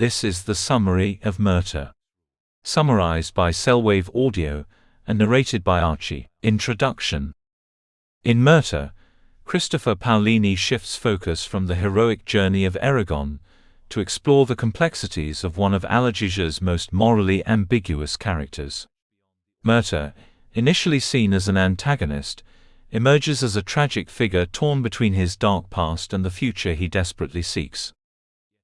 This is the summary of Murtagh. Summarized by Cellwave Audio and narrated by Archie. Introduction. In Murtagh, Christopher Paolini shifts focus from the heroic journey of Eragon to explore the complexities of one of Alagaësia's most morally ambiguous characters. Murtagh, initially seen as an antagonist, emerges as a tragic figure torn between his dark past and the future he desperately seeks.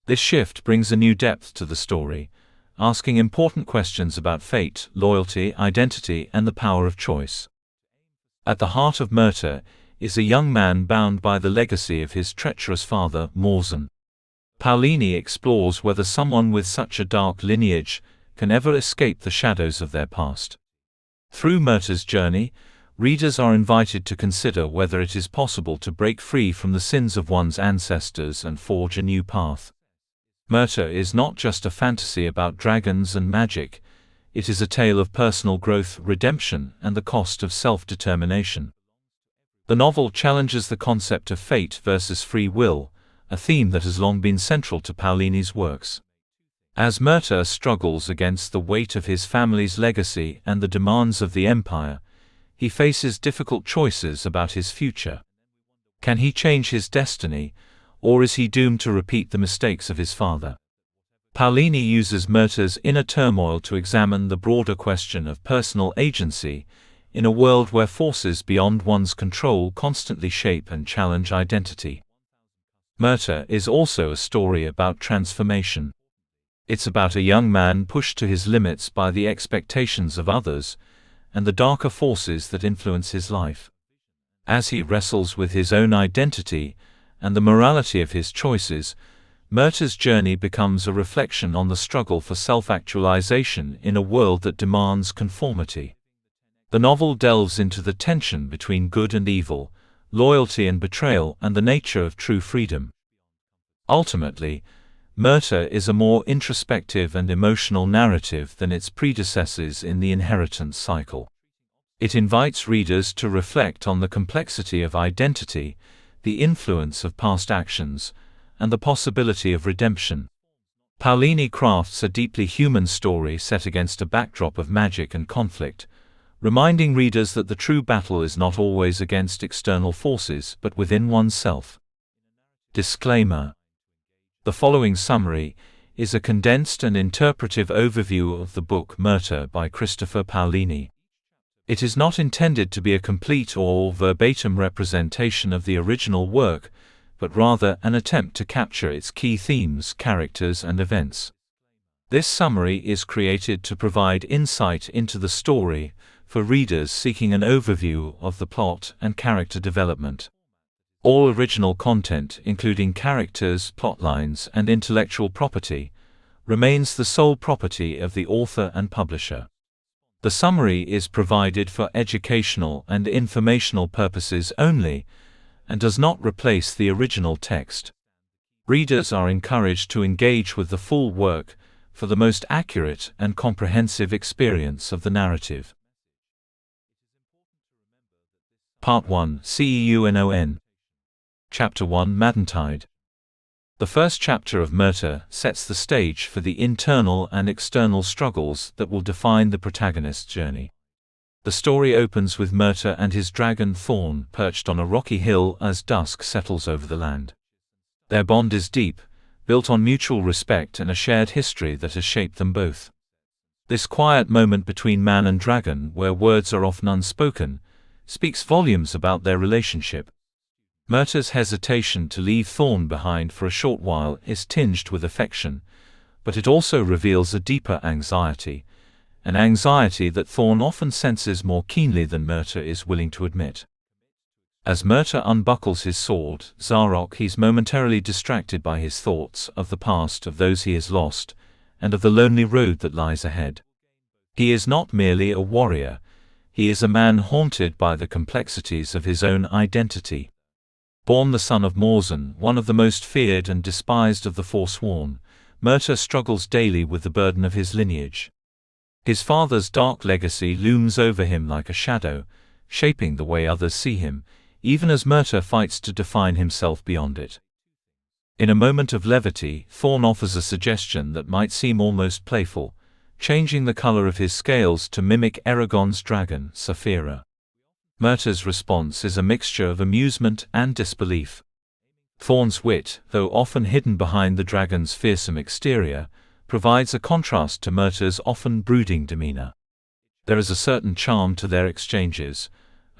This shift brings a new depth to the story, asking important questions about fate, loyalty, identity, and the power of choice. At the heart of Murtagh is a young man bound by the legacy of his treacherous father, Thorn. Paolini explores whether someone with such a dark lineage can ever escape the shadows of their past. Through Murtagh's journey, readers are invited to consider whether it is possible to break free from the sins of one's ancestors and forge a new path. Murtagh is not just a fantasy about dragons and magic, it is a tale of personal growth, redemption, and the cost of self-determination. The novel challenges the concept of fate versus free will, a theme that has long been central to Paolini's works. As Murtagh struggles against the weight of his family's legacy and the demands of the Empire, he faces difficult choices about his future. Can he change his destiny, or is he doomed to repeat the mistakes of his father? Paolini uses Murtagh's inner turmoil to examine the broader question of personal agency in a world where forces beyond one's control constantly shape and challenge identity. Murtagh is also a story about transformation. It's about a young man pushed to his limits by the expectations of others and the darker forces that influence his life. As he wrestles with his own identity and the morality of his choices, Murtagh's journey becomes a reflection on the struggle for self-actualization in a world that demands conformity. The novel delves into the tension between good and evil, loyalty and betrayal, and the nature of true freedom. Ultimately, Murtagh is a more introspective and emotional narrative than its predecessors in the inheritance cycle. It invites readers to reflect on the complexity of identity, the influence of past actions, and the possibility of redemption. Paolini crafts a deeply human story set against a backdrop of magic and conflict, reminding readers that the true battle is not always against external forces but within oneself. Disclaimer. The following summary is a condensed and interpretive overview of the book Murtagh by Christopher Paolini. It is not intended to be a complete or verbatim representation of the original work, but rather an attempt to capture its key themes, characters, and events. This summary is created to provide insight into the story for readers seeking an overview of the plot and character development. All original content, including characters, plotlines, and intellectual property, remains the sole property of the author and publisher. The summary is provided for educational and informational purposes only, and does not replace the original text. Readers are encouraged to engage with the full work for the most accurate and comprehensive experience of the narrative. Part 1. CEUNON. Chapter 1. Murtagh. The first chapter of Murtagh sets the stage for the internal and external struggles that will define the protagonist's journey. The story opens with Murtagh and his dragon Thorn perched on a rocky hill as dusk settles over the land. Their bond is deep, built on mutual respect and a shared history that has shaped them both. This quiet moment between man and dragon, where words are often unspoken, speaks volumes about their relationship. Murtagh's hesitation to leave Thorn behind for a short while is tinged with affection, but it also reveals a deeper anxiety, an anxiety that Thorn often senses more keenly than Murtagh is willing to admit. As Murtagh unbuckles his sword, Zarok, he's momentarily distracted by his thoughts of the past, of those he has lost, and of the lonely road that lies ahead. He is not merely a warrior, he is a man haunted by the complexities of his own identity. Born the son of Thorn, one of the most feared and despised of the Forsworn, Murtagh struggles daily with the burden of his lineage. His father's dark legacy looms over him like a shadow, shaping the way others see him, even as Murtagh fights to define himself beyond it. In a moment of levity, Thorn offers a suggestion that might seem almost playful, changing the color of his scales to mimic Eragon's dragon, Saphira. Murtagh's response is a mixture of amusement and disbelief. Thorn's wit, though often hidden behind the dragon's fearsome exterior, provides a contrast to Murtagh's often brooding demeanor. There is a certain charm to their exchanges,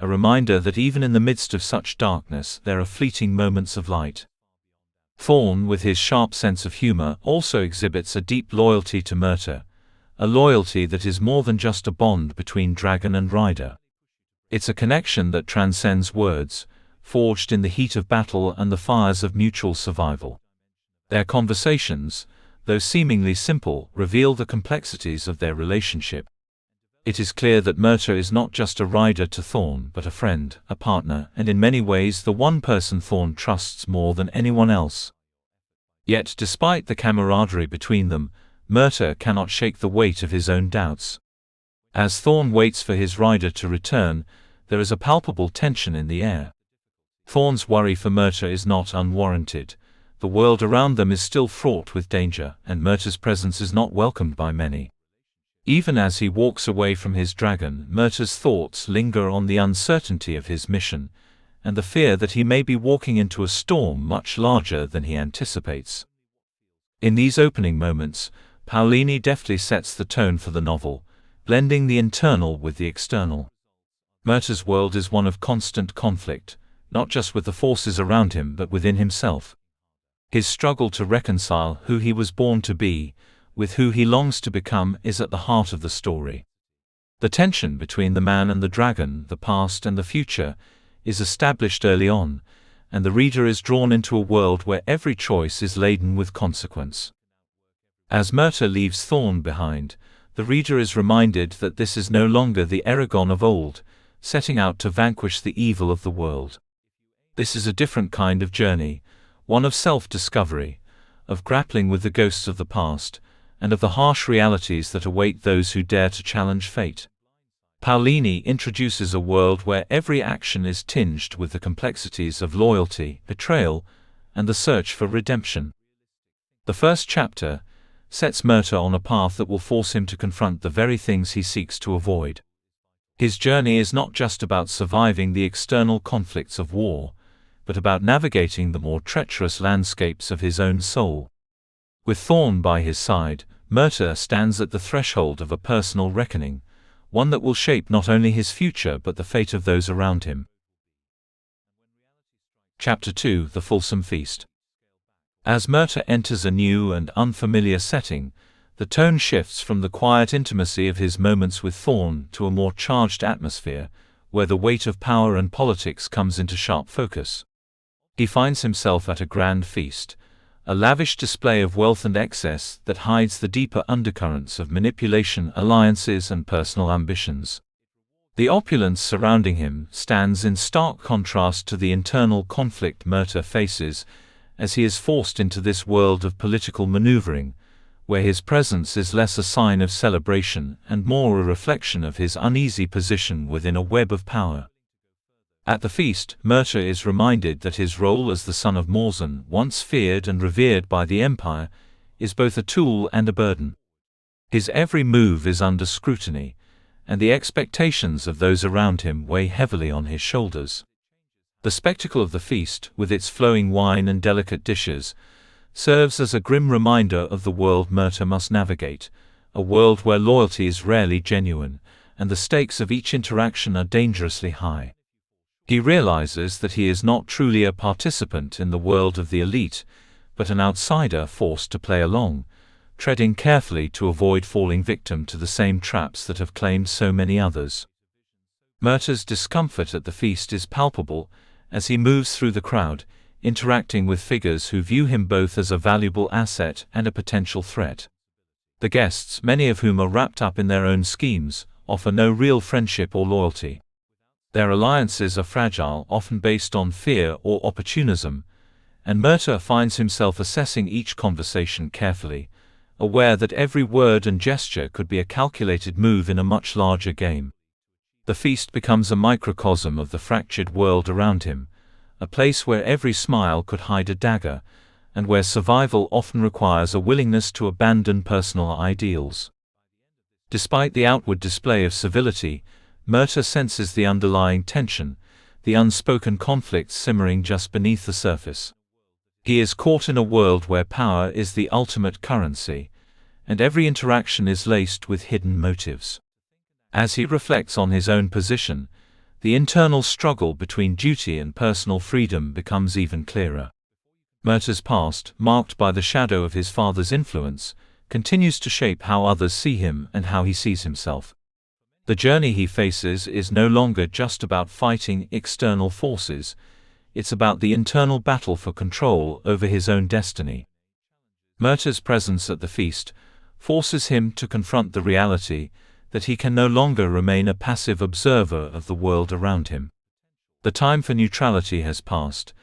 a reminder that even in the midst of such darkness there are fleeting moments of light. Thorn, with his sharp sense of humor, also exhibits a deep loyalty to Murtagh, a loyalty that is more than just a bond between dragon and rider. It's a connection that transcends words, forged in the heat of battle and the fires of mutual survival. Their conversations, though seemingly simple, reveal the complexities of their relationship. It is clear that Murtagh is not just a rider to Thorn, but a friend, a partner, and in many ways the one person Thorn trusts more than anyone else. Yet, despite the camaraderie between them, Murtagh cannot shake the weight of his own doubts. As Thorn waits for his rider to return, there is a palpable tension in the air. Thorn's worry for Murtagh is not unwarranted. The world around them is still fraught with danger, and Murtagh's presence is not welcomed by many. Even as he walks away from his dragon, Murtagh's thoughts linger on the uncertainty of his mission, and the fear that he may be walking into a storm much larger than he anticipates. In these opening moments, Paolini deftly sets the tone for the novel, blending the internal with the external. Murtagh's world is one of constant conflict, not just with the forces around him but within himself. His struggle to reconcile who he was born to be with who he longs to become is at the heart of the story. The tension between the man and the dragon, the past and the future, is established early on, and the reader is drawn into a world where every choice is laden with consequence. As Murtagh leaves Thorn behind, the reader is reminded that this is no longer the Eragon of old, setting out to vanquish the evil of the world. This is a different kind of journey, one of self-discovery, of grappling with the ghosts of the past, and of the harsh realities that await those who dare to challenge fate. Paolini introduces a world where every action is tinged with the complexities of loyalty, betrayal, and the search for redemption. The first chapter sets Murtagh on a path that will force him to confront the very things he seeks to avoid. His journey is not just about surviving the external conflicts of war, but about navigating the more treacherous landscapes of his own soul. With Thorn by his side, Murtagh stands at the threshold of a personal reckoning, one that will shape not only his future but the fate of those around him. Chapter 2: The Fulsome Feast. As Murtagh enters a new and unfamiliar setting, the tone shifts from the quiet intimacy of his moments with Thorn to a more charged atmosphere, where the weight of power and politics comes into sharp focus. He finds himself at a grand feast, a lavish display of wealth and excess that hides the deeper undercurrents of manipulation, alliances, and personal ambitions. The opulence surrounding him stands in stark contrast to the internal conflict Murtagh faces as he is forced into this world of political maneuvering, where his presence is less a sign of celebration and more a reflection of his uneasy position within a web of power. At the feast, Murtagh is reminded that his role as the son of Morzan, once feared and revered by the Empire, is both a tool and a burden. His every move is under scrutiny, and the expectations of those around him weigh heavily on his shoulders. The spectacle of the feast, with its flowing wine and delicate dishes, serves as a grim reminder of the world Murtagh must navigate, a world where loyalty is rarely genuine, and the stakes of each interaction are dangerously high. He realizes that he is not truly a participant in the world of the elite, but an outsider forced to play along, treading carefully to avoid falling victim to the same traps that have claimed so many others. Murtagh's discomfort at the feast is palpable as he moves through the crowd, interacting with figures who view him both as a valuable asset and a potential threat. The guests, many of whom are wrapped up in their own schemes, offer no real friendship or loyalty. Their alliances are fragile, often based on fear or opportunism, and Murtagh finds himself assessing each conversation carefully, aware that every word and gesture could be a calculated move in a much larger game. The feast becomes a microcosm of the fractured world around him, a place where every smile could hide a dagger, and where survival often requires a willingness to abandon personal ideals. Despite the outward display of civility, Murtagh senses the underlying tension, the unspoken conflict simmering just beneath the surface. He is caught in a world where power is the ultimate currency, and every interaction is laced with hidden motives. As he reflects on his own position, the internal struggle between duty and personal freedom becomes even clearer. Murtagh's past, marked by the shadow of his father's influence, continues to shape how others see him and how he sees himself. The journey he faces is no longer just about fighting external forces, it's about the internal battle for control over his own destiny. Murtagh's presence at the feast forces him to confront the reality that he can no longer remain a passive observer of the world around him. The time for neutrality has passed,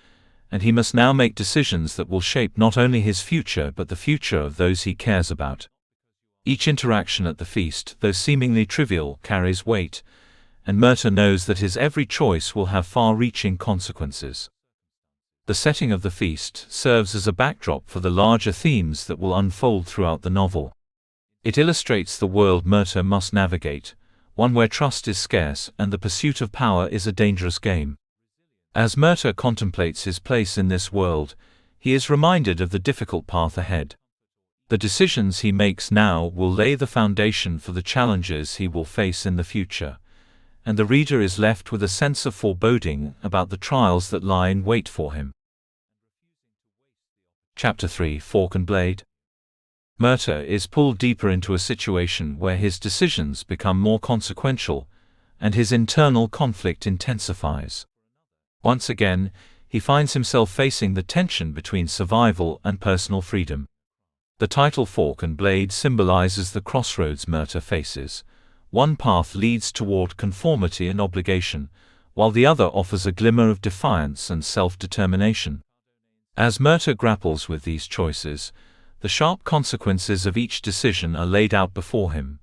and he must now make decisions that will shape not only his future but the future of those he cares about. Each interaction at the feast, though seemingly trivial, carries weight, and Murtagh knows that his every choice will have far-reaching consequences. The setting of the feast serves as a backdrop for the larger themes that will unfold throughout the novel. It illustrates the world Murtagh must navigate, one where trust is scarce and the pursuit of power is a dangerous game. As Murtagh contemplates his place in this world, he is reminded of the difficult path ahead. The decisions he makes now will lay the foundation for the challenges he will face in the future, and the reader is left with a sense of foreboding about the trials that lie in wait for him. Chapter 3: Fork and Blade. Murtagh is pulled deeper into a situation where his decisions become more consequential, and his internal conflict intensifies. Once again, he finds himself facing the tension between survival and personal freedom. The title Fork and Blade symbolizes the crossroads Murtagh faces. One path leads toward conformity and obligation, while the other offers a glimmer of defiance and self-determination. As Murtagh grapples with these choices, the sharp consequences of each decision are laid out before him,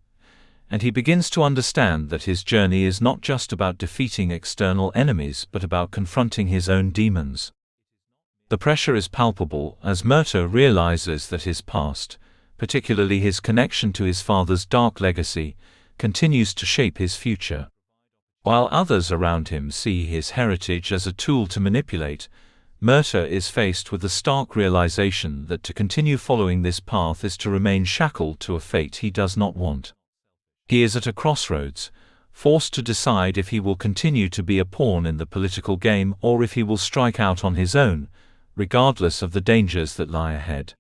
and he begins to understand that his journey is not just about defeating external enemies but about confronting his own demons. The pressure is palpable as Murtagh realizes that his past, particularly his connection to his father's dark legacy, continues to shape his future. While others around him see his heritage as a tool to manipulate, Murtagh is faced with the stark realization that to continue following this path is to remain shackled to a fate he does not want. He is at a crossroads, forced to decide if he will continue to be a pawn in the political game or if he will strike out on his own, regardless of the dangers that lie ahead.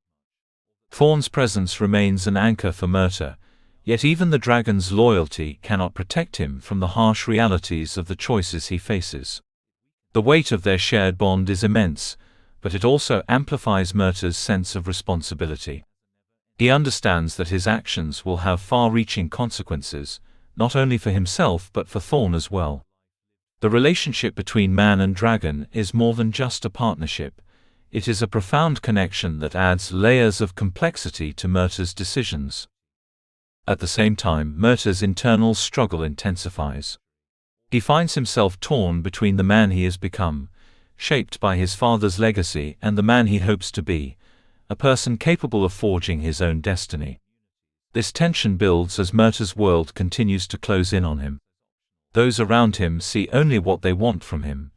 Thorn's presence remains an anchor for Murtagh, yet even the dragon's loyalty cannot protect him from the harsh realities of the choices he faces. The weight of their shared bond is immense, but it also amplifies Murtagh's sense of responsibility. He understands that his actions will have far-reaching consequences, not only for himself but for Thorn as well. The relationship between man and dragon is more than just a partnership. It is a profound connection that adds layers of complexity to Murtagh's decisions. At the same time, Murtagh's internal struggle intensifies. He finds himself torn between the man he has become, shaped by his father's legacy, and the man he hopes to be, a person capable of forging his own destiny. This tension builds as Murtagh's world continues to close in on him. Those around him see only what they want from him,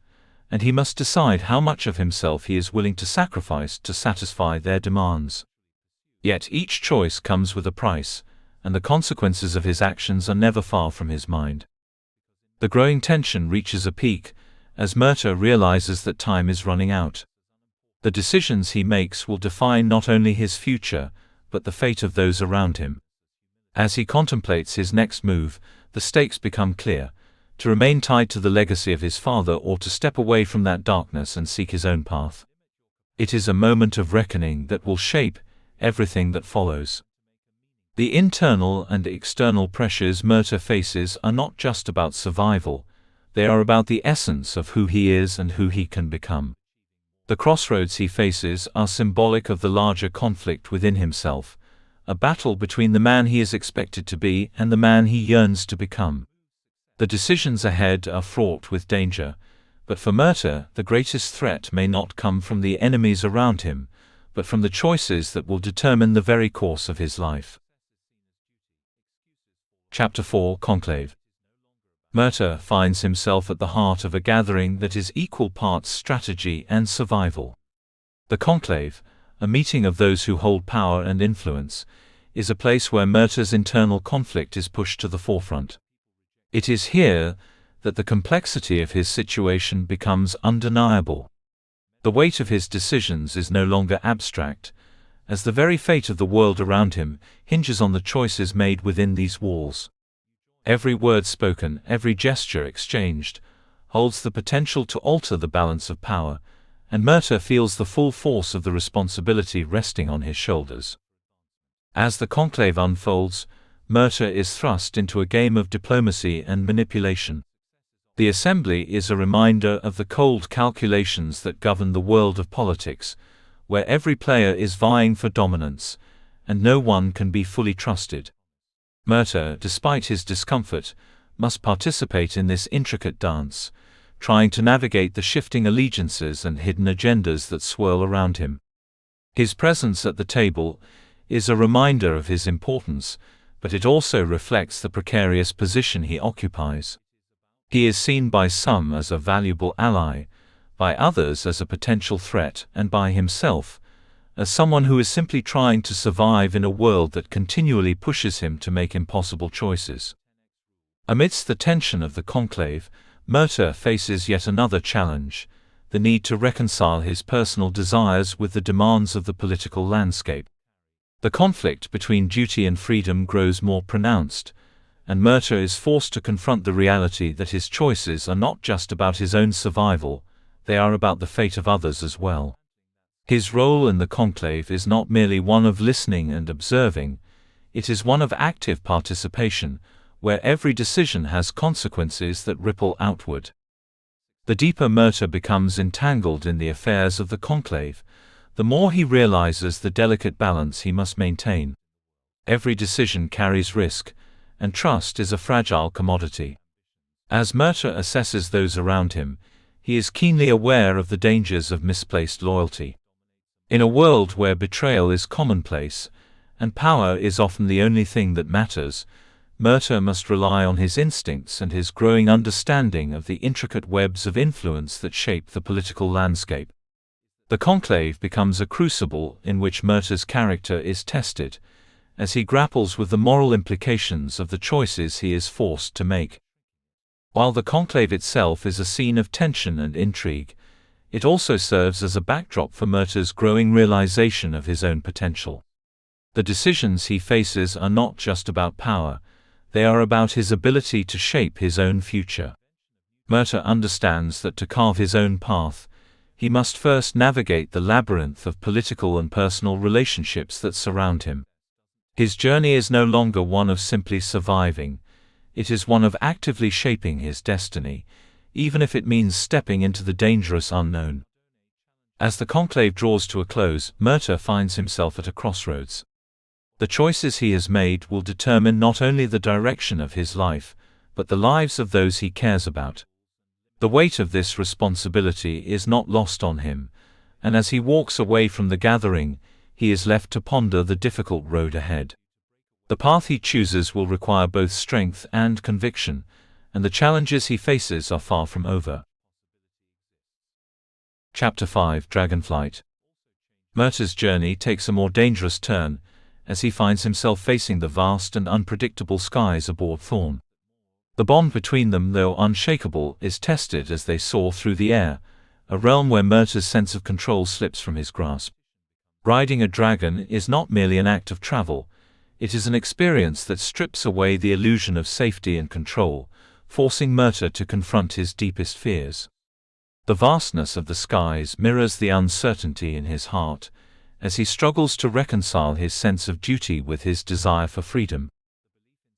and he must decide how much of himself he is willing to sacrifice to satisfy their demands. Yet each choice comes with a price, and the consequences of his actions are never far from his mind. The growing tension reaches a peak as Murtagh realizes that time is running out. The decisions he makes will define not only his future, but the fate of those around him. As he contemplates his next move, the stakes become clear: to remain tied to the legacy of his father or to step away from that darkness and seek his own path. It is a moment of reckoning that will shape everything that follows. The internal and external pressures Murtagh faces are not just about survival, they are about the essence of who he is and who he can become. The crossroads he faces are symbolic of the larger conflict within himself, a battle between the man he is expected to be and the man he yearns to become. The decisions ahead are fraught with danger, but for Murtagh the greatest threat may not come from the enemies around him, but from the choices that will determine the very course of his life. Chapter 4: Conclave. Murtagh finds himself at the heart of a gathering that is equal parts strategy and survival. The Conclave, a meeting of those who hold power and influence, is a place where Murtagh's internal conflict is pushed to the forefront. It is here that the complexity of his situation becomes undeniable. The weight of his decisions is no longer abstract, as the very fate of the world around him hinges on the choices made within these walls. Every word spoken, every gesture exchanged, holds the potential to alter the balance of power, and Murtagh feels the full force of the responsibility resting on his shoulders. As the conclave unfolds, Murtagh is thrust into a game of diplomacy and manipulation. The assembly is a reminder of the cold calculations that govern the world of politics, where every player is vying for dominance, and no one can be fully trusted. Murtagh, despite his discomfort, must participate in this intricate dance, trying to navigate the shifting allegiances and hidden agendas that swirl around him. His presence at the table is a reminder of his importance, but it also reflects the precarious position he occupies. He is seen by some as a valuable ally, by others as a potential threat, and by himself as someone who is simply trying to survive in a world that continually pushes him to make impossible choices. Amidst the tension of the conclave, Murtagh faces yet another challenge: the need to reconcile his personal desires with the demands of the political landscape. The conflict between duty and freedom grows more pronounced, and Murtagh is forced to confront the reality that his choices are not just about his own survival, they are about the fate of others as well. His role in the conclave is not merely one of listening and observing, it is one of active participation, where every decision has consequences that ripple outward. The deeper Murtagh becomes entangled in the affairs of the conclave, the more he realizes the delicate balance he must maintain. Every decision carries risk, and trust is a fragile commodity. As Murtagh assesses those around him, he is keenly aware of the dangers of misplaced loyalty. In a world where betrayal is commonplace, and power is often the only thing that matters, Murtagh must rely on his instincts and his growing understanding of the intricate webs of influence that shape the political landscape. The conclave becomes a crucible in which Murtagh's character is tested, as he grapples with the moral implications of the choices he is forced to make. While the conclave itself is a scene of tension and intrigue, it also serves as a backdrop for Murtagh's growing realization of his own potential. The decisions he faces are not just about power, they are about his ability to shape his own future. Murtagh understands that to carve his own path, he must first navigate the labyrinth of political and personal relationships that surround him. His journey is no longer one of simply surviving, it is one of actively shaping his destiny, even if it means stepping into the dangerous unknown. As the conclave draws to a close, Murtagh finds himself at a crossroads. The choices he has made will determine not only the direction of his life, but the lives of those he cares about. The weight of this responsibility is not lost on him, and as he walks away from the gathering, he is left to ponder the difficult road ahead. The path he chooses will require both strength and conviction, and the challenges he faces are far from over. Chapter 5: Dragonflight. Murtagh's journey takes a more dangerous turn, as he finds himself facing the vast and unpredictable skies aboard Thorn. The bond between them, though unshakable, is tested as they soar through the air, a realm where Murtagh's sense of control slips from his grasp. Riding a dragon is not merely an act of travel, it is an experience that strips away the illusion of safety and control, forcing Murtagh to confront his deepest fears. The vastness of the skies mirrors the uncertainty in his heart, as he struggles to reconcile his sense of duty with his desire for freedom.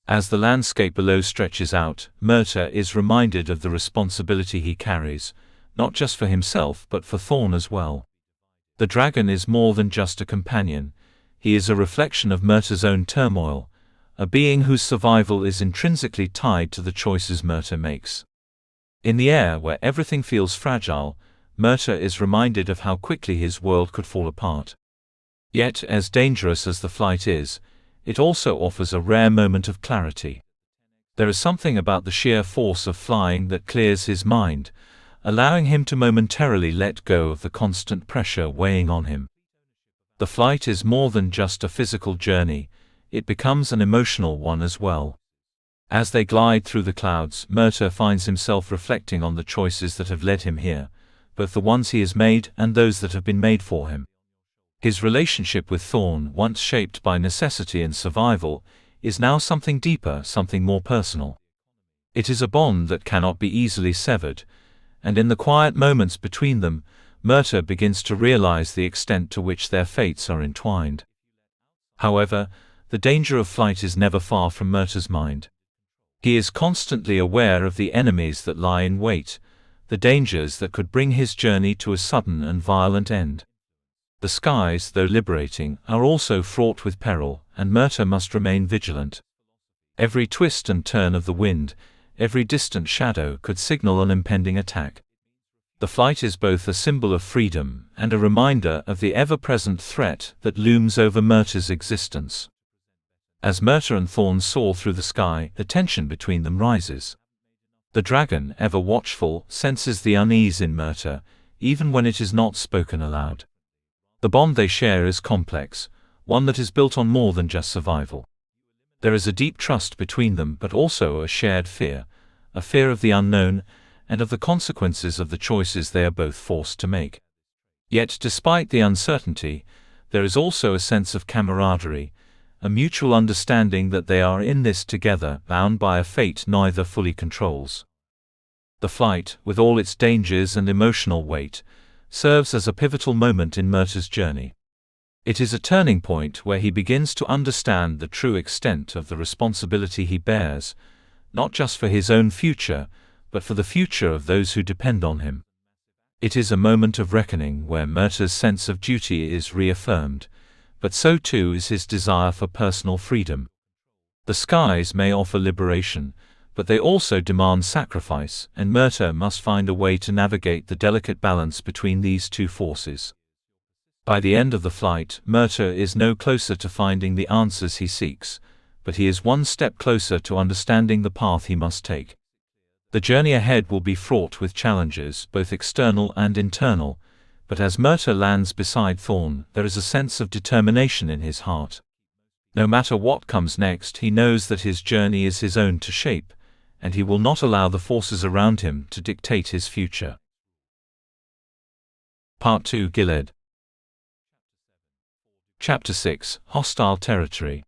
As the landscape below stretches out, Murtagh is reminded of the responsibility he carries, not just for himself but for Thorn as well. The dragon is more than just a companion, he is a reflection of Murtagh's own turmoil, a being whose survival is intrinsically tied to the choices Murtagh makes. In the air where everything feels fragile, Murtagh is reminded of how quickly his world could fall apart. Yet, as dangerous as the flight is, it also offers a rare moment of clarity. There is something about the sheer force of flying that clears his mind, allowing him to momentarily let go of the constant pressure weighing on him. The flight is more than just a physical journey, it becomes an emotional one as well. As they glide through the clouds, Murtagh finds himself reflecting on the choices that have led him here, both the ones he has made and those that have been made for him. His relationship with Thorn, once shaped by necessity and survival, is now something deeper, something more personal. It is a bond that cannot be easily severed, and in the quiet moments between them, Murtagh begins to realize the extent to which their fates are entwined. However, the danger of flight is never far from Murtagh's mind. He is constantly aware of the enemies that lie in wait, the dangers that could bring his journey to a sudden and violent end. The skies, though liberating, are also fraught with peril, and Murtagh must remain vigilant. Every twist and turn of the wind, every distant shadow could signal an impending attack. The flight is both a symbol of freedom and a reminder of the ever-present threat that looms over Murtagh's existence. As Murtagh and Thorn soar through the sky, the tension between them rises. The dragon, ever watchful, senses the unease in Murtagh, even when it is not spoken aloud. The bond they share is complex, one that is built on more than just survival. There is a deep trust between them, but also a shared fear, a fear of the unknown, and of the consequences of the choices they are both forced to make. Yet, despite the uncertainty, there is also a sense of camaraderie, a mutual understanding that they are in this together, bound by a fate neither fully controls. The flight, with all its dangers and emotional weight, serves as a pivotal moment in Murtagh's journey. It is a turning point where he begins to understand the true extent of the responsibility he bears, not just for his own future, but for the future of those who depend on him. It is a moment of reckoning where Murtagh's sense of duty is reaffirmed, but so too is his desire for personal freedom. The skies may offer liberation, but they also demand sacrifice, and Murtagh must find a way to navigate the delicate balance between these two forces. By the end of the flight, Murtagh is no closer to finding the answers he seeks, but he is one step closer to understanding the path he must take. The journey ahead will be fraught with challenges, both external and internal, but as Murtagh lands beside Thorn, there is a sense of determination in his heart. No matter what comes next, he knows that his journey is his own to shape, and he will not allow the forces around him to dictate his future. Part 2 Gilead. Chapter 6 Hostile Territory.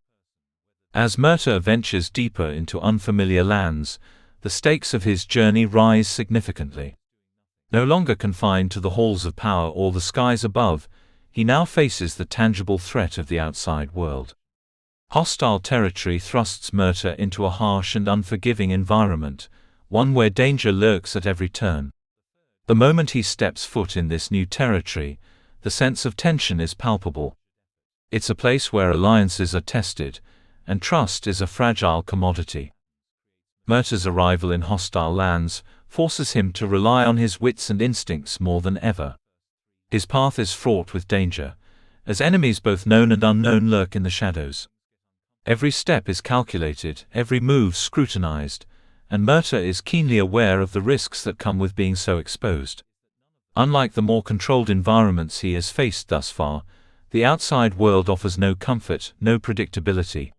As Murtagh ventures deeper into unfamiliar lands, the stakes of his journey rise significantly. No longer confined to the halls of power or the skies above, he now faces the tangible threat of the outside world. Hostile territory thrusts Murtagh into a harsh and unforgiving environment, one where danger lurks at every turn. The moment he steps foot in this new territory, the sense of tension is palpable. It's a place where alliances are tested, and trust is a fragile commodity. Murtagh's arrival in hostile lands forces him to rely on his wits and instincts more than ever. His path is fraught with danger, as enemies both known and unknown lurk in the shadows. Every step is calculated, every move scrutinized, and Murtagh is keenly aware of the risks that come with being so exposed. Unlike the more controlled environments he has faced thus far, the outside world offers no comfort, no predictability.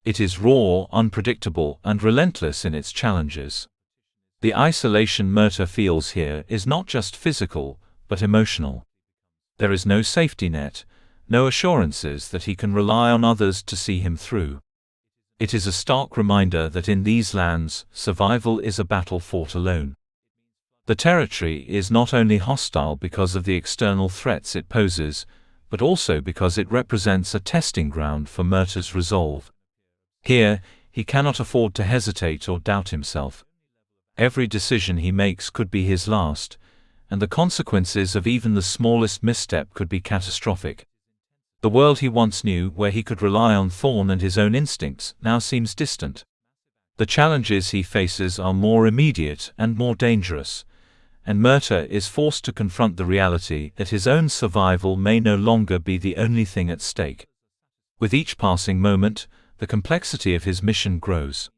It is raw, unpredictable, and relentless in its challenges. The isolation Murtagh feels here is not just physical, but emotional. There is no safety net, no assurances that he can rely on others to see him through. It is a stark reminder that in these lands, survival is a battle fought alone. The territory is not only hostile because of the external threats it poses, but also because it represents a testing ground for Murtagh's resolve. Here, he cannot afford to hesitate or doubt himself. Every decision he makes could be his last, and the consequences of even the smallest misstep could be catastrophic. The world he once knew, where he could rely on Thorn and his own instincts, now seems distant. The challenges he faces are more immediate and more dangerous, and Murtagh is forced to confront the reality that his own survival may no longer be the only thing at stake. With each passing moment, the complexity of his mission grows.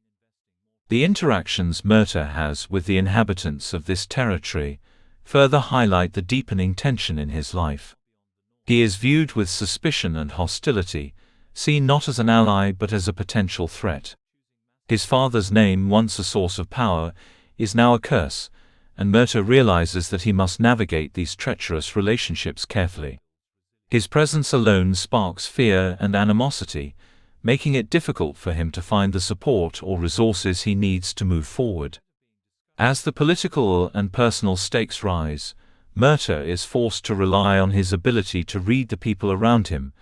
The interactions Murtagh has with the inhabitants of this territory further highlight the deepening tension in his life. He is viewed with suspicion and hostility, seen not as an ally but as a potential threat. His father's name, once a source of power, is now a curse, and Murtagh realizes that he must navigate these treacherous relationships carefully. His presence alone sparks fear and animosity, making it difficult for him to find the support or resources he needs to move forward. As the political and personal stakes rise, Murtagh is forced to rely on his ability to read the people around him,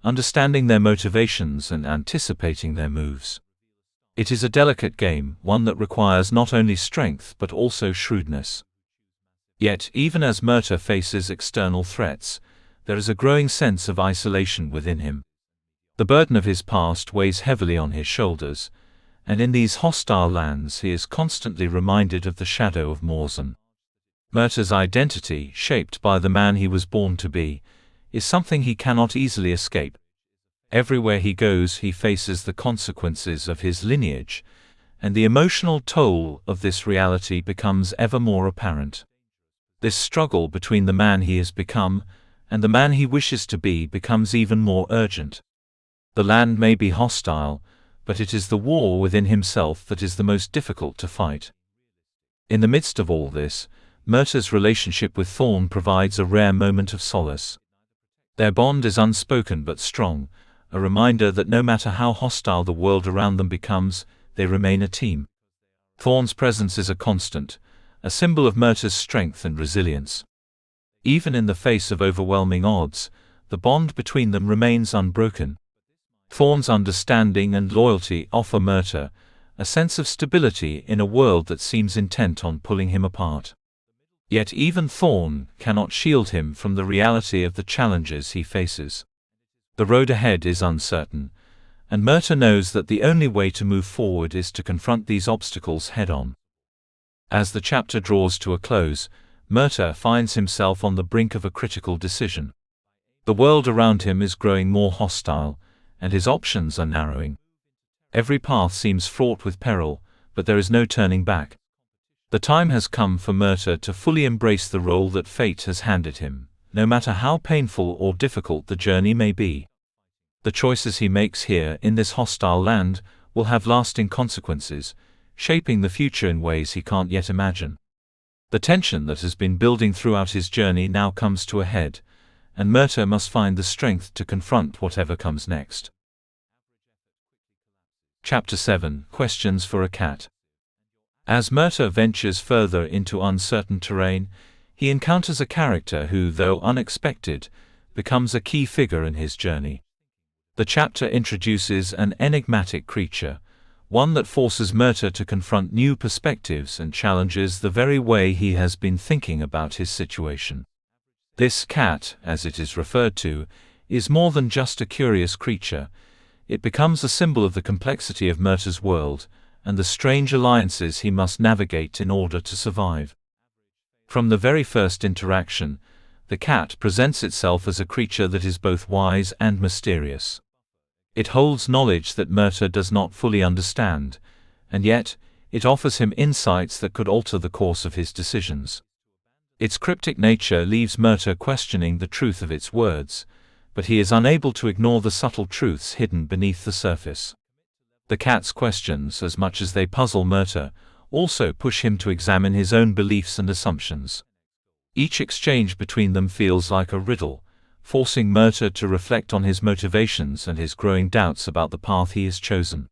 understanding their motivations and anticipating their moves. It is a delicate game, one that requires not only strength but also shrewdness. Yet, even as Murtagh faces external threats, there is a growing sense of isolation within him. The burden of his past weighs heavily on his shoulders, and in these hostile lands he is constantly reminded of the shadow of Murtagh. Murtagh's identity, shaped by the man he was born to be, is something he cannot easily escape. Everywhere he goes he faces the consequences of his lineage, and the emotional toll of this reality becomes ever more apparent. This struggle between the man he has become and the man he wishes to be becomes even more urgent. The land may be hostile, but it is the war within himself that is the most difficult to fight. In the midst of all this, Murtagh's relationship with Thorn provides a rare moment of solace. Their bond is unspoken but strong, a reminder that no matter how hostile the world around them becomes, they remain a team. Thorn's presence is a constant, a symbol of Murtagh's strength and resilience. Even in the face of overwhelming odds, the bond between them remains unbroken. Thorn's understanding and loyalty offer Murtagh a sense of stability in a world that seems intent on pulling him apart. Yet even Thorn cannot shield him from the reality of the challenges he faces. The road ahead is uncertain, and Murtagh knows that the only way to move forward is to confront these obstacles head-on. As the chapter draws to a close, Murtagh finds himself on the brink of a critical decision. The world around him is growing more hostile, and his options are narrowing. Every path seems fraught with peril, but there is no turning back. The time has come for Murtagh to fully embrace the role that fate has handed him, no matter how painful or difficult the journey may be. The choices he makes here in this hostile land will have lasting consequences, shaping the future in ways he can't yet imagine. The tension that has been building throughout his journey now comes to a head, and Murtagh must find the strength to confront whatever comes next. Chapter 7: Questions for a Cat. As Murtagh ventures further into uncertain terrain, he encounters a character who, though unexpected, becomes a key figure in his journey. The chapter introduces an enigmatic creature, one that forces Murtagh to confront new perspectives and challenges the very way he has been thinking about his situation. This cat, as it is referred to, is more than just a curious creature. It becomes a symbol of the complexity of Murtagh's world, and the strange alliances he must navigate in order to survive. From the very first interaction, the cat presents itself as a creature that is both wise and mysterious. It holds knowledge that Murtagh does not fully understand, and yet, it offers him insights that could alter the course of his decisions. Its cryptic nature leaves Murtagh questioning the truth of its words, but he is unable to ignore the subtle truths hidden beneath the surface. The cat's questions, as much as they puzzle Murtagh, also push him to examine his own beliefs and assumptions. Each exchange between them feels like a riddle, forcing Murtagh to reflect on his motivations and his growing doubts about the path he has chosen.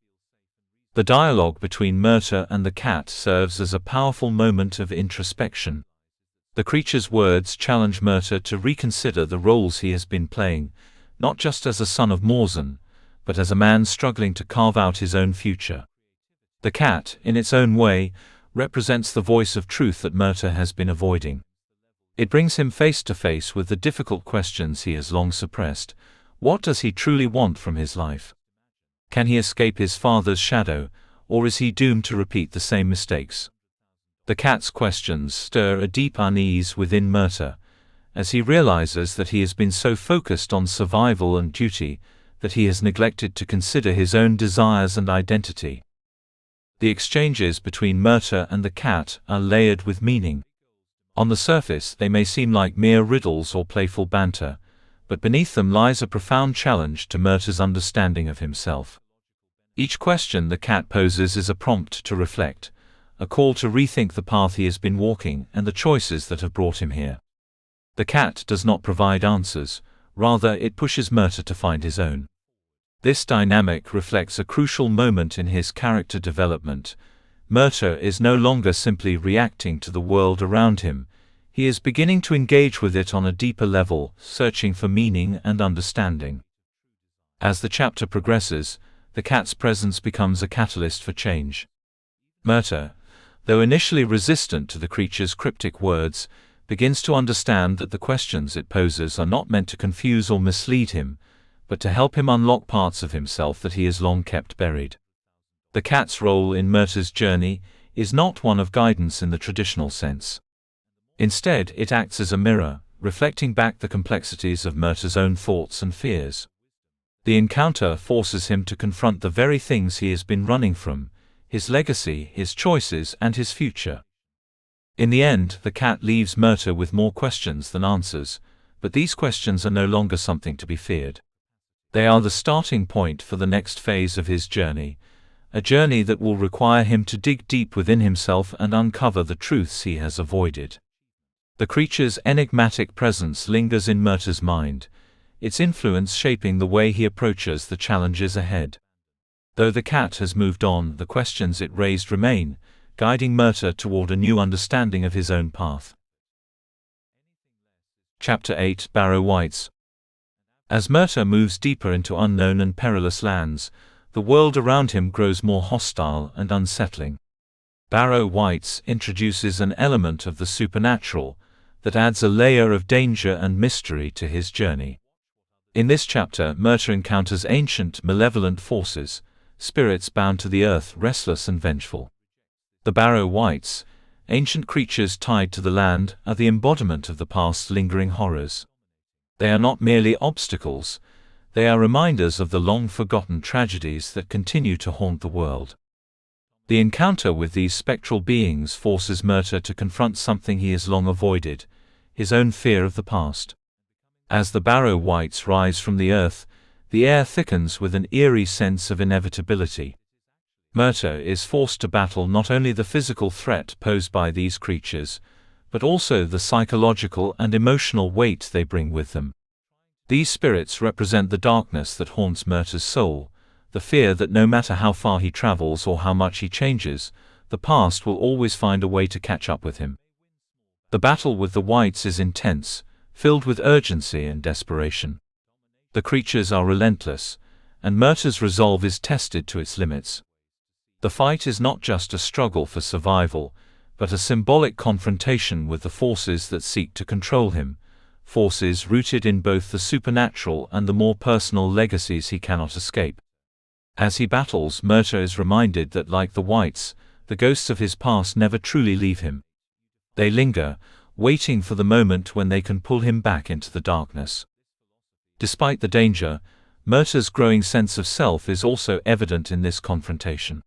The dialogue between Murtagh and the cat serves as a powerful moment of introspection. The creature's words challenge Murtagh to reconsider the roles he has been playing, not just as a son of Murtagh, but as a man struggling to carve out his own future. The cat, in its own way, represents the voice of truth that Murtagh has been avoiding. It brings him face to face with the difficult questions he has long suppressed. What does he truly want from his life? Can he escape his father's shadow, or is he doomed to repeat the same mistakes? The cat's questions stir a deep unease within Murtagh, as he realizes that he has been so focused on survival and duty that he has neglected to consider his own desires and identity. The exchanges between Murtagh and the cat are layered with meaning. On the surface, they may seem like mere riddles or playful banter, but beneath them lies a profound challenge to Murtagh's understanding of himself. Each question the cat poses is a prompt to reflect, a call to rethink the path he has been walking and the choices that have brought him here. The cat does not provide answers, rather it pushes Murtagh to find his own. This dynamic reflects a crucial moment in his character development. Murtagh is no longer simply reacting to the world around him, he is beginning to engage with it on a deeper level, searching for meaning and understanding. As the chapter progresses, the cat's presence becomes a catalyst for change. Murtagh, though initially resistant to the creature's cryptic words, begins to understand that the questions it poses are not meant to confuse or mislead him, but to help him unlock parts of himself that he has long kept buried. The cat's role in Murtagh's journey is not one of guidance in the traditional sense. Instead, it acts as a mirror, reflecting back the complexities of Murtagh's own thoughts and fears. The encounter forces him to confront the very things he has been running from: his legacy, his choices, and his future. In the end, the cat leaves Murtagh with more questions than answers, but these questions are no longer something to be feared. They are the starting point for the next phase of his journey, a journey that will require him to dig deep within himself and uncover the truths he has avoided. The creature's enigmatic presence lingers in Murtagh's mind, its influence shaping the way he approaches the challenges ahead. Though the cat has moved on, the questions it raised remain, guiding Murtagh toward a new understanding of his own path. Chapter 8: Barrow Wights. As Murtagh moves deeper into unknown and perilous lands, the world around him grows more hostile and unsettling. Barrow Wights introduces an element of the supernatural that adds a layer of danger and mystery to his journey. In this chapter, Murtagh encounters ancient, malevolent forces, spirits bound to the earth, restless and vengeful. The Barrow Wights, ancient creatures tied to the land, are the embodiment of the past's lingering horrors. They are not merely obstacles, they are reminders of the long-forgotten tragedies that continue to haunt the world. The encounter with these spectral beings forces Murtagh to confront something he has long avoided: his own fear of the past. As the Barrow Wights rise from the earth, the air thickens with an eerie sense of inevitability. Murtagh is forced to battle not only the physical threat posed by these creatures, but also the psychological and emotional weight they bring with them. These spirits represent the darkness that haunts Murtagh's soul, the fear that no matter how far he travels or how much he changes, the past will always find a way to catch up with him. The battle with the Wights is intense, filled with urgency and desperation. The creatures are relentless, and Murtagh's resolve is tested to its limits. The fight is not just a struggle for survival, but a symbolic confrontation with the forces that seek to control him, forces rooted in both the supernatural and the more personal legacies he cannot escape. As he battles, Murtagh is reminded that, like the Wights, the ghosts of his past never truly leave him. They linger, waiting for the moment when they can pull him back into the darkness. Despite the danger, Murtagh's growing sense of self is also evident in this confrontation.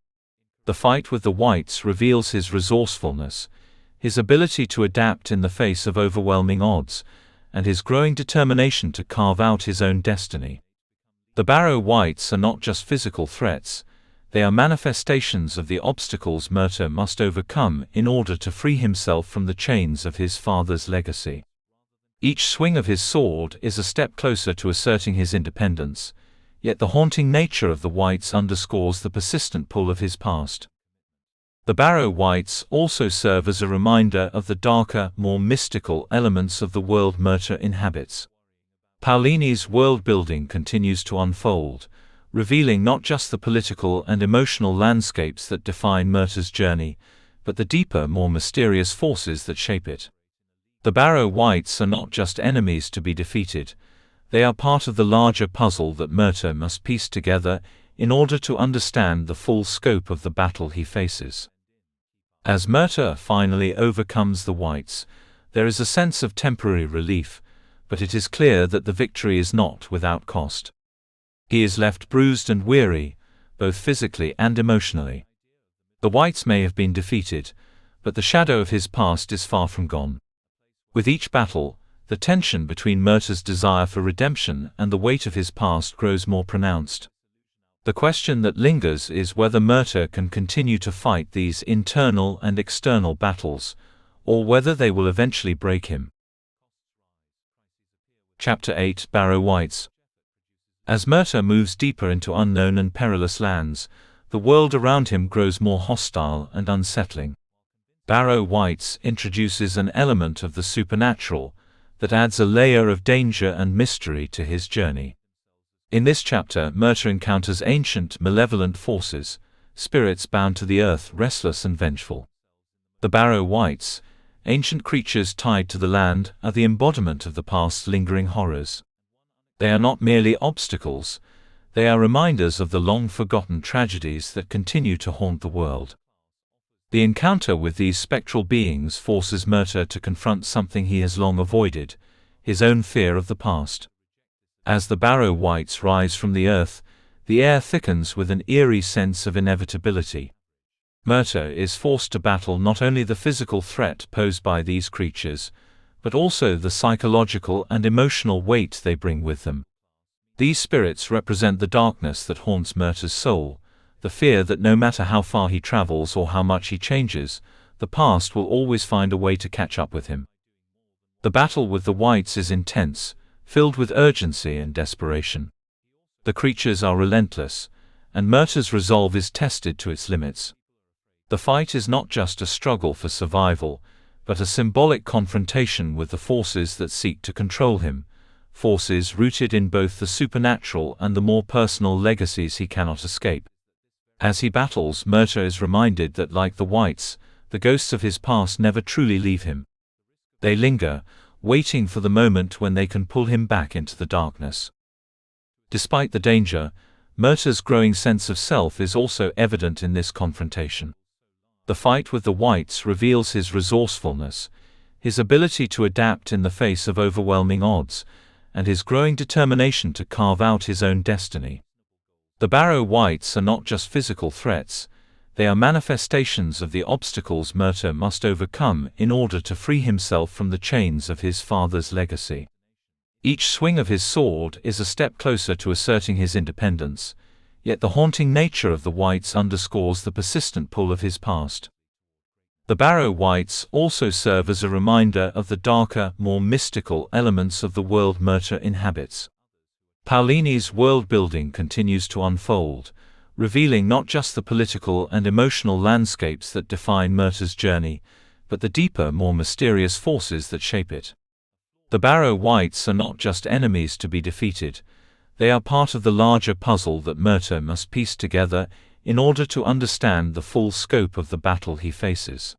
The fight with the Wights reveals his resourcefulness, his ability to adapt in the face of overwhelming odds, and his growing determination to carve out his own destiny. The Barrow Wights are not just physical threats, they are manifestations of the obstacles Murtagh must overcome in order to free himself from the chains of his father's legacy. Each swing of his sword is a step closer to asserting his independence, yet the haunting nature of the Wights underscores the persistent pull of his past. The Barrow Wights also serve as a reminder of the darker, more mystical elements of the world Murtagh inhabits. Paolini's world-building continues to unfold, revealing not just the political and emotional landscapes that define Murtagh's journey, but the deeper, more mysterious forces that shape it. The Barrow Wights are not just enemies to be defeated, they are part of the larger puzzle that Murtagh must piece together in order to understand the full scope of the battle he faces. As Murtagh finally overcomes the whites, there is a sense of temporary relief, but it is clear that the victory is not without cost. He is left bruised and weary, both physically and emotionally. The whites may have been defeated, but the shadow of his past is far from gone. With each battle, the tension between Murtagh's desire for redemption and the weight of his past grows more pronounced. The question that lingers is whether Murtagh can continue to fight these internal and external battles, or whether they will eventually break him. Chapter 8: Barrow Wights. As Murtagh moves deeper into unknown and perilous lands, the world around him grows more hostile and unsettling. Barrow Wights introduces an element of the supernatural that adds a layer of danger and mystery to his journey. In this chapter, Murtagh encounters ancient, malevolent forces, spirits bound to the earth, restless and vengeful. The Barrow Wights, ancient creatures tied to the land, are the embodiment of the past's lingering horrors. They are not merely obstacles, they are reminders of the long-forgotten tragedies that continue to haunt the world. The encounter with these spectral beings forces Murtagh to confront something he has long avoided, his own fear of the past. As the Barrow Wights rise from the earth, the air thickens with an eerie sense of inevitability. Murtagh is forced to battle not only the physical threat posed by these creatures, but also the psychological and emotional weight they bring with them. These spirits represent the darkness that haunts Murtagh's soul, the fear that no matter how far he travels or how much he changes, the past will always find a way to catch up with him. The battle with the whites is intense, filled with urgency and desperation. The creatures are relentless, and Murtagh's resolve is tested to its limits. The fight is not just a struggle for survival, but a symbolic confrontation with the forces that seek to control him, forces rooted in both the supernatural and the more personal legacies he cannot escape. As he battles, Murtagh is reminded that, like the whites, the ghosts of his past never truly leave him. They linger, waiting for the moment when they can pull him back into the darkness. Despite the danger, Murtagh's growing sense of self is also evident in this confrontation. The fight with the whites reveals his resourcefulness, his ability to adapt in the face of overwhelming odds, and his growing determination to carve out his own destiny. The Barrow Wights are not just physical threats, they are manifestations of the obstacles Murtagh must overcome in order to free himself from the chains of his father's legacy. Each swing of his sword is a step closer to asserting his independence, yet the haunting nature of the whites underscores the persistent pull of his past. The Barrow Wights also serve as a reminder of the darker, more mystical elements of the world Murtagh inhabits. Paolini's world-building continues to unfold, revealing not just the political and emotional landscapes that define Murtagh's journey, but the deeper, more mysterious forces that shape it. The Barrow Wights are not just enemies to be defeated, they are part of the larger puzzle that Murtagh must piece together in order to understand the full scope of the battle he faces.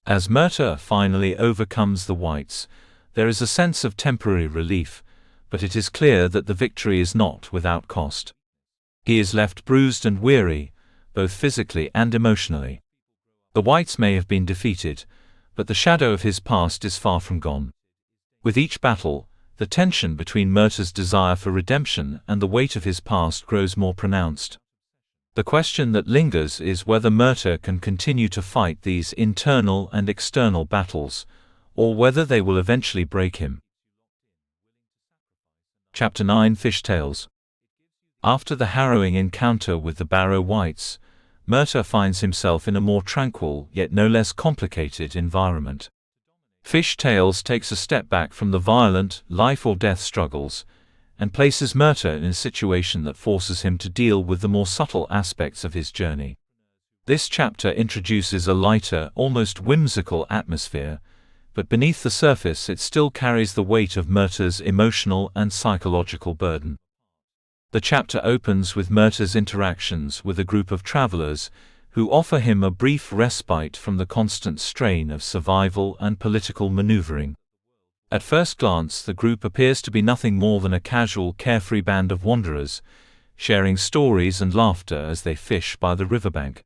As Murtagh finally overcomes the whites, there is a sense of temporary relief, but it is clear that the victory is not without cost. He is left bruised and weary, both physically and emotionally. The whites may have been defeated, but the shadow of his past is far from gone. With each battle, the tension between Murtagh's desire for redemption and the weight of his past grows more pronounced. The question that lingers is whether Murtagh can continue to fight these internal and external battles, or whether they will eventually break him. Chapter 9: Fishtails. After the harrowing encounter with the Barrow Wights, Murtagh finds himself in a more tranquil yet no less complicated environment. Fishtails takes a step back from the violent, life-or-death struggles, and places Murtagh in a situation that forces him to deal with the more subtle aspects of his journey. This chapter introduces a lighter, almost whimsical atmosphere, but beneath the surface it still carries the weight of Murtagh's emotional and psychological burden. The chapter opens with Murtagh's interactions with a group of travelers who offer him a brief respite from the constant strain of survival and political maneuvering. At first glance, the group appears to be nothing more than a casual, carefree band of wanderers, sharing stories and laughter as they fish by the riverbank.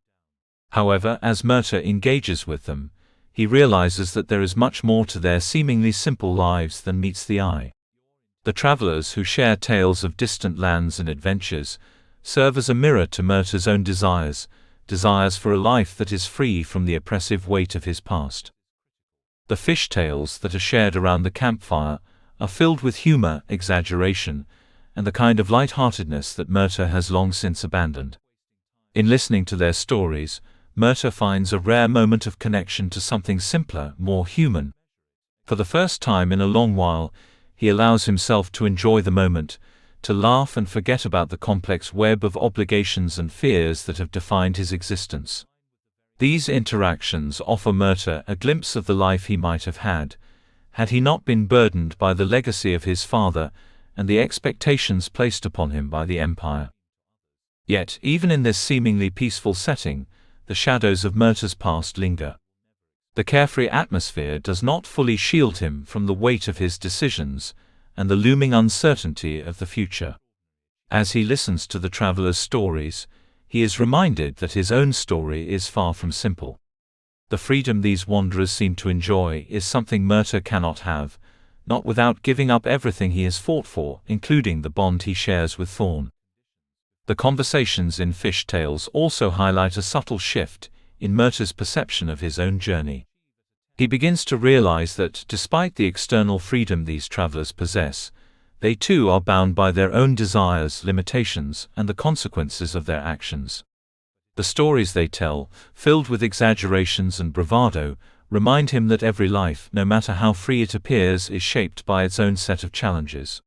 However, as Murtagh engages with them, he realizes that there is much more to their seemingly simple lives than meets the eye. The travelers who share tales of distant lands and adventures serve as a mirror to Murtagh's own desires for a life that is free from the oppressive weight of his past. The fish tales that are shared around the campfire are filled with humor, exaggeration, and the kind of light-heartedness that Murtagh has long since abandoned. In listening to their stories, Murtagh finds a rare moment of connection to something simpler, more human. For the first time in a long while, he allows himself to enjoy the moment, to laugh and forget about the complex web of obligations and fears that have defined his existence. These interactions offer Murtagh a glimpse of the life he might have had he not been burdened by the legacy of his father and the expectations placed upon him by the Empire. Yet, even in this seemingly peaceful setting, the shadows of Murtagh's past linger. The carefree atmosphere does not fully shield him from the weight of his decisions and the looming uncertainty of the future. As he listens to the travelers' stories, he is reminded that his own story is far from simple. The freedom these wanderers seem to enjoy is something Murtagh cannot have, not without giving up everything he has fought for, including the bond he shares with Thorn. The conversations in Fish Tales also highlight a subtle shift in Murtagh's perception of his own journey. He begins to realize that, despite the external freedom these travelers possess, they too are bound by their own desires, limitations, and the consequences of their actions. The stories they tell, filled with exaggerations and bravado, remind him that every life, no matter how free it appears, is shaped by its own set of challenges.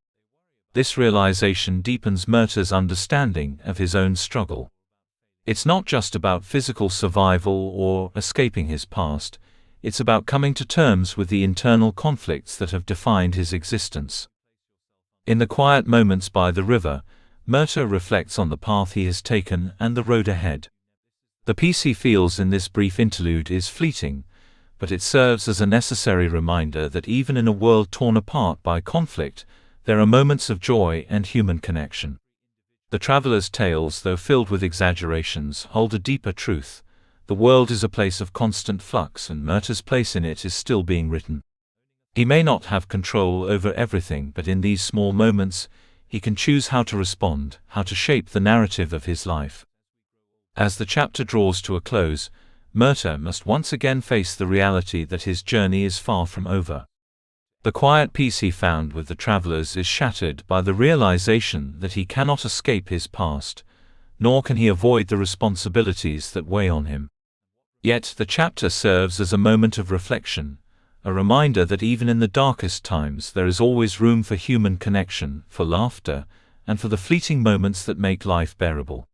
This realization deepens Murtagh's understanding of his own struggle. It's not just about physical survival or escaping his past, it's about coming to terms with the internal conflicts that have defined his existence. In the quiet moments by the river, Murtagh reflects on the path he has taken and the road ahead. The peace he feels in this brief interlude is fleeting, but it serves as a necessary reminder that even in a world torn apart by conflict, there are moments of joy and human connection. The travelers' tales, though filled with exaggerations, hold a deeper truth. The world is a place of constant flux, and Murtagh's place in it is still being written. He may not have control over everything, but in these small moments, he can choose how to respond, how to shape the narrative of his life. As the chapter draws to a close, Murtagh must once again face the reality that his journey is far from over. The quiet peace he found with the travelers is shattered by the realization that he cannot escape his past, nor can he avoid the responsibilities that weigh on him. Yet the chapter serves as a moment of reflection, a reminder that even in the darkest times there is always room for human connection, for laughter, and for the fleeting moments that make life bearable.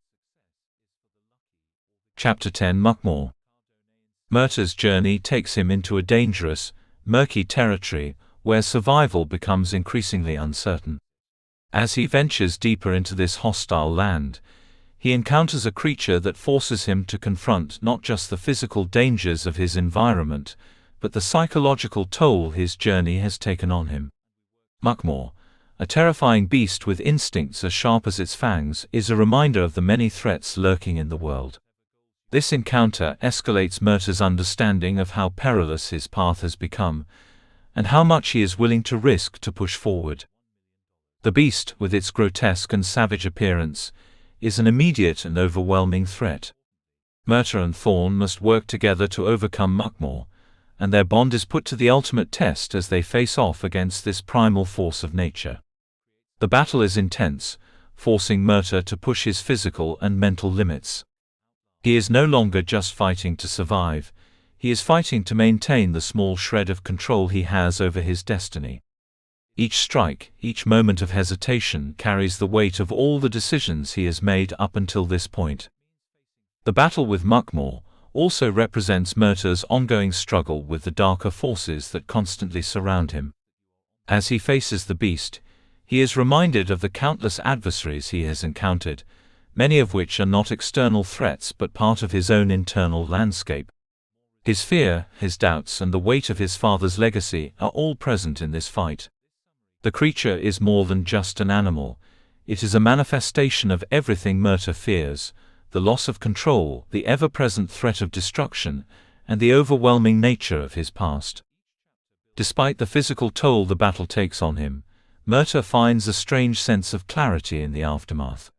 Chapter 10 Muckmore. Murtagh's journey takes him into a dangerous, murky territory where survival becomes increasingly uncertain. As he ventures deeper into this hostile land, he encounters a creature that forces him to confront not just the physical dangers of his environment, but the psychological toll his journey has taken on him. Muckmore, a terrifying beast with instincts as sharp as its fangs, is a reminder of the many threats lurking in the world. This encounter escalates Murtagh's understanding of how perilous his path has become, and how much he is willing to risk to push forward. The beast, with its grotesque and savage appearance, is an immediate and overwhelming threat. Murtagh and Thorn must work together to overcome Muckmore, and their bond is put to the ultimate test as they face off against this primal force of nature. The battle is intense, forcing Murtagh to push his physical and mental limits. He is no longer just fighting to survive, he is fighting to maintain the small shred of control he has over his destiny. Each strike, each moment of hesitation carries the weight of all the decisions he has made up until this point. The battle with Muckmore also represents Murtagh's ongoing struggle with the darker forces that constantly surround him. As he faces the beast, he is reminded of the countless adversaries he has encountered, many of which are not external threats but part of his own internal landscape. His fear, his doubts, and the weight of his father's legacy are all present in this fight. The creature is more than just an animal, it is a manifestation of everything Murtagh fears, the loss of control, the ever-present threat of destruction, and the overwhelming nature of his past. Despite the physical toll the battle takes on him, Murtagh finds a strange sense of clarity in the aftermath.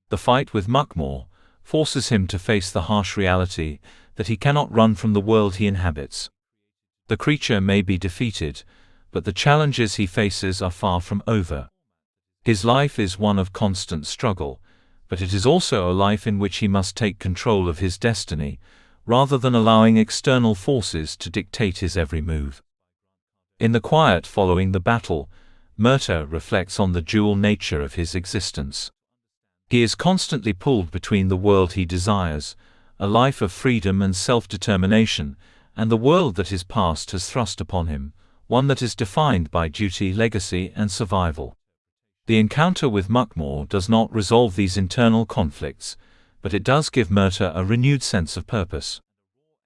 The fight with Muckmore forces him to face the harsh reality that he cannot run from the world he inhabits. The creature may be defeated, but the challenges he faces are far from over. His life is one of constant struggle, but it is also a life in which he must take control of his destiny, rather than allowing external forces to dictate his every move. In the quiet following the battle, Murtagh reflects on the dual nature of his existence. He is constantly pulled between the world he desires, a life of freedom and self-determination, and the world that his past has thrust upon him, one that is defined by duty, legacy, and survival. The encounter with Muckmore does not resolve these internal conflicts, but it does give Murtagh a renewed sense of purpose.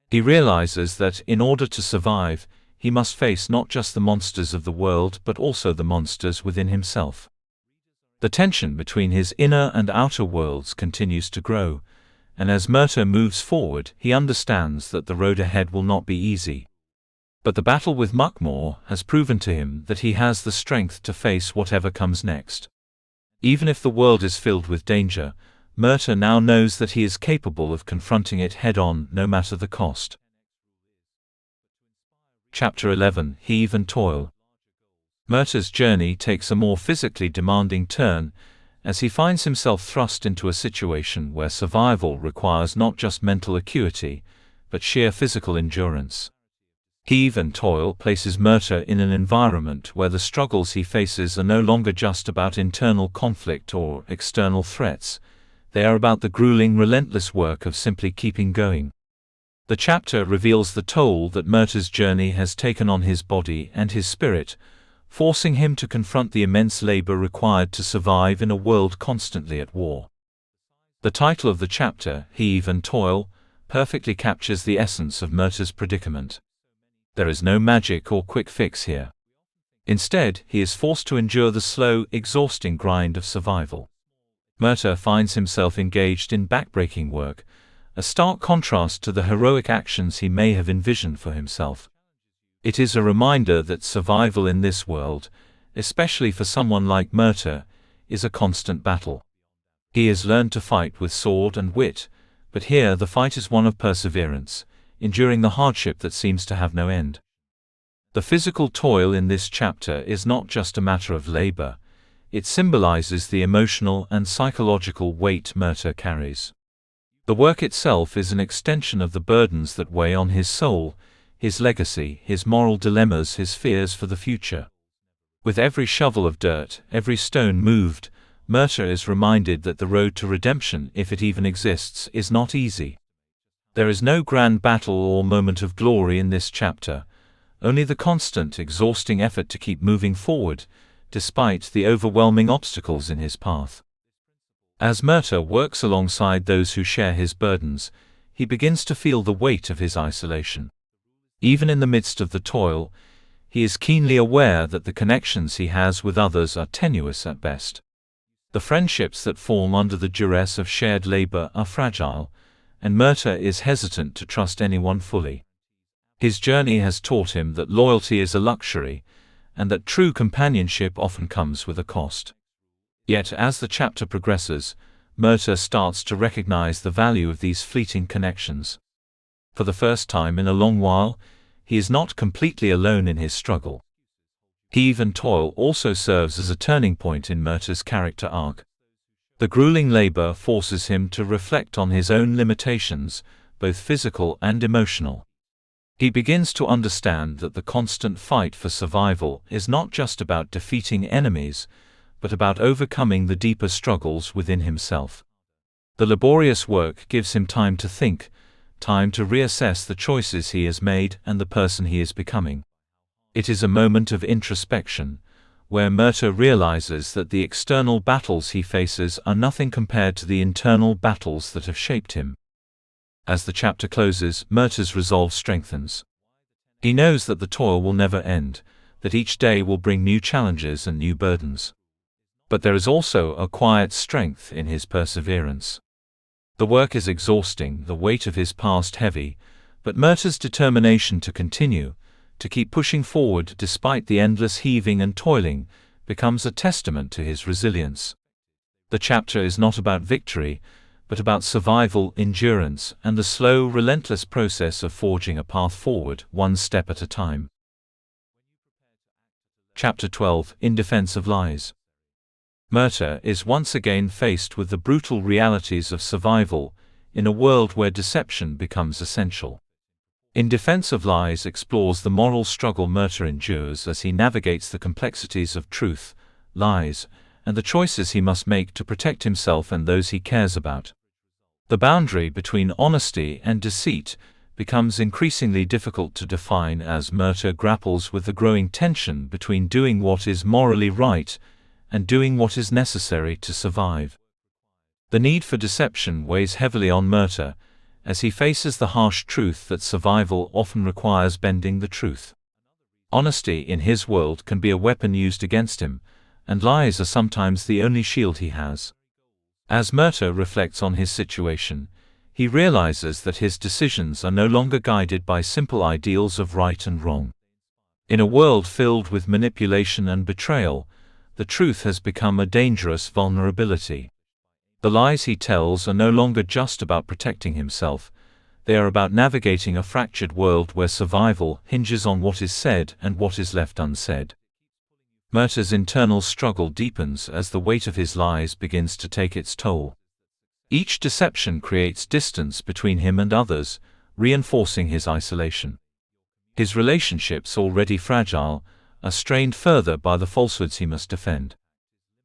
He realizes that, in order to survive, he must face not just the monsters of the world but also the monsters within himself. The tension between his inner and outer worlds continues to grow, and as Murtagh moves forward, he understands that the road ahead will not be easy. But the battle with Muckmore has proven to him that he has the strength to face whatever comes next. Even if the world is filled with danger, Murtagh now knows that he is capable of confronting it head-on, no matter the cost. Chapter 11: Heave and Toil. Murtagh's journey takes a more physically demanding turn, as he finds himself thrust into a situation where survival requires not just mental acuity, but sheer physical endurance. Heave and Toil places Murtagh in an environment where the struggles he faces are no longer just about internal conflict or external threats, they are about the grueling, relentless work of simply keeping going. The chapter reveals the toll that Murtagh's journey has taken on his body and his spirit, forcing him to confront the immense labor required to survive in a world constantly at war. The title of the chapter, Heave and Toil, perfectly captures the essence of Murtagh's predicament. There is no magic or quick fix here. Instead, he is forced to endure the slow, exhausting grind of survival. Murtagh finds himself engaged in backbreaking work, a stark contrast to the heroic actions he may have envisioned for himself. It is a reminder that survival in this world, especially for someone like Murtagh, is a constant battle. He has learned to fight with sword and wit, but here the fight is one of perseverance, enduring the hardship that seems to have no end. The physical toil in this chapter is not just a matter of labor, it symbolizes the emotional and psychological weight Murtagh carries. The work itself is an extension of the burdens that weigh on his soul, his legacy, his moral dilemmas, his fears for the future. With every shovel of dirt, every stone moved, Murtagh is reminded that the road to redemption, if it even exists, is not easy. There is no grand battle or moment of glory in this chapter, only the constant, exhausting effort to keep moving forward, despite the overwhelming obstacles in his path. As Murtagh works alongside those who share his burdens, he begins to feel the weight of his isolation. Even in the midst of the toil, he is keenly aware that the connections he has with others are tenuous at best. The friendships that form under the duress of shared labor are fragile, and Murtagh is hesitant to trust anyone fully. His journey has taught him that loyalty is a luxury, and that true companionship often comes with a cost. Yet as the chapter progresses, Murtagh starts to recognize the value of these fleeting connections. For the first time in a long while, he is not completely alone in his struggle. Heave and Toil also serves as a turning point in Murtagh's character arc. The grueling labor forces him to reflect on his own limitations, both physical and emotional. He begins to understand that the constant fight for survival is not just about defeating enemies, but about overcoming the deeper struggles within himself. The laborious work gives him time to think, time to reassess the choices he has made and the person he is becoming. It is a moment of introspection, where Murtagh realizes that the external battles he faces are nothing compared to the internal battles that have shaped him. As the chapter closes, Murtagh's resolve strengthens. He knows that the toil will never end, that each day will bring new challenges and new burdens. But there is also a quiet strength in his perseverance. The work is exhausting, the weight of his past heavy, but Murtagh's determination to continue, to keep pushing forward despite the endless heaving and toiling, becomes a testament to his resilience. The chapter is not about victory, but about survival, endurance, and the slow, relentless process of forging a path forward, one step at a time. Chapter 12: In Defense of Lies. Murtagh is once again faced with the brutal realities of survival, in a world where deception becomes essential. In Defense of Lies explores the moral struggle Murtagh endures as he navigates the complexities of truth, lies, and the choices he must make to protect himself and those he cares about. The boundary between honesty and deceit becomes increasingly difficult to define as Murtagh grapples with the growing tension between doing what is morally right and doing what is necessary to survive. The need for deception weighs heavily on Murtagh, as he faces the harsh truth that survival often requires bending the truth. Honesty in his world can be a weapon used against him, and lies are sometimes the only shield he has. As Murtagh reflects on his situation, he realizes that his decisions are no longer guided by simple ideals of right and wrong. In a world filled with manipulation and betrayal, the truth has become a dangerous vulnerability. The lies he tells are no longer just about protecting himself, they are about navigating a fractured world where survival hinges on what is said and what is left unsaid. Murtagh's internal struggle deepens as the weight of his lies begins to take its toll. Each deception creates distance between him and others, reinforcing his isolation. His relationships, already fragile, are strained further by the falsehoods he must defend.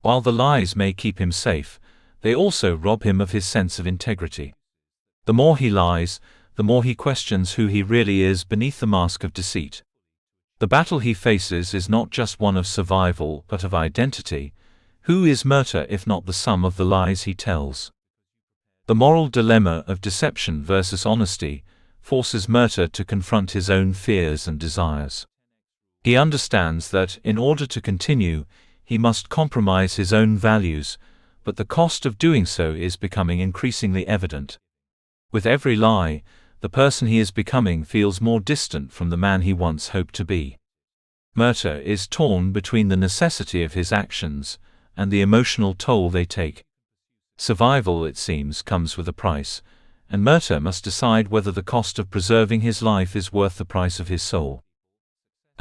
While the lies may keep him safe, they also rob him of his sense of integrity. The more he lies, the more he questions who he really is beneath the mask of deceit. The battle he faces is not just one of survival but of identity. Who is Murtagh if not the sum of the lies he tells? The moral dilemma of deception versus honesty forces Murtagh to confront his own fears and desires. He understands that, in order to continue, he must compromise his own values, but the cost of doing so is becoming increasingly evident. With every lie, the person he is becoming feels more distant from the man he once hoped to be. Murtagh is torn between the necessity of his actions and the emotional toll they take. Survival, it seems, comes with a price, and Murtagh must decide whether the cost of preserving his life is worth the price of his soul.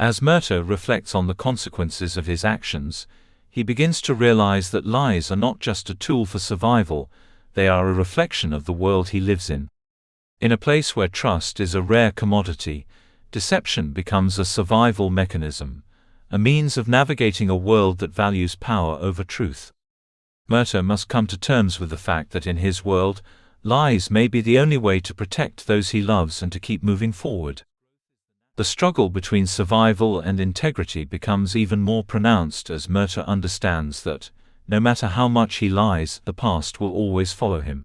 As Murtagh reflects on the consequences of his actions, he begins to realize that lies are not just a tool for survival, they are a reflection of the world he lives in. In a place where trust is a rare commodity, deception becomes a survival mechanism, a means of navigating a world that values power over truth. Murtagh must come to terms with the fact that in his world, lies may be the only way to protect those he loves and to keep moving forward. The struggle between survival and integrity becomes even more pronounced as Murtagh understands that, no matter how much he lies, the past will always follow him.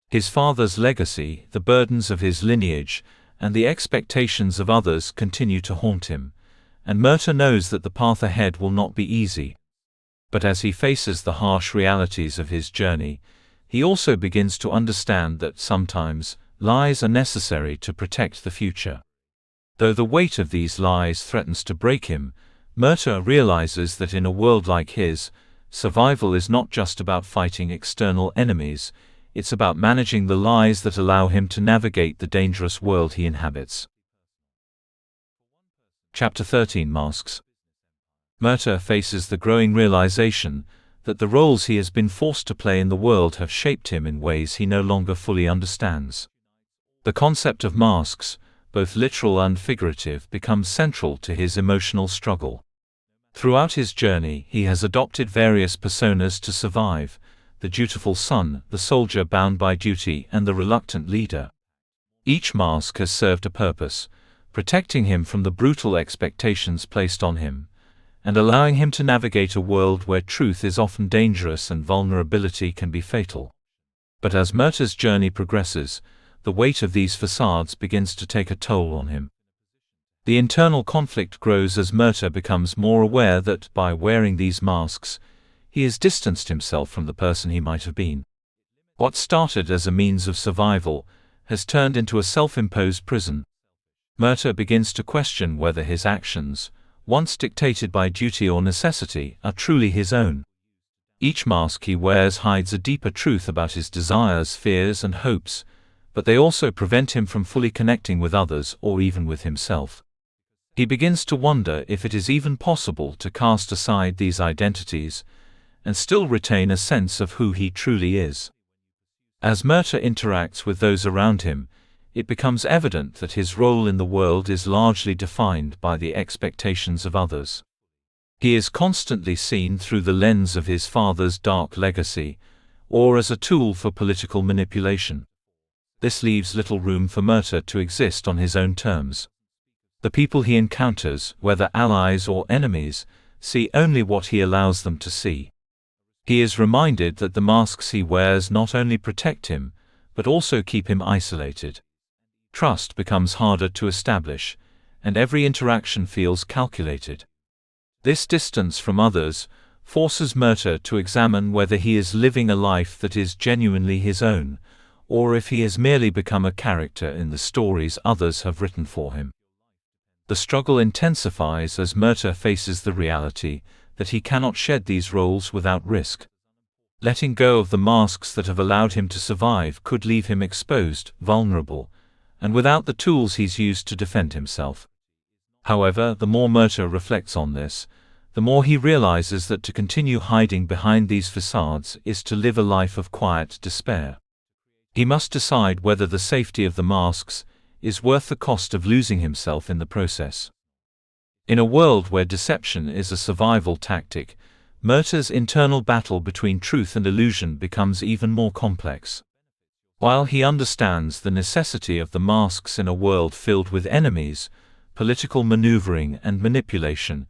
His father's legacy, the burdens of his lineage, and the expectations of others continue to haunt him, and Murtagh knows that the path ahead will not be easy. But as he faces the harsh realities of his journey, he also begins to understand that sometimes, lies are necessary to protect the future. Though the weight of these lies threatens to break him, Murtagh realizes that in a world like his, survival is not just about fighting external enemies, it's about managing the lies that allow him to navigate the dangerous world he inhabits. Chapter 13: Masks. Murtagh faces the growing realization that the roles he has been forced to play in the world have shaped him in ways he no longer fully understands. The concept of masks, both literal and figurative, becomes central to his emotional struggle. Throughout his journey, he has adopted various personas to survive: the dutiful son, the soldier bound by duty, and the reluctant leader. Each mask has served a purpose, protecting him from the brutal expectations placed on him, and allowing him to navigate a world where truth is often dangerous and vulnerability can be fatal. But as Murtagh's journey progresses, the weight of these facades begins to take a toll on him. The internal conflict grows as Murtagh becomes more aware that, by wearing these masks, he has distanced himself from the person he might have been. What started as a means of survival has turned into a self-imposed prison. Murtagh begins to question whether his actions, once dictated by duty or necessity, are truly his own. Each mask he wears hides a deeper truth about his desires, fears, and hopes, but they also prevent him from fully connecting with others or even with himself. He begins to wonder if it is even possible to cast aside these identities and still retain a sense of who he truly is. As Murtagh interacts with those around him, it becomes evident that his role in the world is largely defined by the expectations of others. He is constantly seen through the lens of his father's dark legacy, or as a tool for political manipulation. This leaves little room for Murtagh to exist on his own terms. The people he encounters, whether allies or enemies, see only what he allows them to see. He is reminded that the masks he wears not only protect him, but also keep him isolated. Trust becomes harder to establish, and every interaction feels calculated. This distance from others forces Murtagh to examine whether he is living a life that is genuinely his own, or if he has merely become a character in the stories others have written for him. The struggle intensifies as Murtagh faces the reality that he cannot shed these roles without risk. Letting go of the masks that have allowed him to survive could leave him exposed, vulnerable, and without the tools he's used to defend himself. However, the more Murtagh reflects on this, the more he realizes that to continue hiding behind these facades is to live a life of quiet despair. He must decide whether the safety of the masks is worth the cost of losing himself in the process. In a world where deception is a survival tactic, Murtagh's internal battle between truth and illusion becomes even more complex. While he understands the necessity of the masks in a world filled with enemies, political maneuvering and manipulation,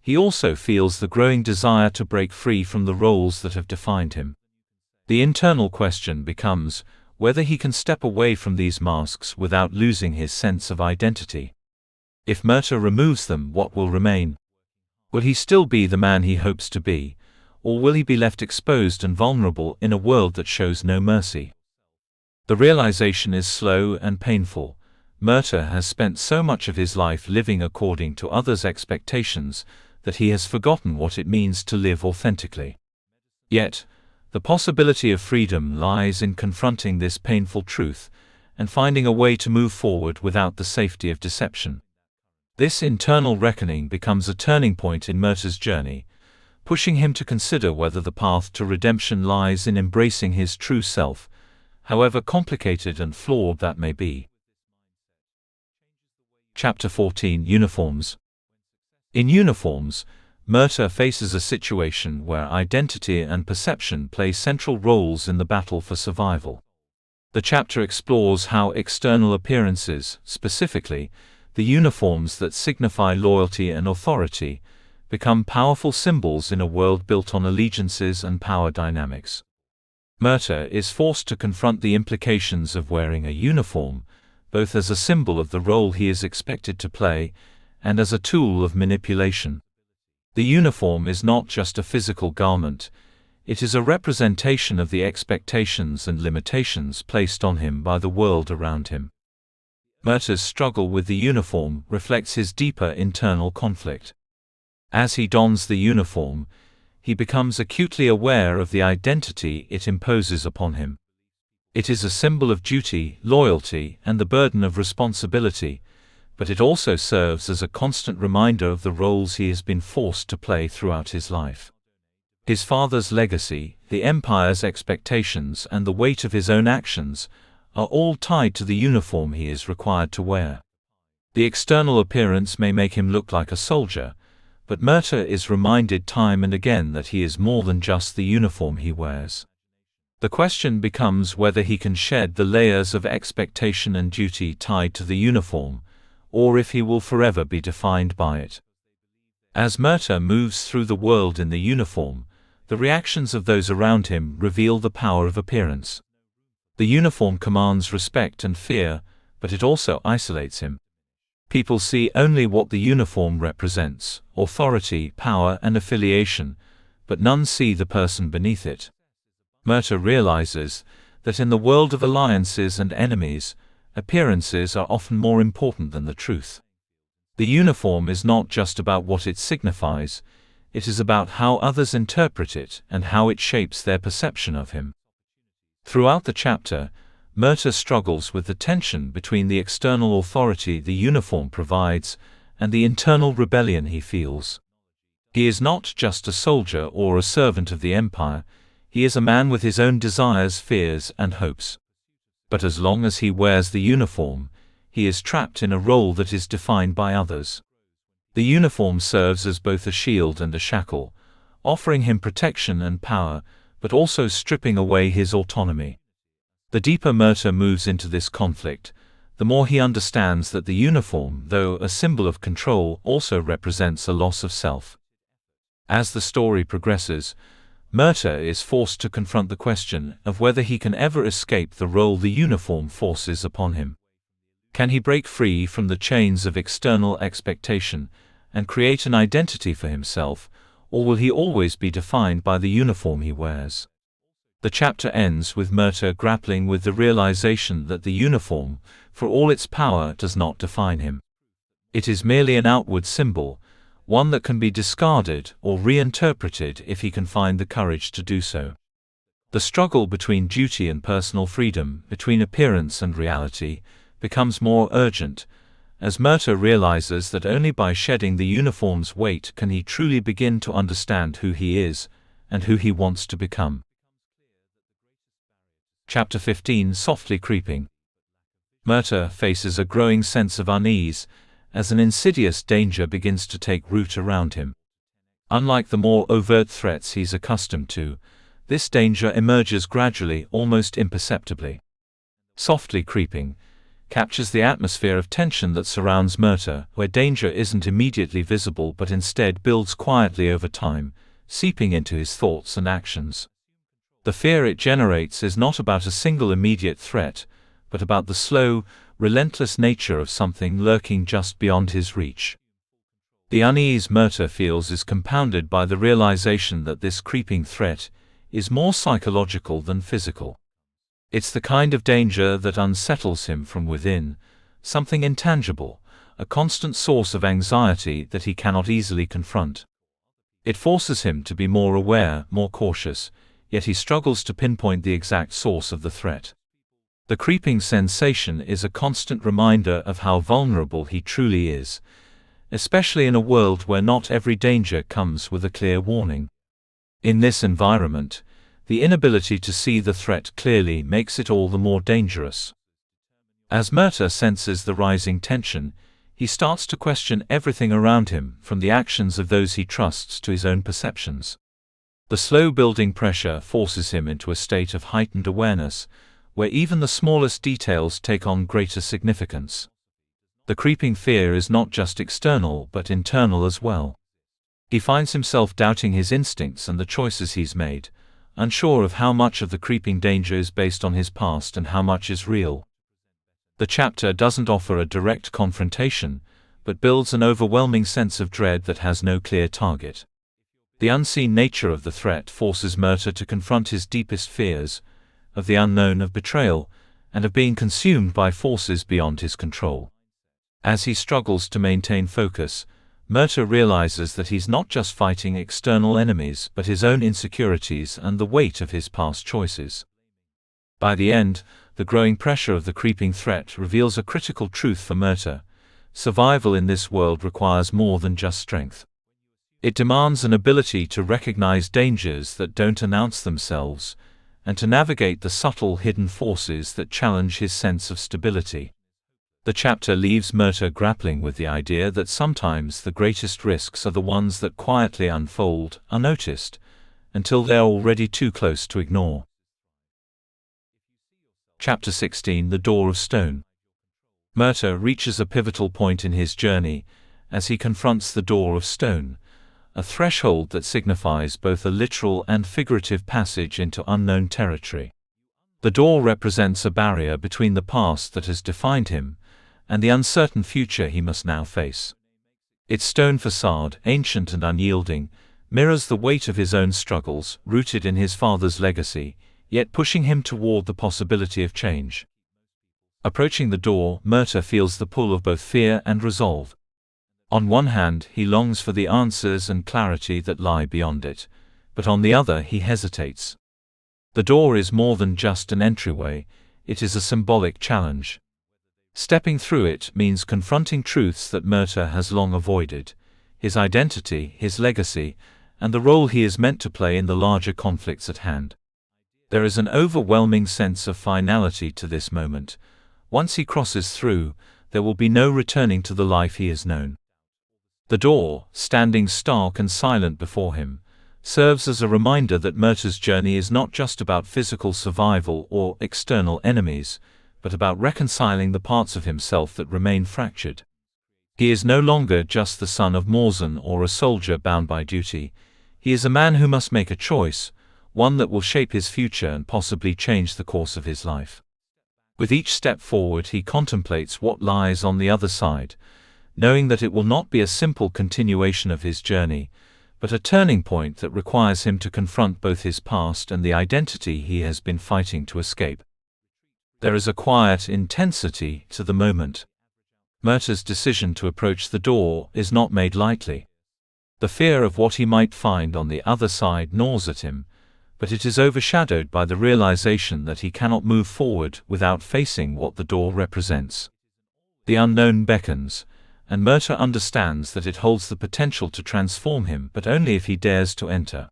he also feels the growing desire to break free from the roles that have defined him. The internal question becomes whether he can step away from these masks without losing his sense of identity. If Murtagh removes them, what will remain? Will he still be the man he hopes to be, or will he be left exposed and vulnerable in a world that shows no mercy? The realization is slow and painful. Murtagh has spent so much of his life living according to others' expectations that he has forgotten what it means to live authentically. Yet, the possibility of freedom lies in confronting this painful truth and finding a way to move forward without the safety of deception. This internal reckoning becomes a turning point in Murtagh's journey, pushing him to consider whether the path to redemption lies in embracing his true self, however complicated and flawed that may be. Chapter 14: Uniforms. In Uniforms, Murtagh faces a situation where identity and perception play central roles in the battle for survival. The chapter explores how external appearances, specifically, the uniforms that signify loyalty and authority, become powerful symbols in a world built on allegiances and power dynamics. Murtagh is forced to confront the implications of wearing a uniform, both as a symbol of the role he is expected to play and as a tool of manipulation. The uniform is not just a physical garment, it is a representation of the expectations and limitations placed on him by the world around him. Murtagh's struggle with the uniform reflects his deeper internal conflict. As he dons the uniform, he becomes acutely aware of the identity it imposes upon him. It is a symbol of duty, loyalty, and the burden of responsibility, but it also serves as a constant reminder of the roles he has been forced to play throughout his life. His father's legacy, the Empire's expectations, and the weight of his own actions are all tied to the uniform he is required to wear. The external appearance may make him look like a soldier, but Murtagh is reminded time and again that he is more than just the uniform he wears. The question becomes whether he can shed the layers of expectation and duty tied to the uniform, or if he will forever be defined by it. As Murtagh moves through the world in the uniform, the reactions of those around him reveal the power of appearance. The uniform commands respect and fear, but it also isolates him. People see only what the uniform represents: authority, power, and affiliation, but none see the person beneath it. Murtagh realizes that in the world of alliances and enemies, appearances are often more important than the truth. The uniform is not just about what it signifies, it is about how others interpret it and how it shapes their perception of him. Throughout the chapter, Murtagh struggles with the tension between the external authority the uniform provides and the internal rebellion he feels. He is not just a soldier or a servant of the Empire, he is a man with his own desires, fears, and hopes. But as long as he wears the uniform, he is trapped in a role that is defined by others. The uniform serves as both a shield and a shackle, offering him protection and power, but also stripping away his autonomy. The deeper Murtagh moves into this conflict, the more he understands that the uniform, though a symbol of control, also represents a loss of self. As the story progresses, Murtagh is forced to confront the question of whether he can ever escape the role the uniform forces upon him. Can he break free from the chains of external expectation and create an identity for himself, or will he always be defined by the uniform he wears? The chapter ends with Murtagh grappling with the realization that the uniform, for all its power, does not define him. It is merely an outward symbol, one that can be discarded or reinterpreted if he can find the courage to do so. The struggle between duty and personal freedom, between appearance and reality, becomes more urgent, as Murtagh realizes that only by shedding the uniform's weight can he truly begin to understand who he is and who he wants to become. Chapter 15: Softly Creeping. Murtagh faces a growing sense of unease as an insidious danger begins to take root around him. Unlike the more overt threats he's accustomed to, this danger emerges gradually, almost imperceptibly. Softly Creeping captures the atmosphere of tension that surrounds Murtagh, where danger isn't immediately visible but instead builds quietly over time, seeping into his thoughts and actions. The fear it generates is not about a single immediate threat, but about the slow, relentless nature of something lurking just beyond his reach. The unease Murtagh feels is compounded by the realization that this creeping threat is more psychological than physical. It's the kind of danger that unsettles him from within, something intangible, a constant source of anxiety that he cannot easily confront. It forces him to be more aware, more cautious, yet he struggles to pinpoint the exact source of the threat. The creeping sensation is a constant reminder of how vulnerable he truly is, especially in a world where not every danger comes with a clear warning. In this environment, the inability to see the threat clearly makes it all the more dangerous. As Murtagh senses the rising tension, he starts to question everything around him, from the actions of those he trusts to his own perceptions. The slow building pressure forces him into a state of heightened awareness, where even the smallest details take on greater significance. The creeping fear is not just external but internal as well. He finds himself doubting his instincts and the choices he's made, unsure of how much of the creeping danger is based on his past and how much is real. The chapter doesn't offer a direct confrontation, but builds an overwhelming sense of dread that has no clear target. The unseen nature of the threat forces Murtagh to confront his deepest fears, of the unknown, of betrayal, and of being consumed by forces beyond his control. As he struggles to maintain focus, Murtagh realizes that he's not just fighting external enemies but his own insecurities and the weight of his past choices. By the end, the growing pressure of the creeping threat reveals a critical truth for Murtagh: survival in this world requires more than just strength. It demands an ability to recognize dangers that don't announce themselves, and to navigate the subtle hidden forces that challenge his sense of stability. The chapter leaves Murtagh grappling with the idea that sometimes the greatest risks are the ones that quietly unfold, unnoticed, until they're already too close to ignore. Chapter 16: The Door of Stone. Murtagh reaches a pivotal point in his journey as he confronts the Door of Stone, a threshold that signifies both a literal and figurative passage into unknown territory. The door represents a barrier between the past that has defined him and the uncertain future he must now face. Its stone facade, ancient and unyielding, mirrors the weight of his own struggles, rooted in his father's legacy, yet pushing him toward the possibility of change. Approaching the door, Murtagh feels the pull of both fear and resolve. On one hand, he longs for the answers and clarity that lie beyond it, but on the other he hesitates. The door is more than just an entryway, it is a symbolic challenge. Stepping through it means confronting truths that Murtagh has long avoided: his identity, his legacy, and the role he is meant to play in the larger conflicts at hand. There is an overwhelming sense of finality to this moment. Once he crosses through, there will be no returning to the life he has known. The door, standing stark and silent before him, serves as a reminder that Murtagh's journey is not just about physical survival or external enemies, but about reconciling the parts of himself that remain fractured. He is no longer just the son of Morzan or a soldier bound by duty. He is a man who must make a choice, one that will shape his future and possibly change the course of his life. With each step forward, he contemplates what lies on the other side, knowing that it will not be a simple continuation of his journey, but a turning point that requires him to confront both his past and the identity he has been fighting to escape. There is a quiet intensity to the moment. Murtagh's decision to approach the door is not made lightly. The fear of what he might find on the other side gnaws at him, but it is overshadowed by the realization that he cannot move forward without facing what the door represents. The unknown beckons, and Murtagh understands that it holds the potential to transform him, but only if he dares to enter.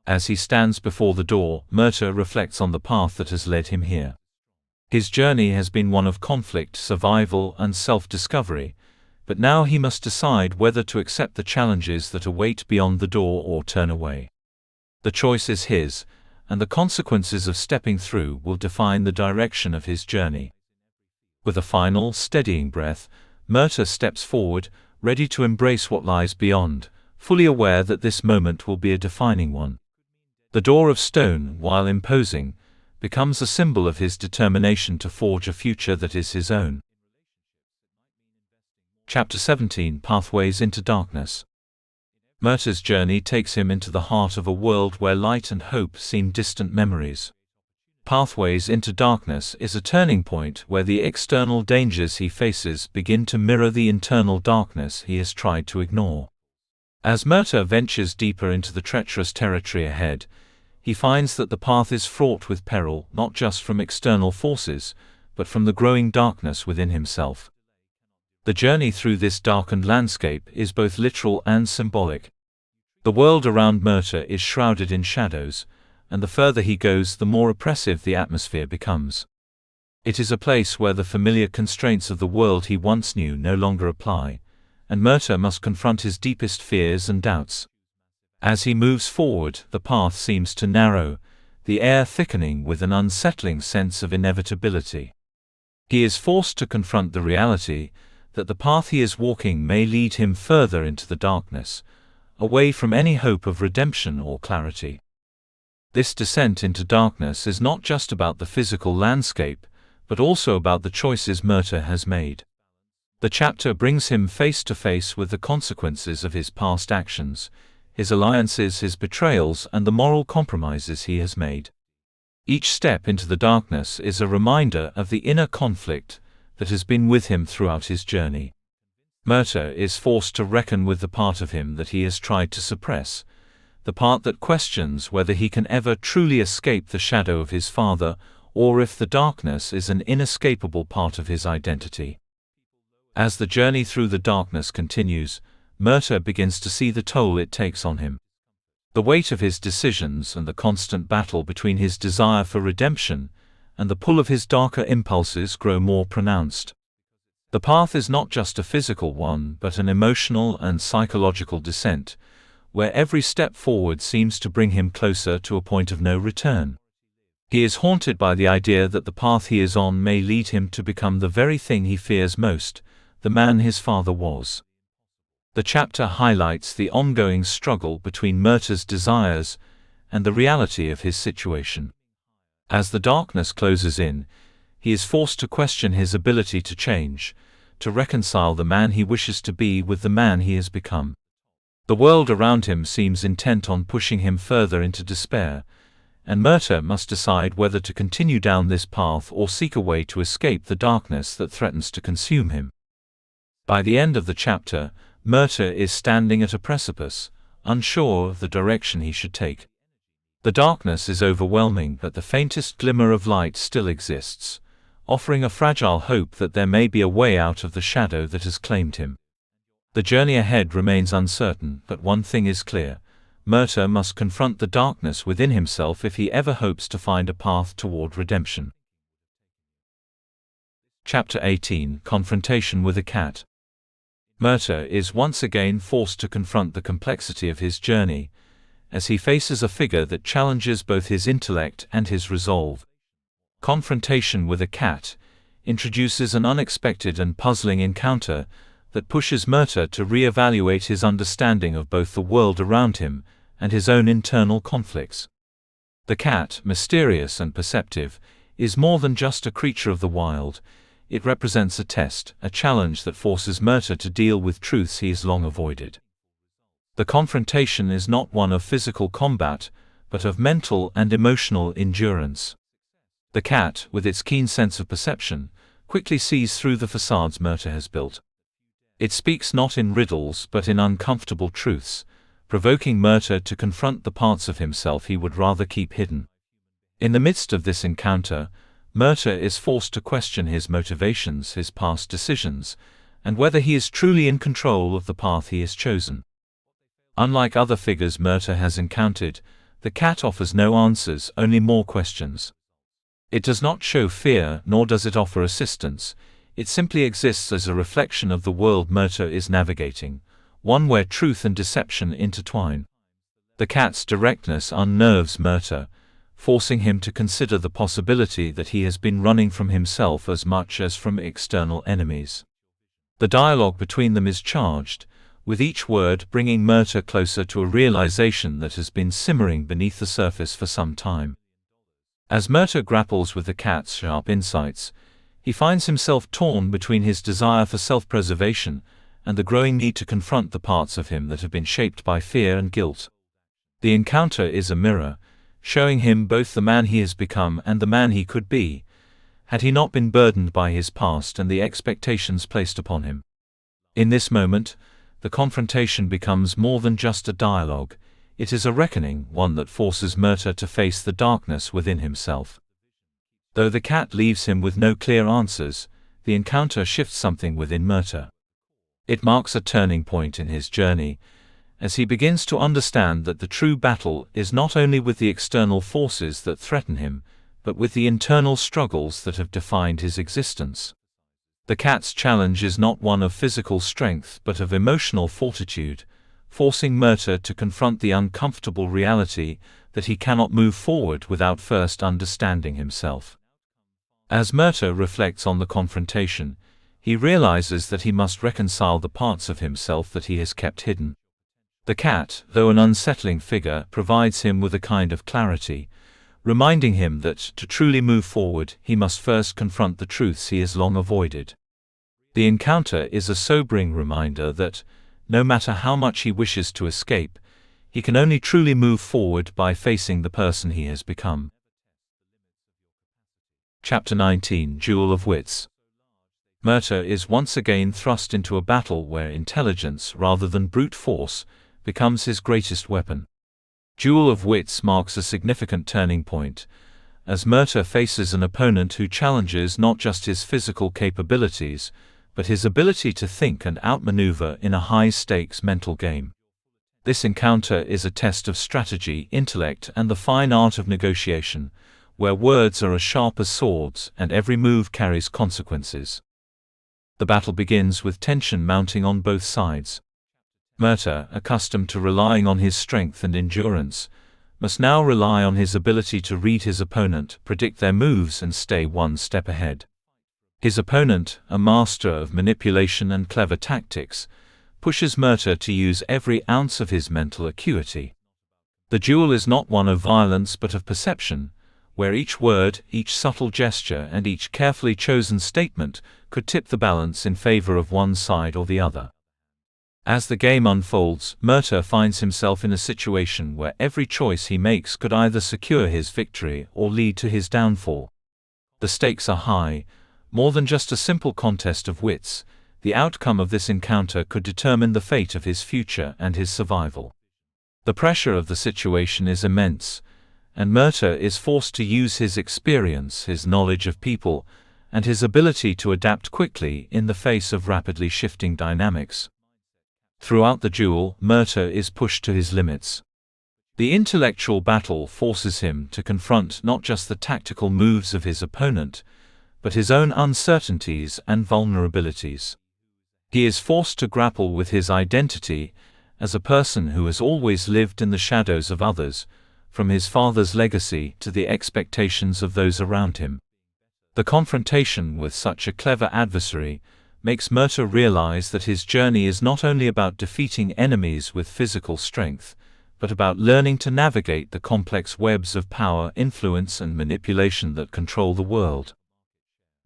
As he stands before the door, Murtagh reflects on the path that has led him here. His journey has been one of conflict, survival, and self-discovery, but now he must decide whether to accept the challenges that await beyond the door or turn away. The choice is his, and the consequences of stepping through will define the direction of his journey. With a final, steadying breath, Murtagh steps forward, ready to embrace what lies beyond, fully aware that this moment will be a defining one. The door of stone, while imposing, becomes a symbol of his determination to forge a future that is his own. Chapter 17: Pathways into Darkness. Murtagh's journey takes him into the heart of a world where light and hope seem distant memories. Pathways into Darkness is a turning point where the external dangers he faces begin to mirror the internal darkness he has tried to ignore. As Murtagh ventures deeper into the treacherous territory ahead, he finds that the path is fraught with peril, not just from external forces, but from the growing darkness within himself. The journey through this darkened landscape is both literal and symbolic. The world around Murtagh is shrouded in shadows, and the further he goes, the more oppressive the atmosphere becomes. It is a place where the familiar constraints of the world he once knew no longer apply, and Murtagh must confront his deepest fears and doubts. As he moves forward, the path seems to narrow, the air thickening with an unsettling sense of inevitability. He is forced to confront the reality that the path he is walking may lead him further into the darkness, away from any hope of redemption or clarity. This descent into darkness is not just about the physical landscape, but also about the choices Murtagh has made. The chapter brings him face to face with the consequences of his past actions, his alliances, his betrayals, and the moral compromises he has made. Each step into the darkness is a reminder of the inner conflict that has been with him throughout his journey. Murtagh is forced to reckon with the part of him that he has tried to suppress, the part that questions whether he can ever truly escape the shadow of his father, or if the darkness is an inescapable part of his identity. As the journey through the darkness continues, Murtagh begins to see the toll it takes on him. The weight of his decisions and the constant battle between his desire for redemption and the pull of his darker impulses grow more pronounced. The path is not just a physical one, but an emotional and psychological descent, where every step forward seems to bring him closer to a point of no return. He is haunted by the idea that the path he is on may lead him to become the very thing he fears most, the man his father was. The chapter highlights the ongoing struggle between Murtagh's desires and the reality of his situation. As the darkness closes in, he is forced to question his ability to change, to reconcile the man he wishes to be with the man he has become. The world around him seems intent on pushing him further into despair, and Murtagh must decide whether to continue down this path or seek a way to escape the darkness that threatens to consume him. By the end of the chapter, Murtagh is standing at a precipice, unsure of the direction he should take. The darkness is overwhelming, but the faintest glimmer of light still exists, offering a fragile hope that there may be a way out of the shadow that has claimed him. The journey ahead remains uncertain, but one thing is clear: Murtagh must confront the darkness within himself if he ever hopes to find a path toward redemption. Chapter 18: Confrontation with a Cat. Murtagh is once again forced to confront the complexity of his journey, as he faces a figure that challenges both his intellect and his resolve. Confrontation with a cat introduces an unexpected and puzzling encounter that pushes Murtagh to re-evaluate his understanding of both the world around him and his own internal conflicts. The cat, mysterious and perceptive, is more than just a creature of the wild. It represents a test, a challenge that forces Murtagh to deal with truths he has long avoided. The confrontation is not one of physical combat, but of mental and emotional endurance. The cat, with its keen sense of perception, quickly sees through the facades Murtagh has built. It speaks not in riddles but in uncomfortable truths, provoking Murtagh to confront the parts of himself he would rather keep hidden. In the midst of this encounter, Murtagh is forced to question his motivations, his past decisions, and whether he is truly in control of the path he has chosen. Unlike other figures Murtagh has encountered, the cat offers no answers, only more questions. It does not show fear, nor does it offer assistance. It simply exists as a reflection of the world Murtagh is navigating, one where truth and deception intertwine. The cat's directness unnerves Murtagh, forcing him to consider the possibility that he has been running from himself as much as from external enemies. The dialogue between them is charged, with each word bringing Murtagh closer to a realization that has been simmering beneath the surface for some time. As Murtagh grapples with the cat's sharp insights, he finds himself torn between his desire for self-preservation and the growing need to confront the parts of him that have been shaped by fear and guilt. The encounter is a mirror, showing him both the man he has become and the man he could be, had he not been burdened by his past and the expectations placed upon him. In this moment, the confrontation becomes more than just a dialogue. It is a reckoning, one that forces Murtagh to face the darkness within himself. Though the cat leaves him with no clear answers, the encounter shifts something within Murtagh. It marks a turning point in his journey, as he begins to understand that the true battle is not only with the external forces that threaten him, but with the internal struggles that have defined his existence. The cat's challenge is not one of physical strength but of emotional fortitude, forcing Murtagh to confront the uncomfortable reality that he cannot move forward without first understanding himself. As Murtagh reflects on the confrontation, he realizes that he must reconcile the parts of himself that he has kept hidden. The cat, though an unsettling figure, provides him with a kind of clarity, reminding him that, to truly move forward, he must first confront the truths he has long avoided. The encounter is a sobering reminder that, no matter how much he wishes to escape, he can only truly move forward by facing the person he has become. Chapter 19: Duel of Wits. Murtagh is once again thrust into a battle where intelligence rather than brute force becomes his greatest weapon. Duel of Wits marks a significant turning point, as Murtagh faces an opponent who challenges not just his physical capabilities, but his ability to think and outmaneuver in a high-stakes mental game. This encounter is a test of strategy, intellect, and the fine art of negotiation, where words are as sharp as swords and every move carries consequences. The battle begins with tension mounting on both sides. Murtagh, accustomed to relying on his strength and endurance, must now rely on his ability to read his opponent, predict their moves, and stay one step ahead. His opponent, a master of manipulation and clever tactics, pushes Murtagh to use every ounce of his mental acuity. The duel is not one of violence but of perception, where each word, each subtle gesture, and each carefully chosen statement could tip the balance in favor of one side or the other. As the game unfolds, Murtagh finds himself in a situation where every choice he makes could either secure his victory or lead to his downfall. The stakes are high, more than just a simple contest of wits. The outcome of this encounter could determine the fate of his future and his survival. The pressure of the situation is immense, and Murtagh is forced to use his experience, his knowledge of people, and his ability to adapt quickly in the face of rapidly shifting dynamics. Throughout the duel, Murtagh is pushed to his limits. The intellectual battle forces him to confront not just the tactical moves of his opponent, but his own uncertainties and vulnerabilities. He is forced to grapple with his identity as a person who has always lived in the shadows of others, from his father's legacy to the expectations of those around him. The confrontation with such a clever adversary makes Murtagh realize that his journey is not only about defeating enemies with physical strength, but about learning to navigate the complex webs of power, influence, and manipulation that control the world.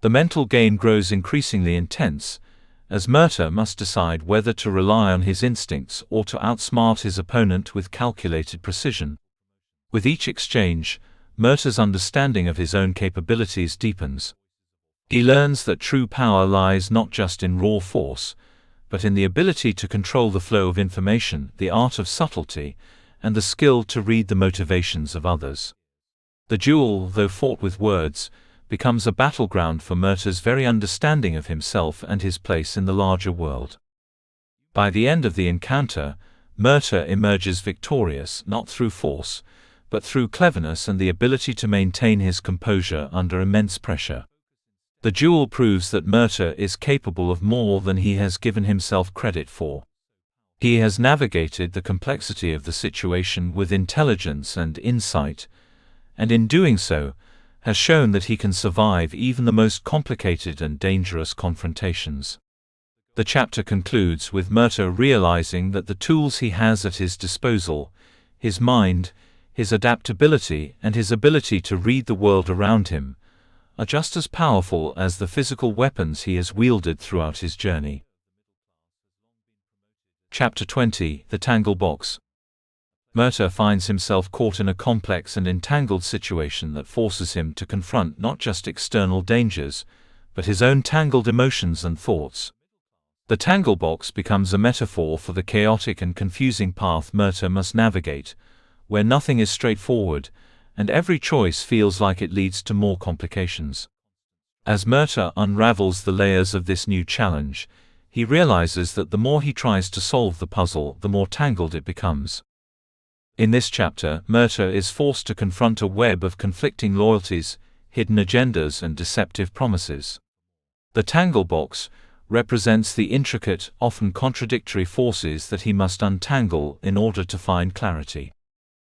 The mental game grows increasingly intense, as Murtagh must decide whether to rely on his instincts or to outsmart his opponent with calculated precision. With each exchange, Murtagh's understanding of his own capabilities deepens. He learns that true power lies not just in raw force, but in the ability to control the flow of information, the art of subtlety, and the skill to read the motivations of others. The duel, though fought with words, becomes a battleground for Murtagh's very understanding of himself and his place in the larger world. By the end of the encounter, Murtagh emerges victorious, not through force, but through cleverness and the ability to maintain his composure under immense pressure. The duel proves that Murtagh is capable of more than he has given himself credit for. He has navigated the complexity of the situation with intelligence and insight, and in doing so, has shown that he can survive even the most complicated and dangerous confrontations. The chapter concludes with Murtagh realizing that the tools he has at his disposal, his mind, his adaptability, and his ability to read the world around him, are just as powerful as the physical weapons he has wielded throughout his journey. Chapter 20: The Tangle Box. Murtagh finds himself caught in a complex and entangled situation that forces him to confront not just external dangers, but his own tangled emotions and thoughts. The tangle box becomes a metaphor for the chaotic and confusing path Murtagh must navigate, where nothing is straightforward, and every choice feels like it leads to more complications. As Murtagh unravels the layers of this new challenge, he realizes that the more he tries to solve the puzzle, the more tangled it becomes. In this chapter, Murtagh is forced to confront a web of conflicting loyalties, hidden agendas, and deceptive promises. The tangle box represents the intricate, often contradictory forces that he must untangle in order to find clarity.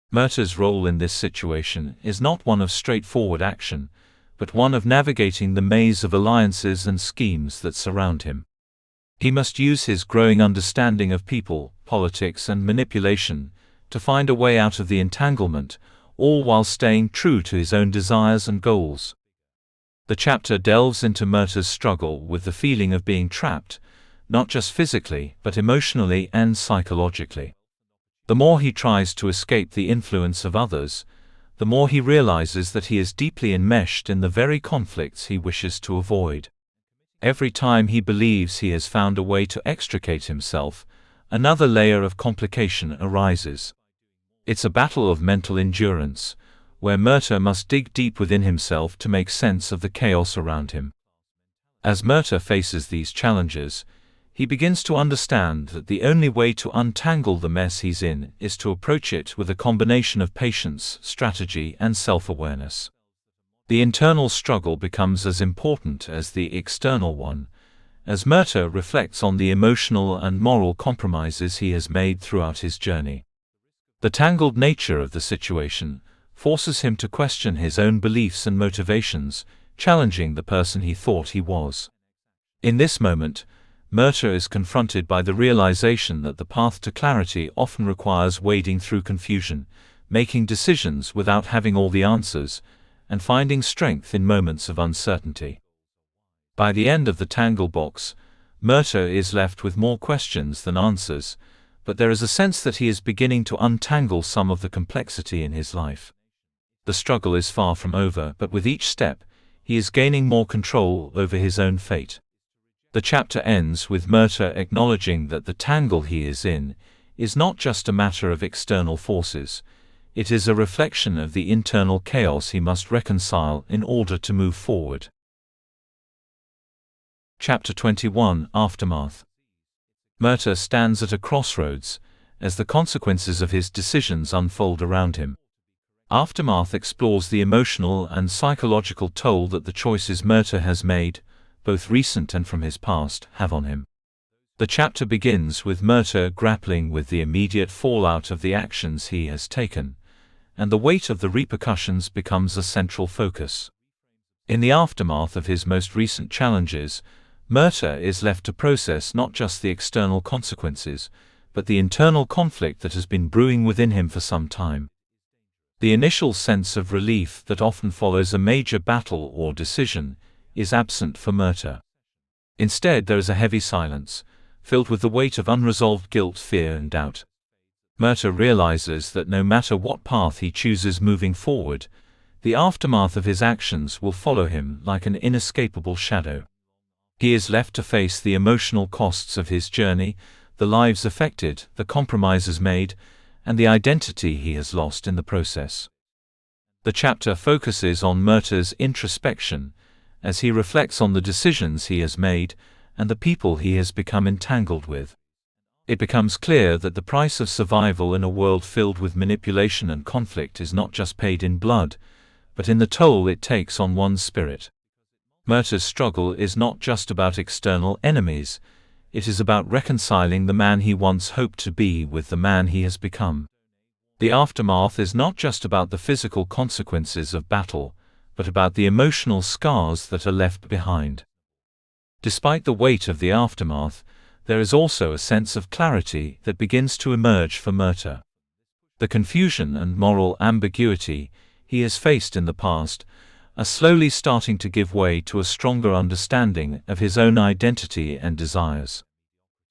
Murtagh's role in this situation is not one of straightforward action, but one of navigating the maze of alliances and schemes that surround him. He must use his growing understanding of people, politics, and manipulation to find a way out of the entanglement, all while staying true to his own desires and goals. The chapter delves into Murtagh's struggle with the feeling of being trapped, not just physically, but emotionally and psychologically. The more he tries to escape the influence of others, the more he realizes that he is deeply enmeshed in the very conflicts he wishes to avoid. Every time he believes he has found a way to extricate himself, another layer of complication arises. It's a battle of mental endurance, where Murtagh must dig deep within himself to make sense of the chaos around him. As Murtagh faces these challenges, he begins to understand that the only way to untangle the mess he's in is to approach it with a combination of patience, strategy, and self-awareness. The internal struggle becomes as important as the external one, as Murtagh reflects on the emotional and moral compromises he has made throughout his journey. The tangled nature of the situation forces him to question his own beliefs and motivations, challenging the person he thought he was. In this moment, Murtagh is confronted by the realization that the path to clarity often requires wading through confusion, making decisions without having all the answers, and finding strength in moments of uncertainty. By the end of the tangle box, Murtagh is left with more questions than answers, but there is a sense that he is beginning to untangle some of the complexity in his life. The struggle is far from over, but with each step, he is gaining more control over his own fate. The chapter ends with Murtagh acknowledging that the tangle he is in is not just a matter of external forces, it is a reflection of the internal chaos he must reconcile in order to move forward. Chapter 21 – Aftermath. Murtagh stands at a crossroads, as the consequences of his decisions unfold around him. Aftermath explores the emotional and psychological toll that the choices Murtagh has made, both recent and from his past, have on him. The chapter begins with Murtagh grappling with the immediate fallout of the actions he has taken, and the weight of the repercussions becomes a central focus. In the aftermath of his most recent challenges, Murtagh is left to process not just the external consequences, but the internal conflict that has been brewing within him for some time. The initial sense of relief that often follows a major battle or decision is absent for Murtagh. Instead, there is a heavy silence, filled with the weight of unresolved guilt, fear, and doubt. Murtagh realizes that no matter what path he chooses moving forward, the aftermath of his actions will follow him like an inescapable shadow. He is left to face the emotional costs of his journey, the lives affected, the compromises made, and the identity he has lost in the process. The chapter focuses on Murtagh's introspection, as he reflects on the decisions he has made and the people he has become entangled with. It becomes clear that the price of survival in a world filled with manipulation and conflict is not just paid in blood, but in the toll it takes on one's spirit. Murtagh's struggle is not just about external enemies, it is about reconciling the man he once hoped to be with the man he has become. The aftermath is not just about the physical consequences of battle, but about the emotional scars that are left behind. Despite the weight of the aftermath, there is also a sense of clarity that begins to emerge for Murtagh. The confusion and moral ambiguity he has faced in the past are slowly starting to give way to a stronger understanding of his own identity and desires.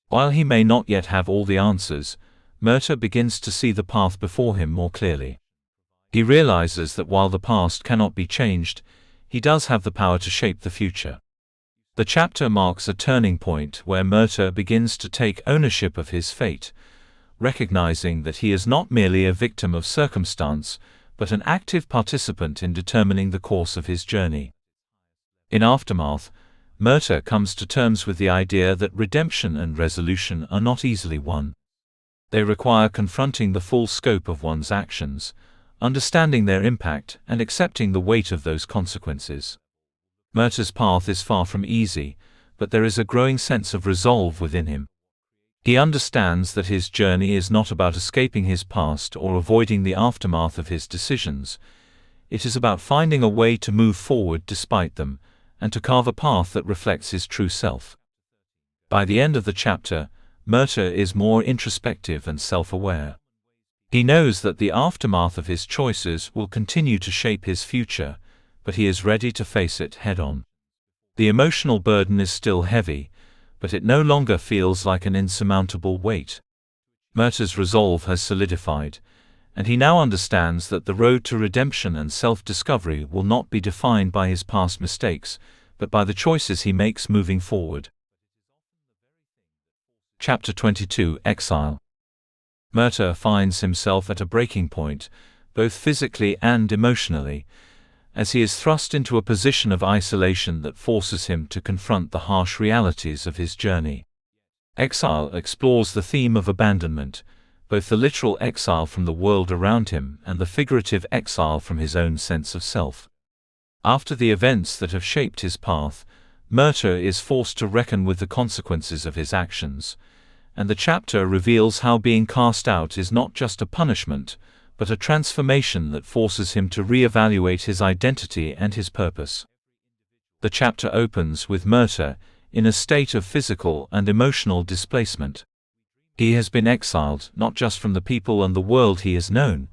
While he may not yet have all the answers, Murtagh begins to see the path before him more clearly. He realizes that while the past cannot be changed, he does have the power to shape the future. The chapter marks a turning point where Murtagh begins to take ownership of his fate, recognizing that he is not merely a victim of circumstance, but an active participant in determining the course of his journey. In Aftermath, Murtagh comes to terms with the idea that redemption and resolution are not easily won. They require confronting the full scope of one's actions, understanding their impact, and accepting the weight of those consequences. Murtagh's path is far from easy, but there is a growing sense of resolve within him. He understands that his journey is not about escaping his past or avoiding the aftermath of his decisions. It is about finding a way to move forward despite them, and to carve a path that reflects his true self. By the end of the chapter, Murtagh is more introspective and self-aware. He knows that the aftermath of his choices will continue to shape his future, but he is ready to face it head-on. The emotional burden is still heavy, but it no longer feels like an insurmountable weight. Murtagh's resolve has solidified, and he now understands that the road to redemption and self-discovery will not be defined by his past mistakes, but by the choices he makes moving forward. Chapter 22 – Exile. Murtagh finds himself at a breaking point, both physically and emotionally, as he is thrust into a position of isolation that forces him to confront the harsh realities of his journey. Exile explores the theme of abandonment, both the literal exile from the world around him and the figurative exile from his own sense of self. After the events that have shaped his path, Murtagh is forced to reckon with the consequences of his actions, and the chapter reveals how being cast out is not just a punishment, but a transformation that forces him to re-evaluate his identity and his purpose. The chapter opens with Murtagh in a state of physical and emotional displacement. He has been exiled not just from the people and the world he has known,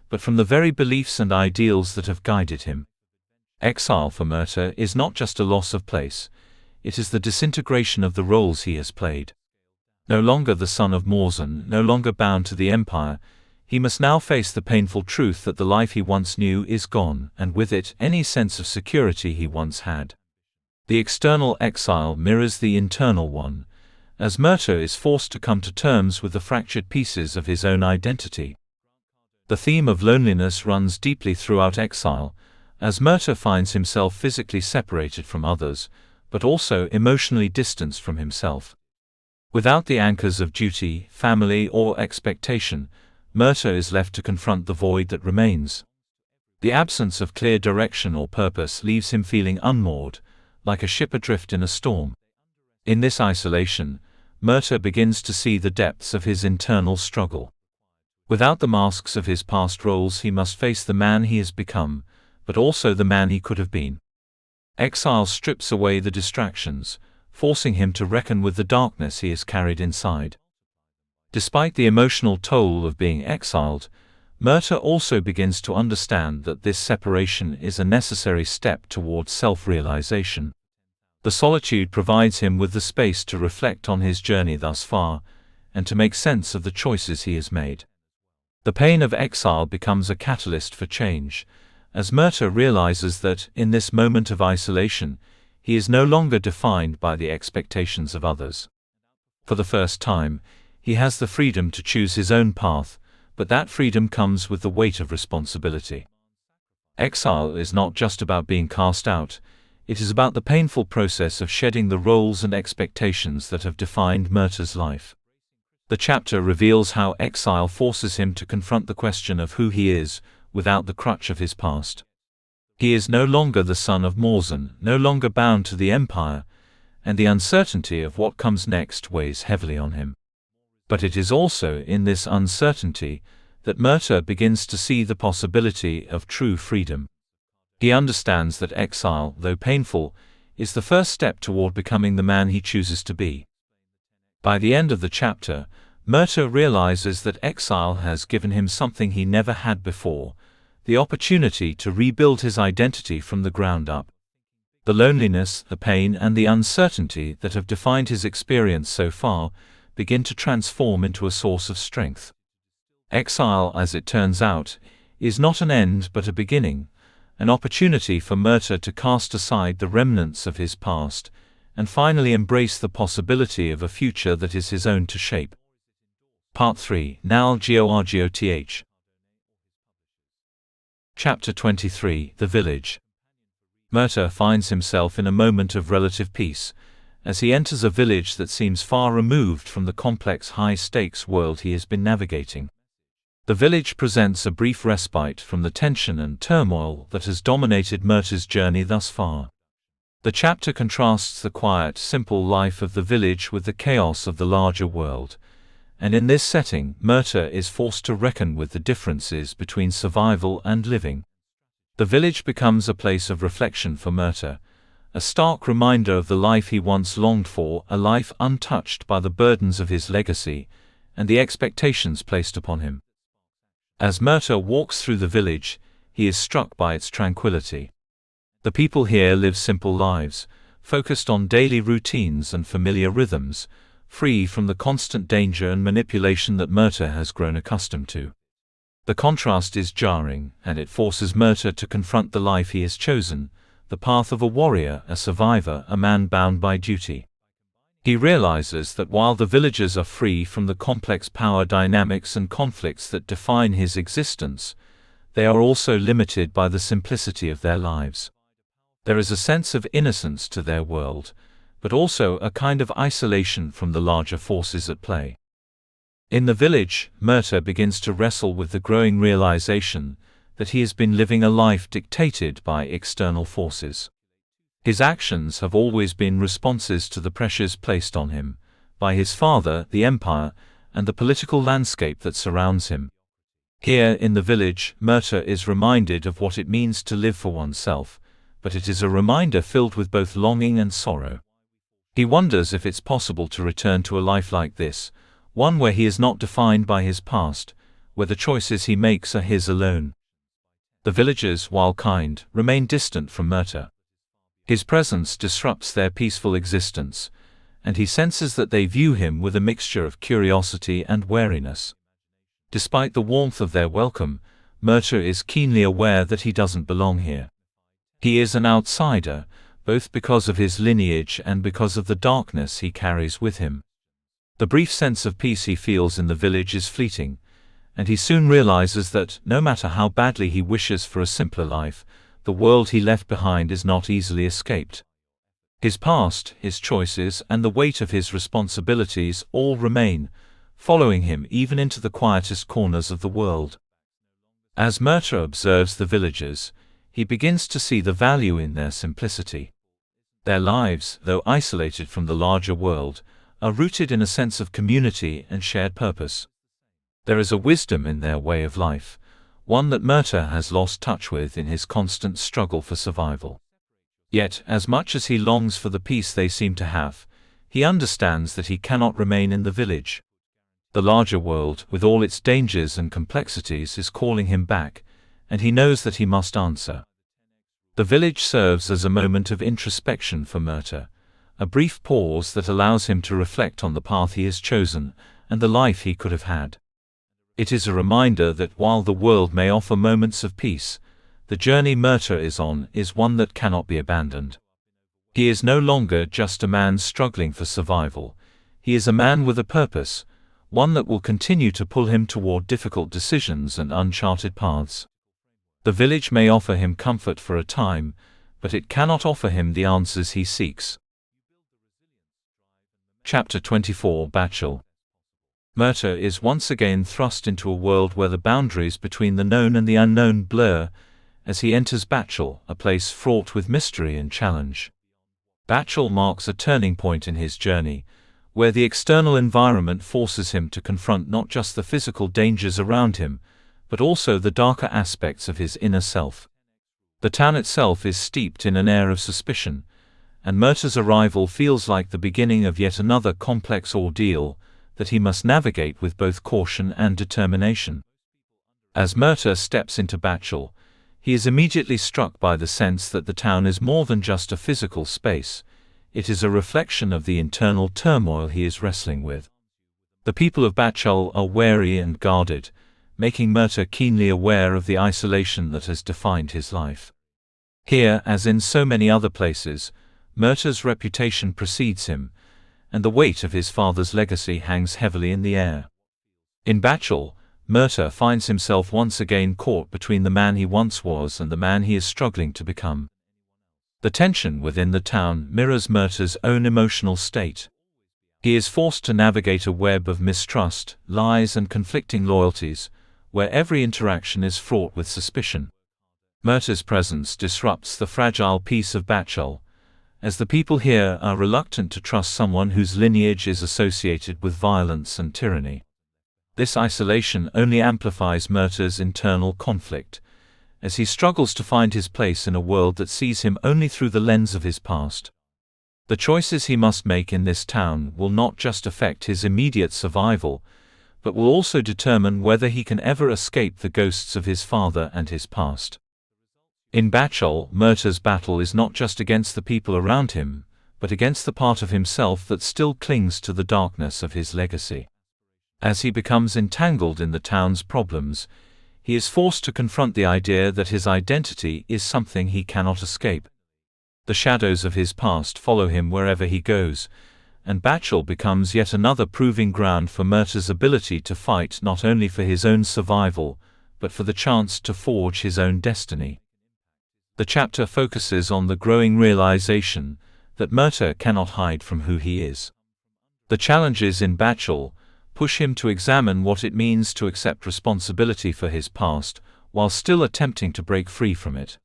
but from the very beliefs and ideals that have guided him. Exile for Murtagh is not just a loss of place, it is the disintegration of the roles he has played. No longer the son of Morzan, no longer bound to the Empire, he must now face the painful truth that the life he once knew is gone, and with it, any sense of security he once had. The external exile mirrors the internal one, as Murtagh is forced to come to terms with the fractured pieces of his own identity. The theme of loneliness runs deeply throughout exile, as Murtagh finds himself physically separated from others, but also emotionally distanced from himself. Without the anchors of duty, family, or expectation, Murtagh is left to confront the void that remains. The absence of clear direction or purpose leaves him feeling unmoored, like a ship adrift in a storm. In this isolation, Murtagh begins to see the depths of his internal struggle. Without the masks of his past roles, he must face the man he has become, but also the man he could have been. Exile strips away the distractions, forcing him to reckon with the darkness he has carried inside. Despite the emotional toll of being exiled, Murtagh also begins to understand that this separation is a necessary step towards self-realization. The solitude provides him with the space to reflect on his journey thus far, and to make sense of the choices he has made. The pain of exile becomes a catalyst for change, as Murtagh realizes that, in this moment of isolation, he is no longer defined by the expectations of others. For the first time, he has the freedom to choose his own path, but that freedom comes with the weight of responsibility. Exile is not just about being cast out, it is about the painful process of shedding the roles and expectations that have defined Murtagh's life. The chapter reveals how exile forces him to confront the question of who he is, without the crutch of his past. He is no longer the son of Morzan, no longer bound to the Empire, and the uncertainty of what comes next weighs heavily on him. But it is also in this uncertainty that Murtagh begins to see the possibility of true freedom. He understands that exile, though painful, is the first step toward becoming the man he chooses to be. By the end of the chapter, Murtagh realizes that exile has given him something he never had before, the opportunity to rebuild his identity from the ground up. The loneliness, the pain, and the uncertainty that have defined his experience so far begin to transform into a source of strength. Exile, as it turns out, is not an end but a beginning, an opportunity for Murtagh to cast aside the remnants of his past and finally embrace the possibility of a future that is his own to shape. Part 3, Alagaësia. Chapter 23, The Village. Murtagh finds himself in a moment of relative peace, as he enters a village that seems far removed from the complex high-stakes world he has been navigating. The village presents a brief respite from the tension and turmoil that has dominated Murtagh's journey thus far. The chapter contrasts the quiet, simple life of the village with the chaos of the larger world, and in this setting, Murtagh is forced to reckon with the differences between survival and living. The village becomes a place of reflection for Murtagh, a stark reminder of the life he once longed for, a life untouched by the burdens of his legacy and the expectations placed upon him. As Murtagh walks through the village, he is struck by its tranquility. The people here live simple lives, focused on daily routines and familiar rhythms, free from the constant danger and manipulation that Murtagh has grown accustomed to. The contrast is jarring, and it forces Murtagh to confront the life he has chosen, the path of a warrior, a survivor, a man bound by duty. He realizes that while the villagers are free from the complex power dynamics and conflicts that define his existence, they are also limited by the simplicity of their lives. There is a sense of innocence to their world, but also a kind of isolation from the larger forces at play. In the village, Murtagh begins to wrestle with the growing realization that he has been living a life dictated by external forces. His actions have always been responses to the pressures placed on him by his father, the Empire, and the political landscape that surrounds him. Here in the village, Murtagh is reminded of what it means to live for oneself, but it is a reminder filled with both longing and sorrow. He wonders if it's possible to return to a life like this, one where he is not defined by his past, where the choices he makes are his alone. The villagers, while kind, remain distant from Murtagh. His presence disrupts their peaceful existence, and he senses that they view him with a mixture of curiosity and wariness. Despite the warmth of their welcome, Murtagh is keenly aware that he doesn't belong here. He is an outsider, both because of his lineage and because of the darkness he carries with him. The brief sense of peace he feels in the village is fleeting, and he soon realizes that, no matter how badly he wishes for a simpler life, the world he left behind is not easily escaped. His past, his choices, and the weight of his responsibilities all remain, following him even into the quietest corners of the world. As Murtagh observes the villagers, he begins to see the value in their simplicity. Their lives, though isolated from the larger world, are rooted in a sense of community and shared purpose. There is a wisdom in their way of life, one that Murtagh has lost touch with in his constant struggle for survival. Yet, as much as he longs for the peace they seem to have, he understands that he cannot remain in the village. The larger world, with all its dangers and complexities, is calling him back, and he knows that he must answer. The village serves as a moment of introspection for Murtagh, a brief pause that allows him to reflect on the path he has chosen and the life he could have had. It is a reminder that while the world may offer moments of peace, the journey Murtagh is on is one that cannot be abandoned. He is no longer just a man struggling for survival. He is a man with a purpose, one that will continue to pull him toward difficult decisions and uncharted paths. The village may offer him comfort for a time, but it cannot offer him the answers he seeks. Chapter 24 Bachel. Murtagh is once again thrust into a world where the boundaries between the known and the unknown blur, as he enters Bachel, a place fraught with mystery and challenge. Bachel marks a turning point in his journey, where the external environment forces him to confront not just the physical dangers around him, but also the darker aspects of his inner self. The town itself is steeped in an air of suspicion, and Murtagh's arrival feels like the beginning of yet another complex ordeal that he must navigate with both caution and determination. As Murtagh steps into Bachel, he is immediately struck by the sense that the town is more than just a physical space. It is a reflection of the internal turmoil he is wrestling with. The people of Bachel are wary and guarded, making Murtagh keenly aware of the isolation that has defined his life. Here, as in so many other places, Murtagh's reputation precedes him, and the weight of his father's legacy hangs heavily in the air. In Bachel, Murtagh finds himself once again caught between the man he once was and the man he is struggling to become. The tension within the town mirrors Murtagh's own emotional state. He is forced to navigate a web of mistrust, lies, and conflicting loyalties, where every interaction is fraught with suspicion. Murtagh's presence disrupts the fragile peace of Bachel, as the people here are reluctant to trust someone whose lineage is associated with violence and tyranny. This isolation only amplifies Murtagh's internal conflict, as he struggles to find his place in a world that sees him only through the lens of his past. The choices he must make in this town will not just affect his immediate survival, but will also determine whether he can ever escape the ghosts of his father and his past. In Bachel, Murtagh's battle is not just against the people around him, but against the part of himself that still clings to the darkness of his legacy. As he becomes entangled in the town's problems, he is forced to confront the idea that his identity is something he cannot escape. The shadows of his past follow him wherever he goes, and Bachel becomes yet another proving ground for Murtagh's ability to fight not only for his own survival, but for the chance to forge his own destiny. The chapter focuses on the growing realization that Murtagh cannot hide from who he is. The challenges in Bachel push him to examine what it means to accept responsibility for his past, while still attempting to break free from it.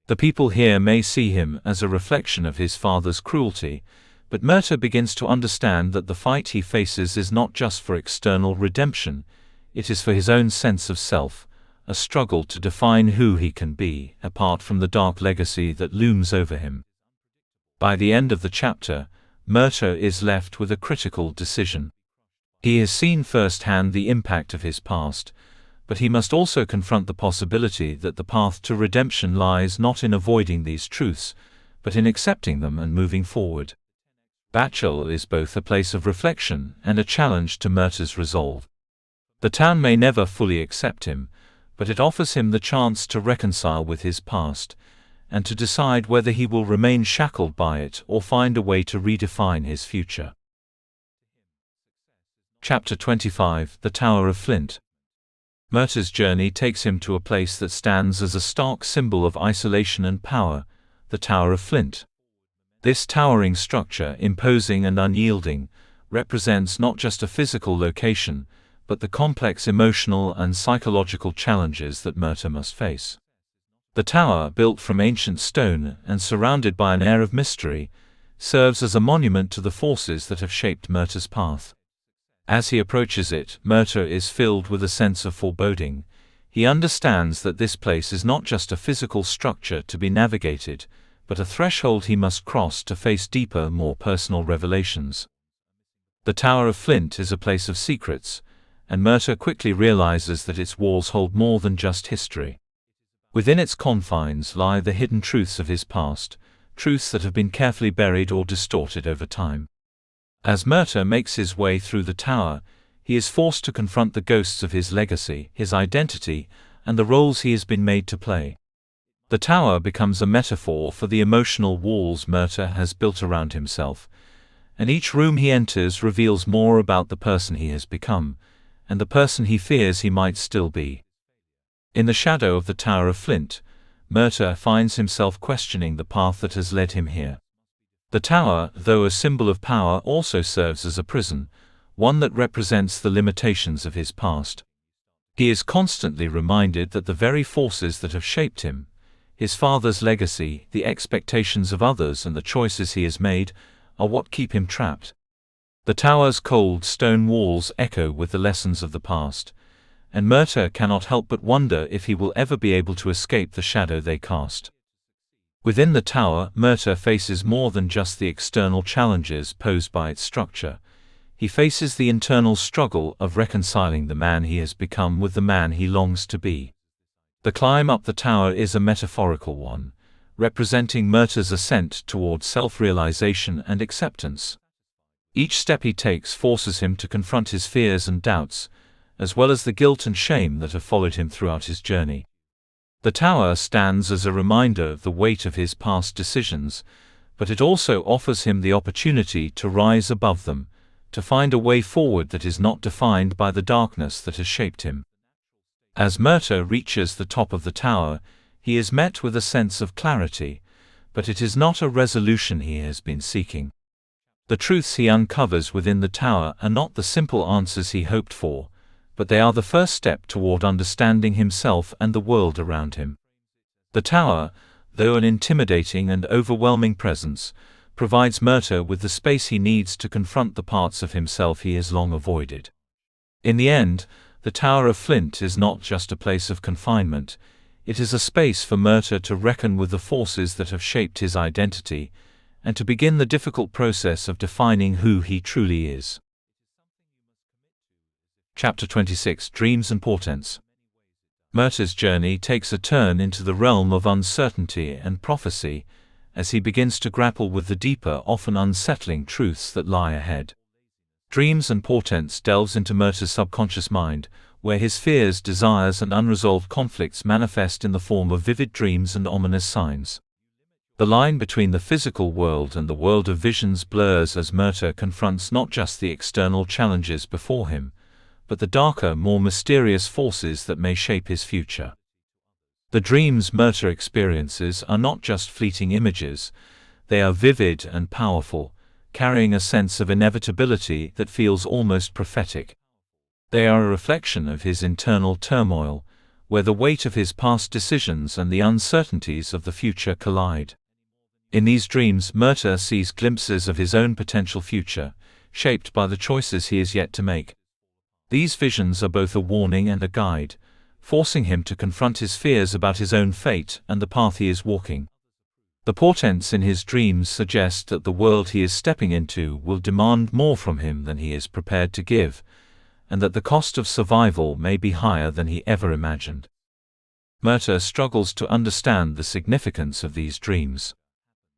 The people here may see him as a reflection of his father's cruelty, but Murtagh begins to understand that the fight he faces is not just for external redemption, it is for his own sense of self, a struggle to define who he can be, apart from the dark legacy that looms over him. By the end of the chapter, Murtagh is left with a critical decision. He has seen firsthand the impact of his past, but he must also confront the possibility that the path to redemption lies not in avoiding these truths, but in accepting them and moving forward. Bacil is both a place of reflection and a challenge to Murtagh's resolve. The town may never fully accept him, but it offers him the chance to reconcile with his past, and to decide whether he will remain shackled by it or find a way to redefine his future. Chapter 25: The Tower of Flint. Murtagh's journey takes him to a place that stands as a stark symbol of isolation and power, the Tower of Flint. This towering structure, imposing and unyielding, represents not just a physical location, but the complex emotional and psychological challenges that Murtagh must face. The tower, built from ancient stone and surrounded by an air of mystery, serves as a monument to the forces that have shaped Murtagh's path. As he approaches it, Murtagh is filled with a sense of foreboding. He understands that this place is not just a physical structure to be navigated, but a threshold he must cross to face deeper, more personal revelations. The Tower of Flint is a place of secrets, and Murtagh quickly realizes that its walls hold more than just history. Within its confines lie the hidden truths of his past, truths that have been carefully buried or distorted over time. As Murtagh makes his way through the tower, he is forced to confront the ghosts of his legacy, his identity, and the roles he has been made to play. The tower becomes a metaphor for the emotional walls Murtagh has built around himself, and each room he enters reveals more about the person he has become, and the person he fears he might still be. In the shadow of the Tower of Flint, Murtagh finds himself questioning the path that has led him here. The tower, though a symbol of power, also serves as a prison, one that represents the limitations of his past. He is constantly reminded that the very forces that have shaped him, his father's legacy, the expectations of others and the choices he has made, are what keep him trapped. The tower's cold stone walls echo with the lessons of the past, and Murtagh cannot help but wonder if he will ever be able to escape the shadow they cast. Within the tower, Murtagh faces more than just the external challenges posed by its structure. He faces the internal struggle of reconciling the man he has become with the man he longs to be. The climb up the tower is a metaphorical one, representing Murtagh's ascent towards self-realization and acceptance. Each step he takes forces him to confront his fears and doubts, as well as the guilt and shame that have followed him throughout his journey. The tower stands as a reminder of the weight of his past decisions, but it also offers him the opportunity to rise above them, to find a way forward that is not defined by the darkness that has shaped him. As Murtagh reaches the top of the tower, he is met with a sense of clarity, but it is not a resolution he has been seeking. The truths he uncovers within the tower are not the simple answers he hoped for, but they are the first step toward understanding himself and the world around him. The tower, though an intimidating and overwhelming presence, provides Murtagh with the space he needs to confront the parts of himself he has long avoided. In the end, the Tower of Flint is not just a place of confinement, it is a space for Murtagh to reckon with the forces that have shaped his identity, and to begin the difficult process of defining who he truly is. Chapter 26: Dreams and Portents. Murtagh's journey takes a turn into the realm of uncertainty and prophecy, as he begins to grapple with the deeper, often unsettling truths that lie ahead. Dreams and Portents delves into Murtagh's subconscious mind, where his fears, desires and unresolved conflicts manifest in the form of vivid dreams and ominous signs. The line between the physical world and the world of visions blurs as Murtagh confronts not just the external challenges before him, but the darker, more mysterious forces that may shape his future. The dreams Murtagh experiences are not just fleeting images, they are vivid and powerful, carrying a sense of inevitability that feels almost prophetic. They are a reflection of his internal turmoil, where the weight of his past decisions and the uncertainties of the future collide. In these dreams, Murtagh sees glimpses of his own potential future, shaped by the choices he is yet to make. These visions are both a warning and a guide, forcing him to confront his fears about his own fate and the path he is walking. The portents in his dreams suggest that the world he is stepping into will demand more from him than he is prepared to give, and that the cost of survival may be higher than he ever imagined. Murtagh struggles to understand the significance of these dreams.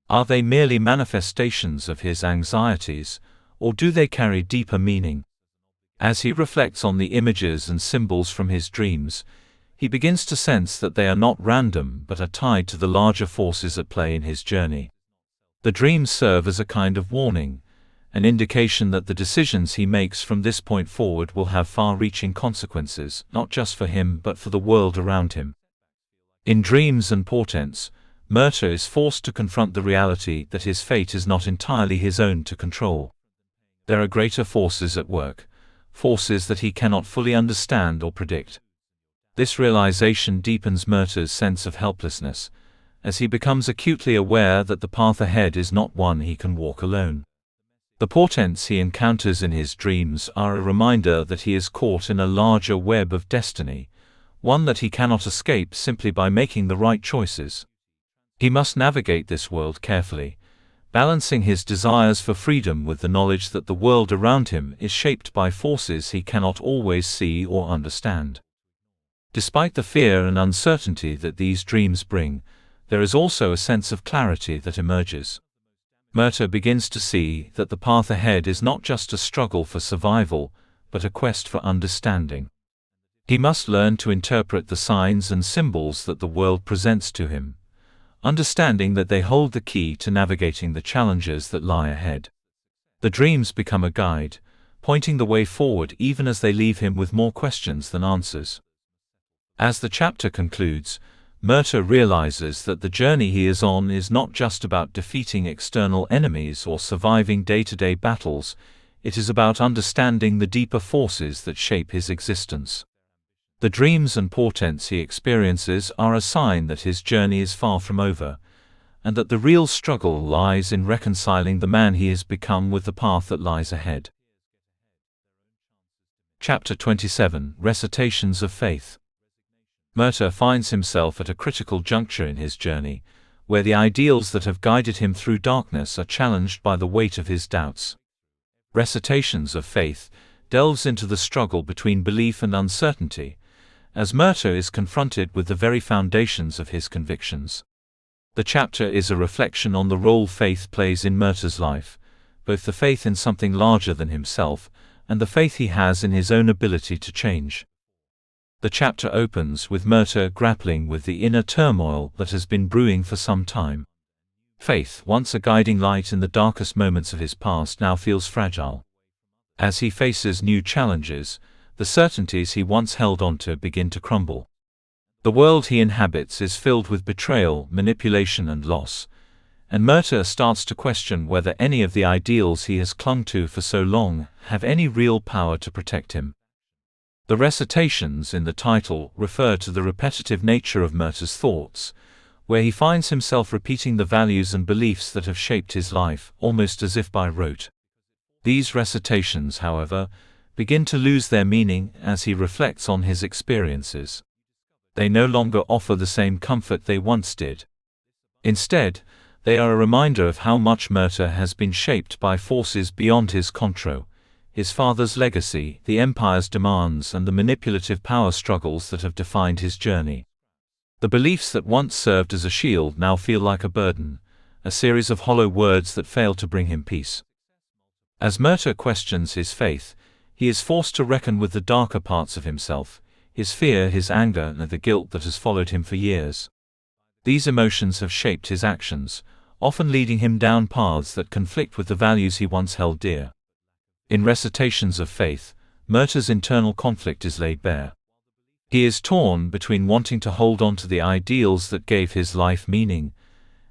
Are they merely manifestations of his anxieties, or do they carry deeper meaning? As he reflects on the images and symbols from his dreams, he begins to sense that they are not random but are tied to the larger forces at play in his journey. The dreams serve as a kind of warning, an indication that the decisions he makes from this point forward will have far-reaching consequences, not just for him but for the world around him. In Dreams and Portents, Murtagh is forced to confront the reality that his fate is not entirely his own to control. There are greater forces at work, forces that he cannot fully understand or predict. This realization deepens Murtagh's sense of helplessness, as he becomes acutely aware that the path ahead is not one he can walk alone. The portents he encounters in his dreams are a reminder that he is caught in a larger web of destiny, one that he cannot escape simply by making the right choices. He must navigate this world carefully, balancing his desires for freedom with the knowledge that the world around him is shaped by forces he cannot always see or understand. Despite the fear and uncertainty that these dreams bring, there is also a sense of clarity that emerges. Murtagh begins to see that the path ahead is not just a struggle for survival, but a quest for understanding. He must learn to interpret the signs and symbols that the world presents to him, understanding that they hold the key to navigating the challenges that lie ahead. The dreams become a guide, pointing the way forward even as they leave him with more questions than answers. As the chapter concludes, Murtagh realizes that the journey he is on is not just about defeating external enemies or surviving day-to-day battles, it is about understanding the deeper forces that shape his existence. The dreams and portents he experiences are a sign that his journey is far from over, and that the real struggle lies in reconciling the man he has become with the path that lies ahead. Chapter 27: Recitations of Faith. Murtagh finds himself at a critical juncture in his journey, where the ideals that have guided him through darkness are challenged by the weight of his doubts. Recitations of Faith delves into the struggle between belief and uncertainty, as Murtagh is confronted with the very foundations of his convictions. The chapter is a reflection on the role faith plays in Murtagh's life, both the faith in something larger than himself, and the faith he has in his own ability to change. The chapter opens with Murtagh grappling with the inner turmoil that has been brewing for some time. Faith, once a guiding light in the darkest moments of his past, now feels fragile. As he faces new challenges, the certainties he once held onto begin to crumble. The world he inhabits is filled with betrayal, manipulation and loss, and Murtagh starts to question whether any of the ideals he has clung to for so long have any real power to protect him. The recitations in the title refer to the repetitive nature of Murtagh's thoughts, where he finds himself repeating the values and beliefs that have shaped his life, almost as if by rote. These recitations, however, begin to lose their meaning as he reflects on his experiences. They no longer offer the same comfort they once did. Instead, they are a reminder of how much Murtagh has been shaped by forces beyond his control, his father's legacy, the Empire's demands and the manipulative power struggles that have defined his journey. The beliefs that once served as a shield now feel like a burden, a series of hollow words that fail to bring him peace. As Murtagh questions his faith, he is forced to reckon with the darker parts of himself, his fear, his anger, and the guilt that has followed him for years. These emotions have shaped his actions, often leading him down paths that conflict with the values he once held dear. In Recitations of Faith, Murtagh's internal conflict is laid bare. He is torn between wanting to hold on to the ideals that gave his life meaning,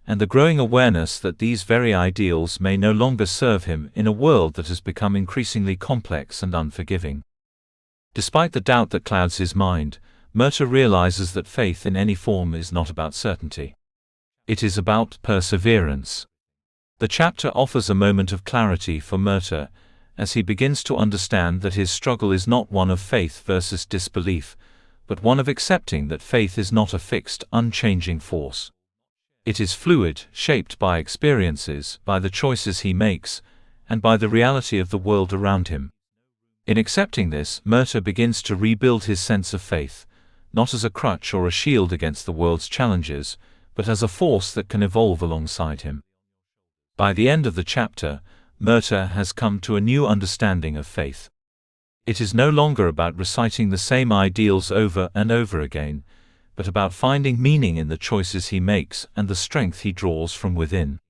and the growing awareness that these very ideals may no longer serve him in a world that has become increasingly complex and unforgiving. Despite the doubt that clouds his mind, Murtagh realizes that faith in any form is not about certainty. It is about perseverance. The chapter offers a moment of clarity for Murtagh, as he begins to understand that his struggle is not one of faith versus disbelief, but one of accepting that faith is not a fixed, unchanging force. It is fluid, shaped by experiences, by the choices he makes, and by the reality of the world around him. In accepting this, Murtagh begins to rebuild his sense of faith, not as a crutch or a shield against the world's challenges, but as a force that can evolve alongside him. By the end of the chapter, Murtagh has come to a new understanding of faith. It is no longer about reciting the same ideals over and over again, but about finding meaning in the choices he makes and the strength he draws from within.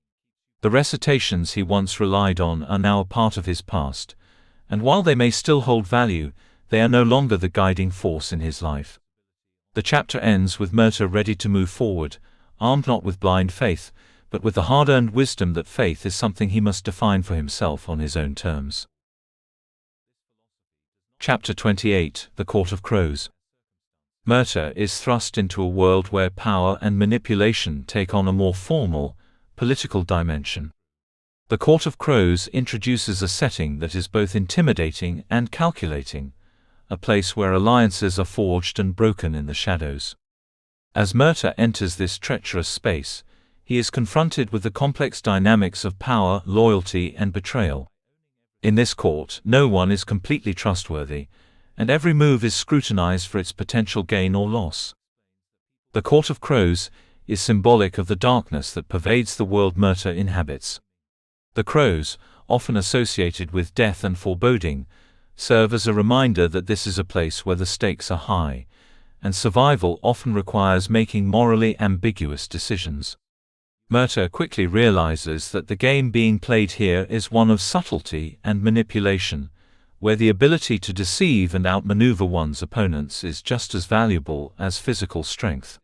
The recitations he once relied on are now a part of his past, and while they may still hold value, they are no longer the guiding force in his life. The chapter ends with Murtagh ready to move forward, armed not with blind faith, but with the hard-earned wisdom that faith is something he must define for himself on his own terms. Chapter 28: The Court of Crows. Murtagh is thrust into a world where power and manipulation take on a more formal, political dimension. The Court of Crows introduces a setting that is both intimidating and calculating, a place where alliances are forged and broken in the shadows. As Murtagh enters this treacherous space, he is confronted with the complex dynamics of power, loyalty, and betrayal. In this court, no one is completely trustworthy, and every move is scrutinized for its potential gain or loss. The Court of Crows is symbolic of the darkness that pervades the world Murtagh inhabits. The crows, often associated with death and foreboding, serve as a reminder that this is a place where the stakes are high, and survival often requires making morally ambiguous decisions. Murtagh quickly realizes that the game being played here is one of subtlety and manipulation, where the ability to deceive and outmaneuver one's opponents is just as valuable as physical strength.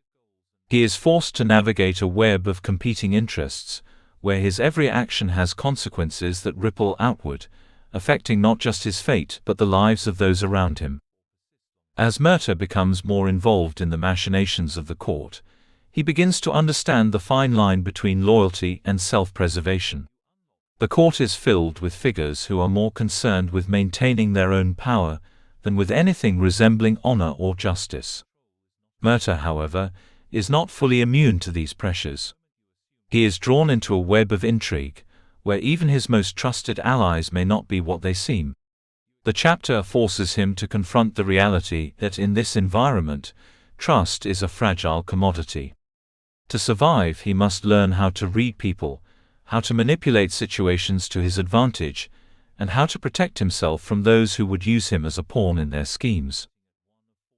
He is forced to navigate a web of competing interests, where his every action has consequences that ripple outward, affecting not just his fate but the lives of those around him. As Murtagh becomes more involved in the machinations of the court, he begins to understand the fine line between loyalty and self-preservation. The court is filled with figures who are more concerned with maintaining their own power than with anything resembling honor or justice. Murtagh, however, is not fully immune to these pressures. He is drawn into a web of intrigue, where even his most trusted allies may not be what they seem. The chapter forces him to confront the reality that in this environment, trust is a fragile commodity. To survive, he must learn how to read people, how to manipulate situations to his advantage, and how to protect himself from those who would use him as a pawn in their schemes.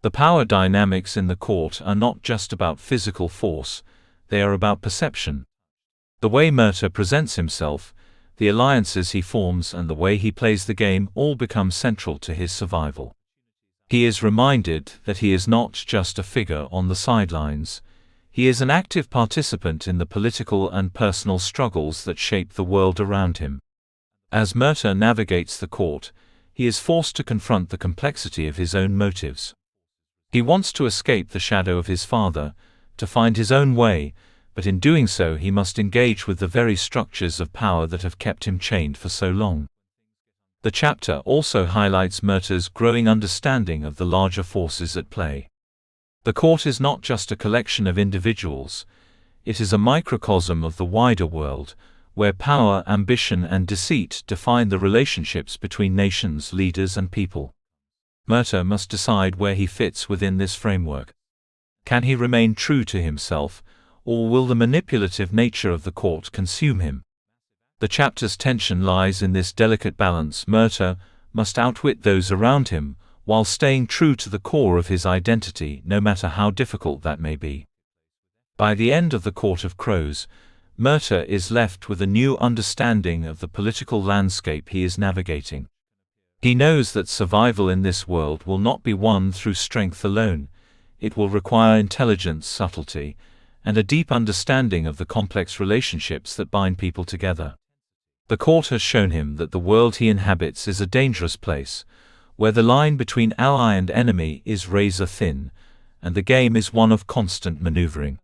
The power dynamics in the court are not just about physical force, they are about perception. The way Murtagh presents himself, the alliances he forms, and the way he plays the game all become central to his survival. He is reminded that he is not just a figure on the sidelines. He is an active participant in the political and personal struggles that shape the world around him. As Murtagh navigates the court, he is forced to confront the complexity of his own motives. He wants to escape the shadow of his father, to find his own way, but in doing so he must engage with the very structures of power that have kept him chained for so long. The chapter also highlights Murtagh's growing understanding of the larger forces at play. The court is not just a collection of individuals, it is a microcosm of the wider world, where power, ambition, and deceit define the relationships between nations, leaders, and people. Murtagh must decide where he fits within this framework. Can he remain true to himself, or will the manipulative nature of the court consume him? The chapter's tension lies in this delicate balance. Murtagh must outwit those around him, while staying true to the core of his identity, no matter how difficult that may be. By the end of the Court of Crows, Murtagh is left with a new understanding of the political landscape he is navigating. He knows that survival in this world will not be won through strength alone. It will require intelligence, subtlety, and a deep understanding of the complex relationships that bind people together. The court has shown him that the world he inhabits is a dangerous place, where the line between ally and enemy is razor thin, and the game is one of constant maneuvering.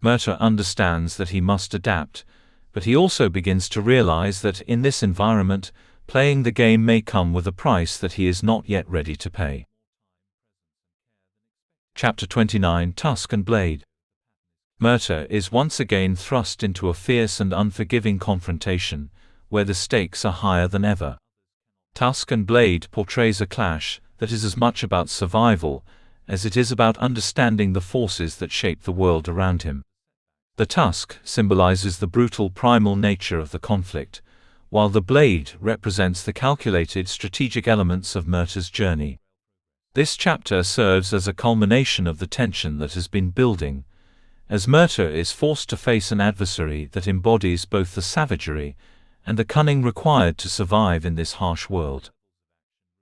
Murtagh understands that he must adapt, but he also begins to realize that in this environment, playing the game may come with a price that he is not yet ready to pay. Chapter 29: Tusk and Blade. Murtagh is once again thrust into a fierce and unforgiving confrontation, where the stakes are higher than ever. Tusk and Blade portrays a clash that is as much about survival as it is about understanding the forces that shape the world around him. The tusk symbolizes the brutal primal nature of the conflict, while the blade represents the calculated strategic elements of Murtagh's journey. This chapter serves as a culmination of the tension that has been building, as Murtagh is forced to face an adversary that embodies both the savagery and the cunning required to survive in this harsh world.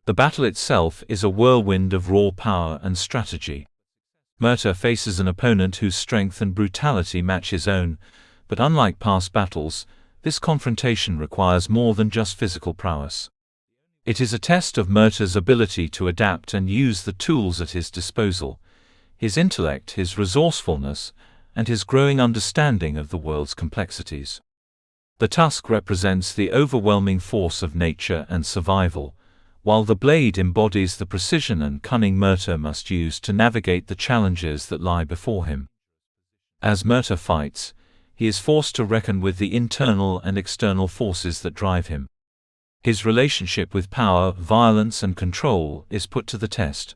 The battle itself is a whirlwind of raw power and strategy. Murtagh faces an opponent whose strength and brutality match his own, but unlike past battles, this confrontation requires more than just physical prowess. It is a test of Murtagh's ability to adapt and use the tools at his disposal, his intellect, his resourcefulness, and his growing understanding of the world's complexities. The tusk represents the overwhelming force of nature and survival, while the blade embodies the precision and cunning Murtagh must use to navigate the challenges that lie before him. As Murtagh fights, he is forced to reckon with the internal and external forces that drive him. His relationship with power, violence, and control is put to the test.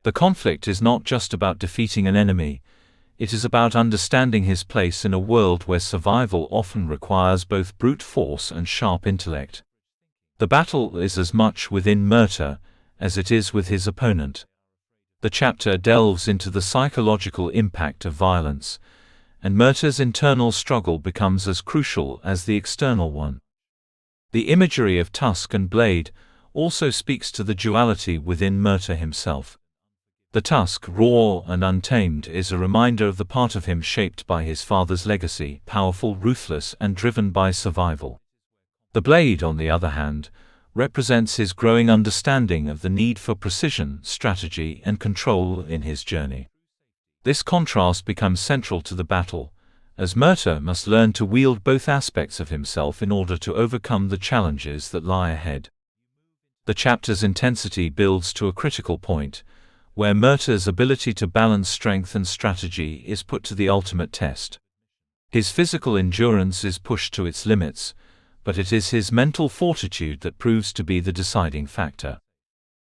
The conflict is not just about defeating an enemy, it is about understanding his place in a world where survival often requires both brute force and sharp intellect. The battle is as much within Murtagh as it is with his opponent. The chapter delves into the psychological impact of violence, and Murtagh's internal struggle becomes as crucial as the external one. The imagery of tusk and blade also speaks to the duality within Murtagh himself. The tusk, raw and untamed, is a reminder of the part of him shaped by his father's legacy, powerful, ruthless, and driven by survival. The blade, on the other hand, represents his growing understanding of the need for precision, strategy, and control in his journey. This contrast becomes central to the battle, as Murtagh must learn to wield both aspects of himself in order to overcome the challenges that lie ahead. The chapter's intensity builds to a critical point, where Murtagh's ability to balance strength and strategy is put to the ultimate test. His physical endurance is pushed to its limits, but it is his mental fortitude that proves to be the deciding factor.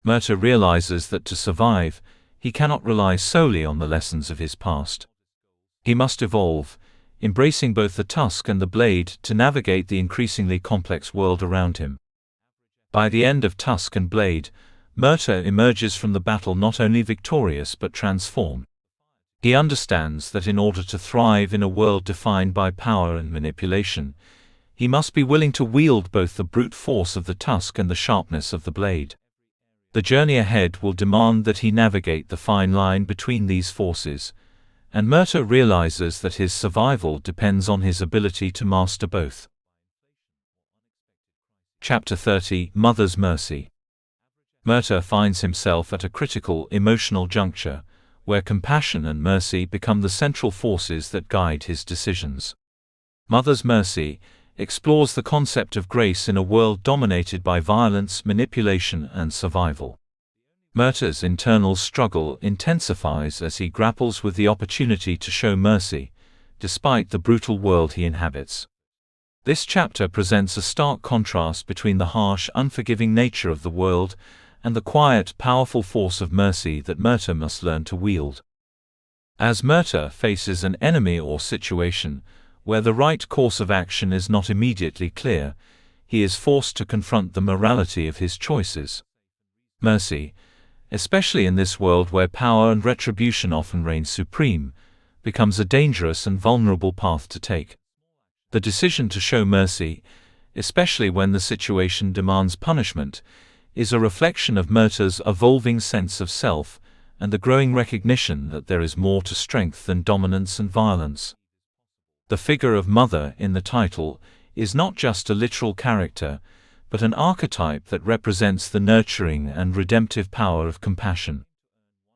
Murtagh realizes that to survive, he cannot rely solely on the lessons of his past. He must evolve, embracing both the tusk and the blade to navigate the increasingly complex world around him. By the end of Tusk and Blade, Murtagh emerges from the battle not only victorious but transformed. He understands that in order to thrive in a world defined by power and manipulation, he must be willing to wield both the brute force of the tusk and the sharpness of the blade. The journey ahead will demand that he navigate the fine line between these forces, and Murtagh realizes that his survival depends on his ability to master both. Chapter 30: Mother's Mercy. Murtagh finds himself at a critical emotional juncture, where compassion and mercy become the central forces that guide his decisions. Mother's Mercy explores the concept of grace in a world dominated by violence, manipulation, and survival. Murtagh's internal struggle intensifies as he grapples with the opportunity to show mercy, despite the brutal world he inhabits. This chapter presents a stark contrast between the harsh, unforgiving nature of the world and the quiet, powerful force of mercy that Murtagh must learn to wield. As Murtagh faces an enemy or situation where the right course of action is not immediately clear, he is forced to confront the morality of his choices. Mercy, especially in this world where power and retribution often reign supreme, becomes a dangerous and vulnerable path to take. The decision to show mercy, especially when the situation demands punishment, is a reflection of Murtagh's evolving sense of self and the growing recognition that there is more to strength than dominance and violence. The figure of Mother in the title is not just a literal character, but an archetype that represents the nurturing and redemptive power of compassion.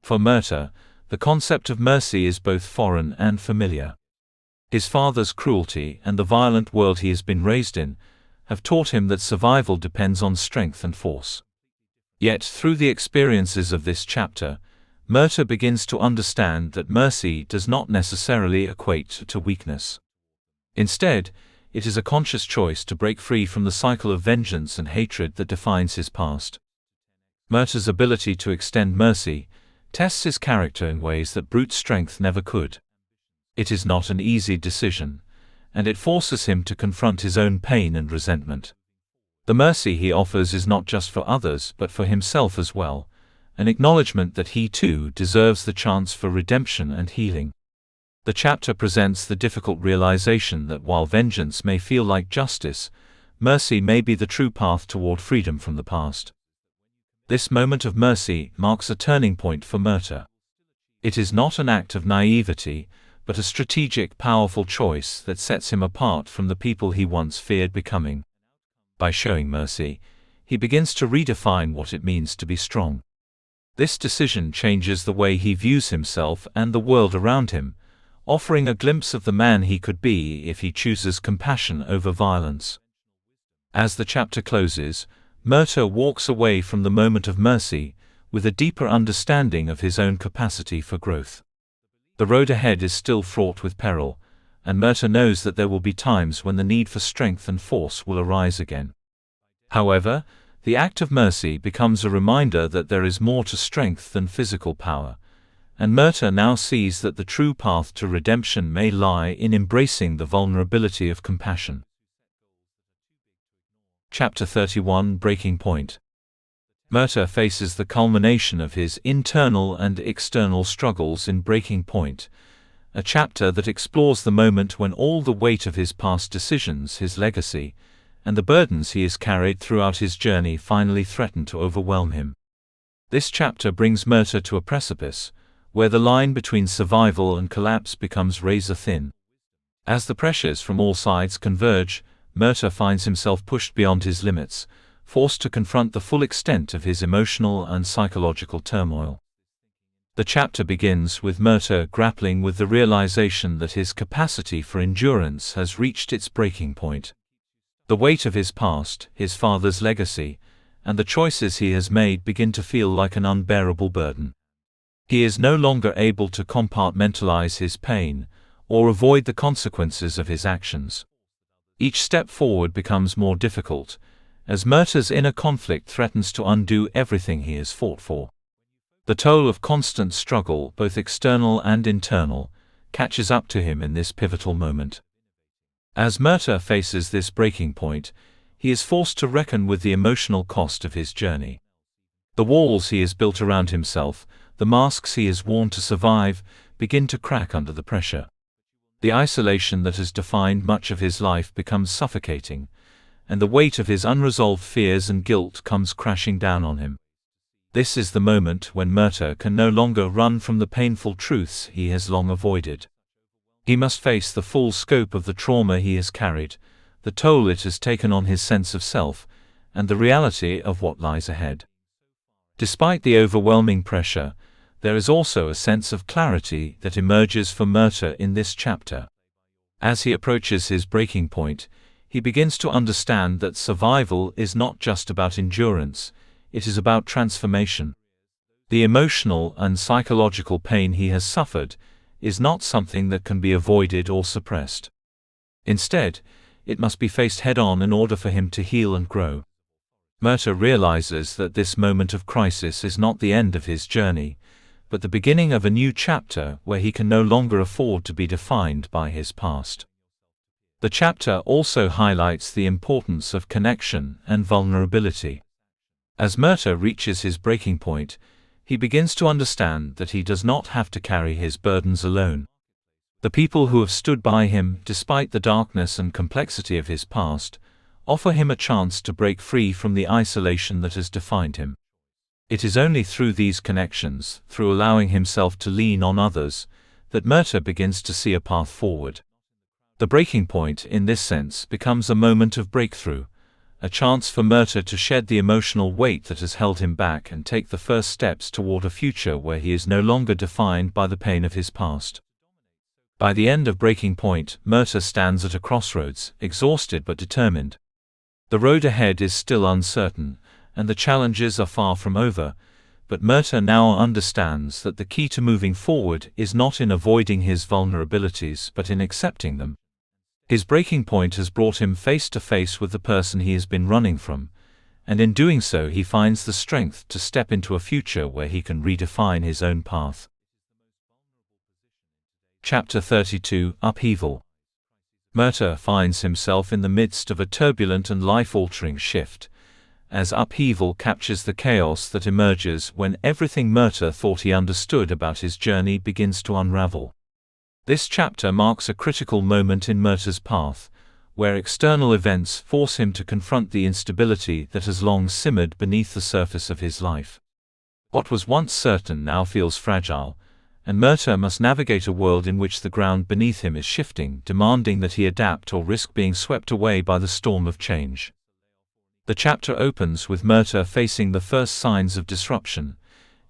For Murtagh, the concept of mercy is both foreign and familiar. His father's cruelty and the violent world he has been raised in have taught him that survival depends on strength and force. Yet, through the experiences of this chapter, Murtagh begins to understand that mercy does not necessarily equate to weakness. Instead, it is a conscious choice to break free from the cycle of vengeance and hatred that defines his past. Murtagh's ability to extend mercy tests his character in ways that brute strength never could. It is not an easy decision, and it forces him to confront his own pain and resentment. The mercy he offers is not just for others but for himself as well, an acknowledgement that he too deserves the chance for redemption and healing. The chapter presents the difficult realization that while vengeance may feel like justice, mercy may be the true path toward freedom from the past. This moment of mercy marks a turning point for Murtagh. It is not an act of naivety, but a strategic, powerful choice that sets him apart from the people he once feared becoming. By showing mercy, he begins to redefine what it means to be strong. This decision changes the way he views himself and the world around him, offering a glimpse of the man he could be if he chooses compassion over violence. As the chapter closes, Murtagh walks away from the moment of mercy with a deeper understanding of his own capacity for growth. The road ahead is still fraught with peril, and Murtagh knows that there will be times when the need for strength and force will arise again. However, the act of mercy becomes a reminder that there is more to strength than physical power, and Murtagh now sees that the true path to redemption may lie in embracing the vulnerability of compassion. Chapter 31 Breaking Point. Murtagh faces the culmination of his internal and external struggles in Breaking Point, a chapter that explores the moment when all the weight of his past decisions, his legacy, and the burdens he has carried throughout his journey finally threaten to overwhelm him. This chapter brings Murtagh to a precipice, where the line between survival and collapse becomes razor-thin. As the pressures from all sides converge, Murtagh finds himself pushed beyond his limits, forced to confront the full extent of his emotional and psychological turmoil. The chapter begins with Murtagh grappling with the realization that his capacity for endurance has reached its breaking point. The weight of his past, his father's legacy, and the choices he has made begin to feel like an unbearable burden. He is no longer able to compartmentalize his pain, or avoid the consequences of his actions. Each step forward becomes more difficult, as Murtagh's inner conflict threatens to undo everything he has fought for. The toll of constant struggle, both external and internal, catches up to him in this pivotal moment. As Murtagh faces this breaking point, he is forced to reckon with the emotional cost of his journey. The walls he has built around himself, the masks he has worn to survive, begin to crack under the pressure. The isolation that has defined much of his life becomes suffocating, and the weight of his unresolved fears and guilt comes crashing down on him. This is the moment when Murtagh can no longer run from the painful truths he has long avoided. He must face the full scope of the trauma he has carried, the toll it has taken on his sense of self, and the reality of what lies ahead. Despite the overwhelming pressure, there is also a sense of clarity that emerges for Murtagh in this chapter. As he approaches his breaking point, he begins to understand that survival is not just about endurance, it is about transformation. The emotional and psychological pain he has suffered is not something that can be avoided or suppressed. Instead, it must be faced head-on in order for him to heal and grow. Murtagh realizes that this moment of crisis is not the end of his journey, but the beginning of a new chapter where he can no longer afford to be defined by his past. The chapter also highlights the importance of connection and vulnerability. As Murtagh reaches his breaking point, he begins to understand that he does not have to carry his burdens alone. The people who have stood by him, despite the darkness and complexity of his past, offer him a chance to break free from the isolation that has defined him. It is only through these connections, through allowing himself to lean on others, that Murtagh begins to see a path forward. The breaking point, in this sense, becomes a moment of breakthrough, a chance for Murtagh to shed the emotional weight that has held him back and take the first steps toward a future where he is no longer defined by the pain of his past. By the end of Breaking Point, Murtagh stands at a crossroads, exhausted but determined. The road ahead is still uncertain, and the challenges are far from over, but Murtagh now understands that the key to moving forward is not in avoiding his vulnerabilities but in accepting them. His breaking point has brought him face to face with the person he has been running from, and in doing so he finds the strength to step into a future where he can redefine his own path. Chapter 32 – Upheaval. Murtagh finds himself in the midst of a turbulent and life-altering shift, as upheaval captures the chaos that emerges when everything Murtagh thought he understood about his journey begins to unravel. This chapter marks a critical moment in Murtagh's path, where external events force him to confront the instability that has long simmered beneath the surface of his life. What was once certain now feels fragile, and Murtagh must navigate a world in which the ground beneath him is shifting, demanding that he adapt or risk being swept away by the storm of change. The chapter opens with Murtagh facing the first signs of disruption,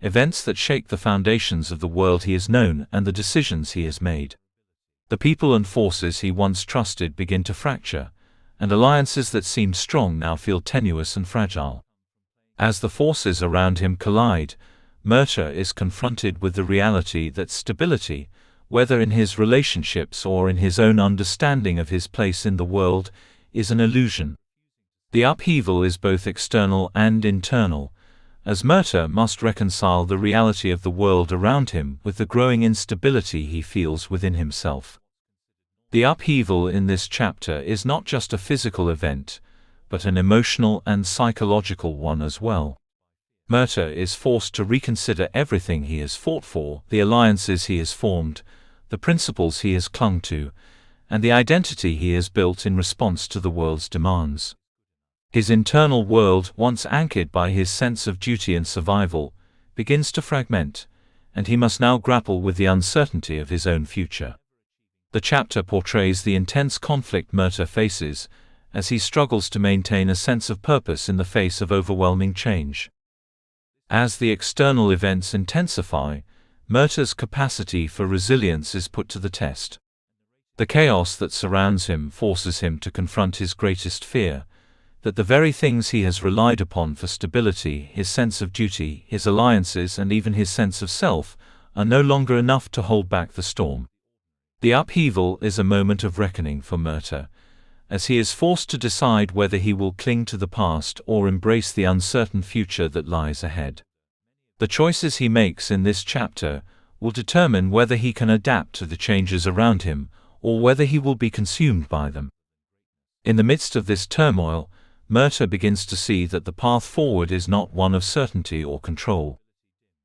events that shake the foundations of the world he has known and the decisions he has made. The people and forces he once trusted begin to fracture, and alliances that seemed strong now feel tenuous and fragile. As the forces around him collide, Murtagh is confronted with the reality that stability, whether in his relationships or in his own understanding of his place in the world, is an illusion. The upheaval is both external and internal, as Murtagh must reconcile the reality of the world around him with the growing instability he feels within himself. The upheaval in this chapter is not just a physical event, but an emotional and psychological one as well. Murtagh is forced to reconsider everything he has fought for, the alliances he has formed, the principles he has clung to, and the identity he has built in response to the world's demands. His internal world, once anchored by his sense of duty and survival, begins to fragment, and he must now grapple with the uncertainty of his own future. The chapter portrays the intense conflict Murtagh faces, as he struggles to maintain a sense of purpose in the face of overwhelming change. As the external events intensify, Murtagh's capacity for resilience is put to the test. The chaos that surrounds him forces him to confront his greatest fear, that the very things he has relied upon for stability, his sense of duty, his alliances, and even his sense of self, are no longer enough to hold back the storm. The upheaval is a moment of reckoning for Murtagh, as he is forced to decide whether he will cling to the past or embrace the uncertain future that lies ahead. The choices he makes in this chapter will determine whether he can adapt to the changes around him, or whether he will be consumed by them. In the midst of this turmoil, Murtagh begins to see that the path forward is not one of certainty or control.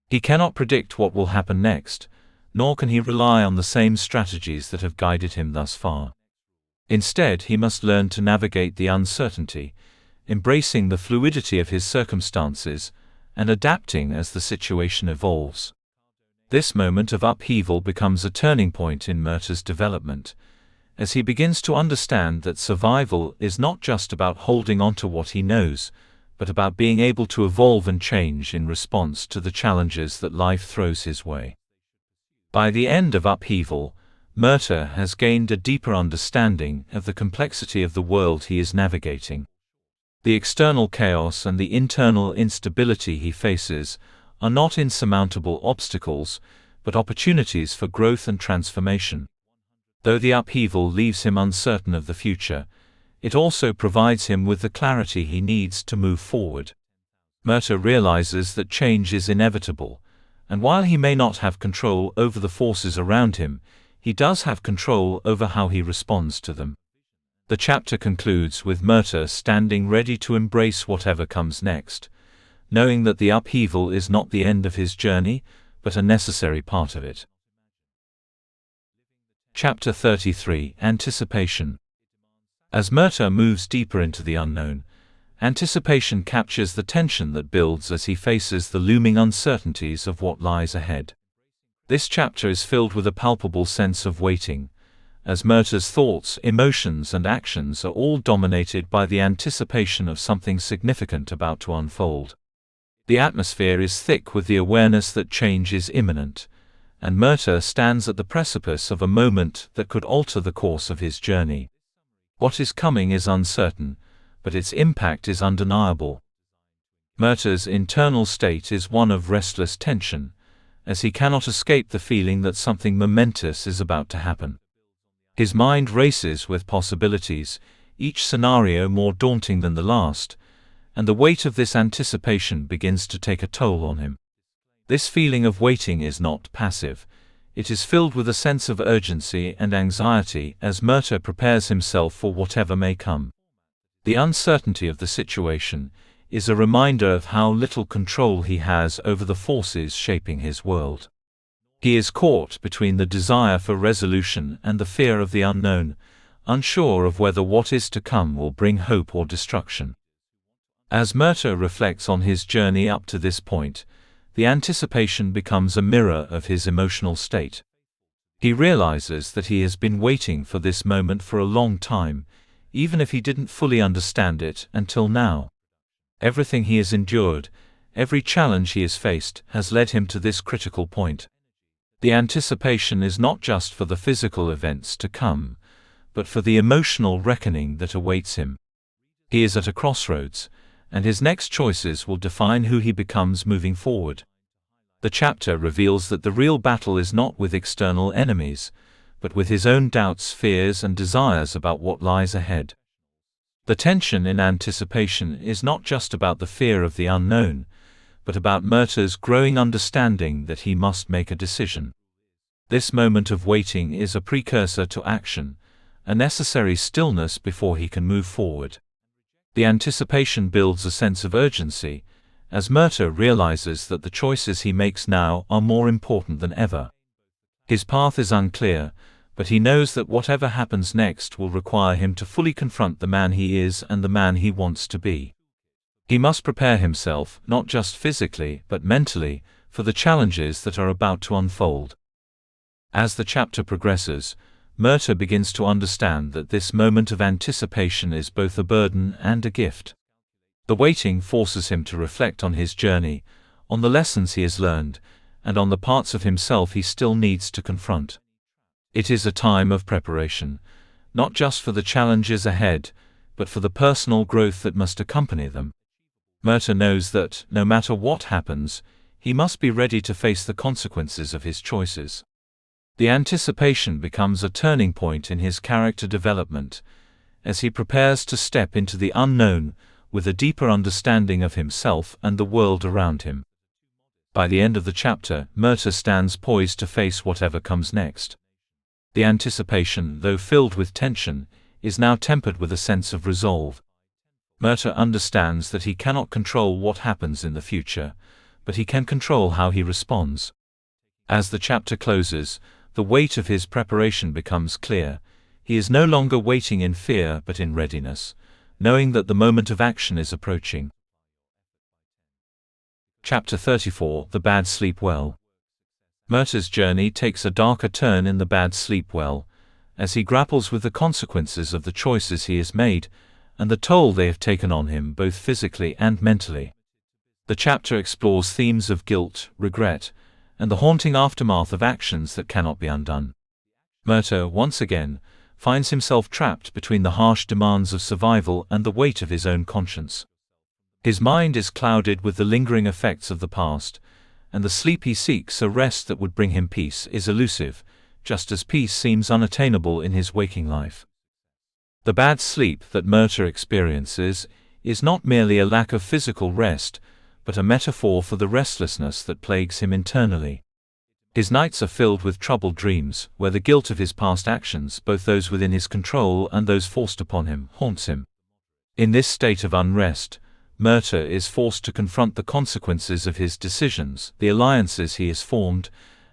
He cannot predict what will happen next, nor can he rely on the same strategies that have guided him thus far. Instead, he must learn to navigate the uncertainty, embracing the fluidity of his circumstances, and adapting as the situation evolves. This moment of upheaval becomes a turning point in Murtagh's development, as he begins to understand that survival is not just about holding on to what he knows, but about being able to evolve and change in response to the challenges that life throws his way. By the end of Upheaval, Murtagh has gained a deeper understanding of the complexity of the world he is navigating. The external chaos and the internal instability he faces are not insurmountable obstacles, but opportunities for growth and transformation. Though the upheaval leaves him uncertain of the future, it also provides him with the clarity he needs to move forward. Murtagh realizes that change is inevitable, and while he may not have control over the forces around him, he does have control over how he responds to them. The chapter concludes with Murtagh standing ready to embrace whatever comes next, knowing that the upheaval is not the end of his journey, but a necessary part of it. Chapter 33 – Anticipation. As Murtagh moves deeper into the unknown, anticipation captures the tension that builds as he faces the looming uncertainties of what lies ahead. This chapter is filled with a palpable sense of waiting, as Murtagh's thoughts, emotions, and actions are all dominated by the anticipation of something significant about to unfold. The atmosphere is thick with the awareness that change is imminent, and Murtagh stands at the precipice of a moment that could alter the course of his journey. What is coming is uncertain, but its impact is undeniable. Murtagh's internal state is one of restless tension, as he cannot escape the feeling that something momentous is about to happen. His mind races with possibilities, each scenario more daunting than the last, and the weight of this anticipation begins to take a toll on him. This feeling of waiting is not passive, It is filled with a sense of urgency and anxiety as Murtagh prepares himself for whatever may come. The uncertainty of the situation is a reminder of how little control he has over the forces shaping his world. He is caught between the desire for resolution and the fear of the unknown, unsure of whether what is to come will bring hope or destruction. As Murtagh reflects on his journey up to this point, the anticipation becomes a mirror of his emotional state. He realizes that he has been waiting for this moment for a long time, even if he didn't fully understand it until now. Everything he has endured, every challenge he has faced, has led him to this critical point. The anticipation is not just for the physical events to come, but for the emotional reckoning that awaits him. He is at a crossroads, and his next choices will define who he becomes moving forward. The chapter reveals that the real battle is not with external enemies, but with his own doubts, fears, and desires about what lies ahead. The tension in anticipation is not just about the fear of the unknown, but about Murtagh's growing understanding that he must make a decision. This moment of waiting is a precursor to action, a necessary stillness before he can move forward. The anticipation builds a sense of urgency, as Murtagh realizes that the choices he makes now are more important than ever. His path is unclear, but he knows that whatever happens next will require him to fully confront the man he is and the man he wants to be. He must prepare himself, not just physically, but mentally, for the challenges that are about to unfold. As the chapter progresses, Murtagh begins to understand that this moment of anticipation is both a burden and a gift. The waiting forces him to reflect on his journey, on the lessons he has learned, and on the parts of himself he still needs to confront. It is a time of preparation, not just for the challenges ahead, but for the personal growth that must accompany them. Murtagh knows that, no matter what happens, he must be ready to face the consequences of his choices. The anticipation becomes a turning point in his character development, as he prepares to step into the unknown with a deeper understanding of himself and the world around him. By the end of the chapter, Murtagh stands poised to face whatever comes next. The anticipation, though filled with tension, is now tempered with a sense of resolve. Murtagh understands that he cannot control what happens in the future, but he can control how he responds. As the chapter closes, the weight of his preparation becomes clear. He is no longer waiting in fear but in readiness, knowing that the moment of action is approaching. Chapter 34: The Bad Sleep Well. Murtagh's journey takes a darker turn in the Bad Sleep Well, as he grapples with the consequences of the choices he has made, and the toll they have taken on him both physically and mentally. The chapter explores themes of guilt, regret, and the haunting aftermath of actions that cannot be undone. Murtagh, once again, finds himself trapped between the harsh demands of survival and the weight of his own conscience. His mind is clouded with the lingering effects of the past, and the sleep he seeks, a rest that would bring him peace, is elusive, just as peace seems unattainable in his waking life. The bad sleep that Murtagh experiences is not merely a lack of physical rest, but a metaphor for the restlessness that plagues him internally. His nights are filled with troubled dreams, where the guilt of his past actions, both those within his control and those forced upon him, haunts him. In this state of unrest, Murtagh is forced to confront the consequences of his decisions, the alliances he has formed,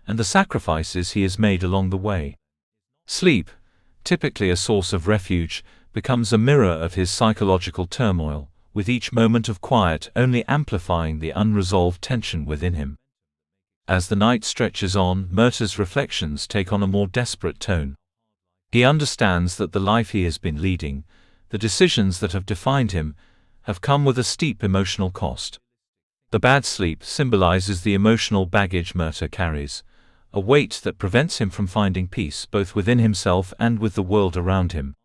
and the sacrifices he has made along the way. Sleep, typically a source of refuge, becomes a mirror of his psychological turmoil, with each moment of quiet only amplifying the unresolved tension within him. As the night stretches on, Murtagh's reflections take on a more desperate tone. He understands that the life he has been leading, the decisions that have defined him, have come with a steep emotional cost. The bad sleep symbolizes the emotional baggage Murtagh carries, a weight that prevents him from finding peace both within himself and with the world around him.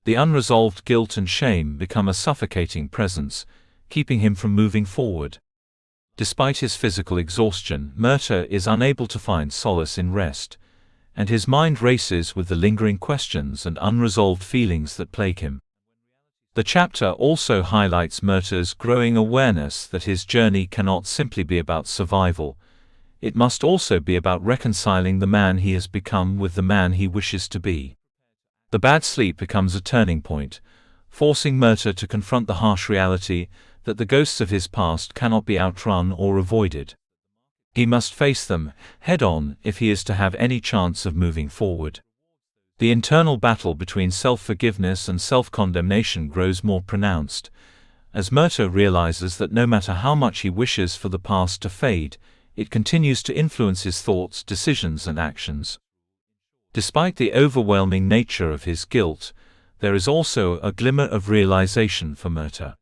The unresolved guilt and shame become a suffocating presence, keeping him from moving forward. Despite his physical exhaustion, Murtagh is unable to find solace in rest, and his mind races with the lingering questions and unresolved feelings that plague him. The chapter also highlights Murtagh's growing awareness that his journey cannot simply be about survival. it must also be about reconciling the man he has become with the man he wishes to be. The bad sleep becomes a turning point, forcing Murtagh to confront the harsh reality that the ghosts of his past cannot be outrun or avoided. He must face them head-on if he is to have any chance of moving forward. The internal battle between self-forgiveness and self-condemnation grows more pronounced, as Murtagh realizes that no matter how much he wishes for the past to fade, it continues to influence his thoughts, decisions and actions. Despite the overwhelming nature of his guilt, there is also a glimmer of realization for Murtagh.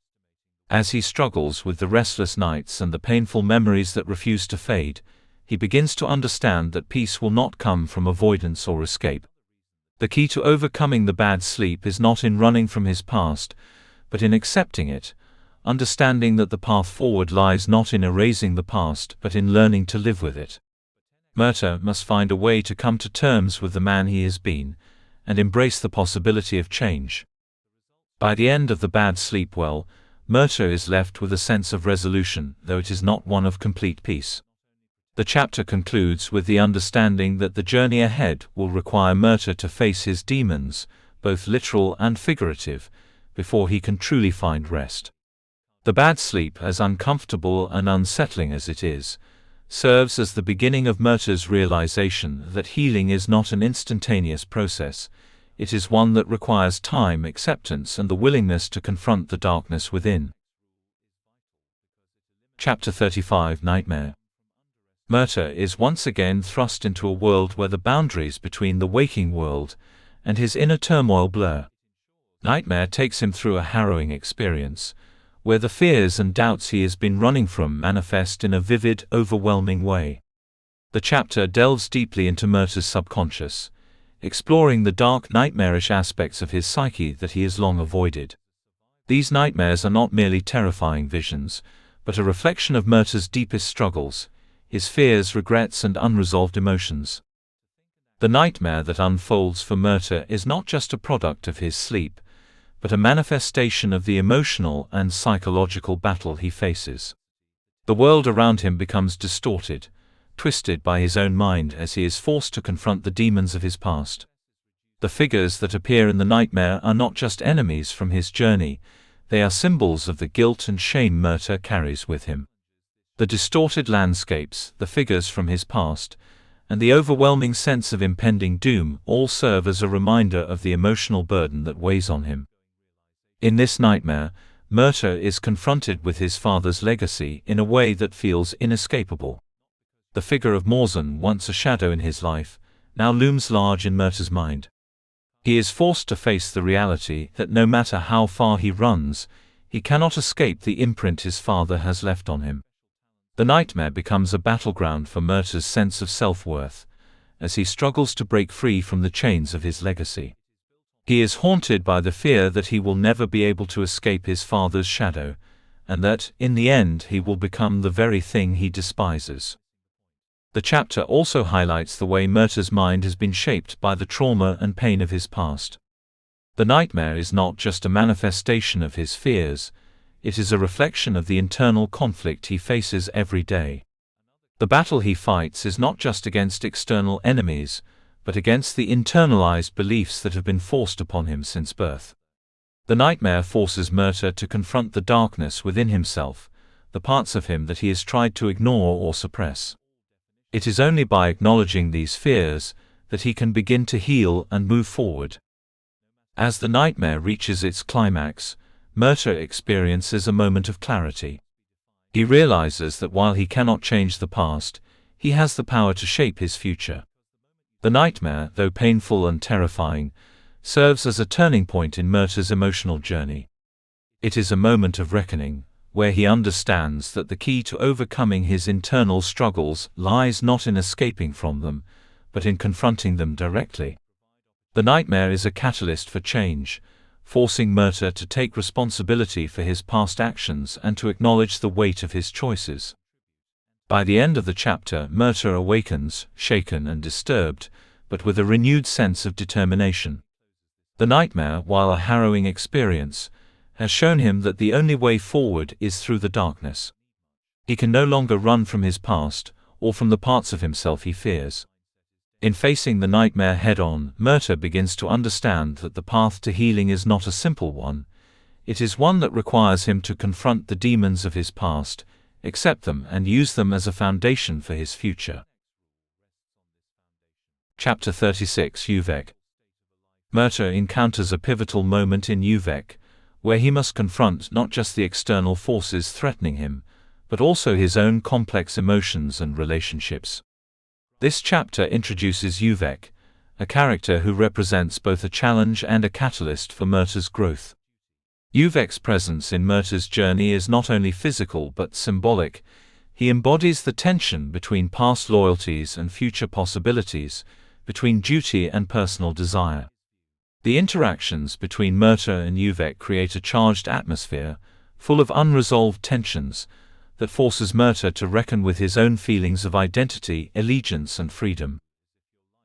As he struggles with the restless nights and the painful memories that refuse to fade, he begins to understand that peace will not come from avoidance or escape. The key to overcoming the bad sleep is not in running from his past, but in accepting it, understanding that the path forward lies not in erasing the past but in learning to live with it. Murtagh must find a way to come to terms with the man he has been, and embrace the possibility of change. By the end of the bad sleep Murtagh is left with a sense of resolution, though it is not one of complete peace. The chapter concludes with the understanding that the journey ahead will require Murtagh to face his demons, both literal and figurative, before he can truly find rest. The bad sleep, as uncomfortable and unsettling as it is, serves as the beginning of Murtagh's realization that healing is not an instantaneous process. It is one that requires time, acceptance and the willingness to confront the darkness within. Chapter 35 Nightmare. Murtagh is once again thrust into a world where the boundaries between the waking world and his inner turmoil blur. Nightmare takes him through a harrowing experience, where the fears and doubts he has been running from manifest in a vivid, overwhelming way. The chapter delves deeply into Murtagh's subconscious, exploring the dark, nightmarish aspects of his psyche that he has long avoided. These nightmares are not merely terrifying visions, but a reflection of Murtagh's deepest struggles, his fears, regrets and unresolved emotions. The nightmare that unfolds for Murtagh is not just a product of his sleep, but a manifestation of the emotional and psychological battle he faces. The world around him becomes distorted, twisted by his own mind as he is forced to confront the demons of his past. The figures that appear in the nightmare are not just enemies from his journey, they are symbols of the guilt and shame Murtagh carries with him. The distorted landscapes, the figures from his past, and the overwhelming sense of impending doom all serve as a reminder of the emotional burden that weighs on him. In this nightmare, Murtagh is confronted with his father's legacy in a way that feels inescapable. The figure of Morzan, once a shadow in his life, now looms large in Murtagh's mind. He is forced to face the reality that no matter how far he runs, he cannot escape the imprint his father has left on him. The nightmare becomes a battleground for Murtagh's sense of self-worth, as he struggles to break free from the chains of his legacy. He is haunted by the fear that he will never be able to escape his father's shadow, and that, in the end, he will become the very thing he despises. The chapter also highlights the way Murtagh's mind has been shaped by the trauma and pain of his past. The nightmare is not just a manifestation of his fears, it is a reflection of the internal conflict he faces every day. The battle he fights is not just against external enemies, but against the internalized beliefs that have been forced upon him since birth. The nightmare forces Murtagh to confront the darkness within himself, the parts of him that he has tried to ignore or suppress. It is only by acknowledging these fears that he can begin to heal and move forward. As the nightmare reaches its climax, Murtagh experiences a moment of clarity. He realizes that while he cannot change the past, he has the power to shape his future. The nightmare, though painful and terrifying, serves as a turning point in Murtagh's emotional journey. It is a moment of reckoning, where he understands that the key to overcoming his internal struggles lies not in escaping from them, but in confronting them directly. The nightmare is a catalyst for change, forcing Murtagh to take responsibility for his past actions and to acknowledge the weight of his choices. By the end of the chapter, Murtagh awakens, shaken and disturbed, but with a renewed sense of determination. The nightmare, while a harrowing experience, has shown him that the only way forward is through the darkness. He can no longer run from his past, or from the parts of himself he fears. In facing the nightmare head-on, Murtagh begins to understand that the path to healing is not a simple one. It is one that requires him to confront the demons of his past, accept them and use them as a foundation for his future. Chapter 36 Uvek. Murtagh encounters a pivotal moment in Uvek, where he must confront not just the external forces threatening him, but also his own complex emotions and relationships. This chapter introduces Uvek, a character who represents both a challenge and a catalyst for Murtagh's growth. Uvek's presence in Murtagh's journey is not only physical but symbolic. He embodies the tension between past loyalties and future possibilities, between duty and personal desire. The interactions between Murtagh and Uvek create a charged atmosphere, full of unresolved tensions, that forces Murtagh to reckon with his own feelings of identity, allegiance and freedom.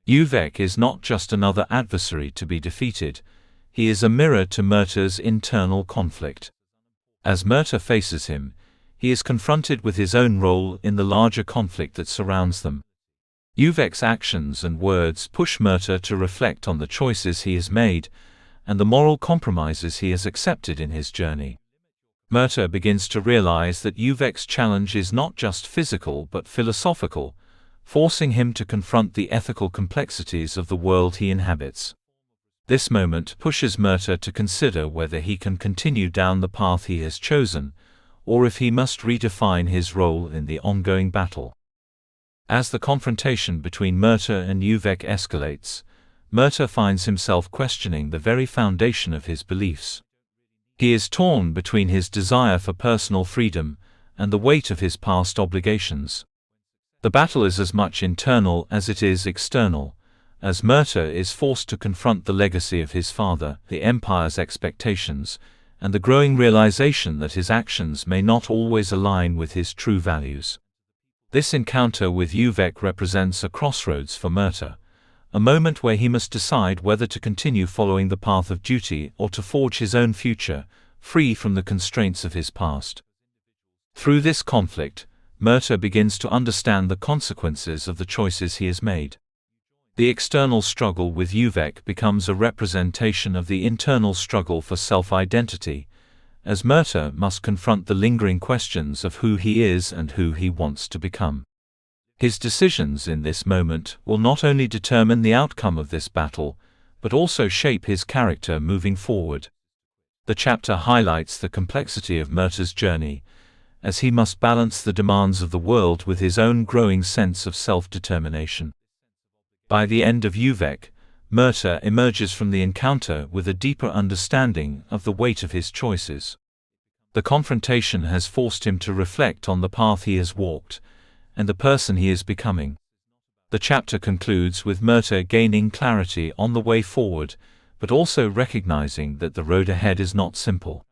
Uvek is not just another adversary to be defeated, he is a mirror to Murtagh's internal conflict. As Murtagh faces him, he is confronted with his own role in the larger conflict that surrounds them. Uvek's actions and words push Murtagh to reflect on the choices he has made, and the moral compromises he has accepted in his journey. Murtagh begins to realize that Uvek's challenge is not just physical but philosophical, forcing him to confront the ethical complexities of the world he inhabits. This moment pushes Murtagh to consider whether he can continue down the path he has chosen, or if he must redefine his role in the ongoing battle. As the confrontation between Murtagh and Uvek escalates, Murtagh finds himself questioning the very foundation of his beliefs. He is torn between his desire for personal freedom and the weight of his past obligations. The battle is as much internal as it is external, as Murtagh is forced to confront the legacy of his father, the Empire's expectations, and the growing realization that his actions may not always align with his true values. This encounter with Uvek represents a crossroads for Murtagh, a moment where he must decide whether to continue following the path of duty or to forge his own future, free from the constraints of his past. Through this conflict, Murtagh begins to understand the consequences of the choices he has made. The external struggle with Uvek becomes a representation of the internal struggle for self-identity, as Murtagh must confront the lingering questions of who he is and who he wants to become. His decisions in this moment will not only determine the outcome of this battle, but also shape his character moving forward. The chapter highlights the complexity of Murtagh's journey, as he must balance the demands of the world with his own growing sense of self-determination. By the end of Uvek, Murtagh emerges from the encounter with a deeper understanding of the weight of his choices. The confrontation has forced him to reflect on the path he has walked, and the person he is becoming. The chapter concludes with Murtagh gaining clarity on the way forward, but also recognizing that the road ahead is not simple.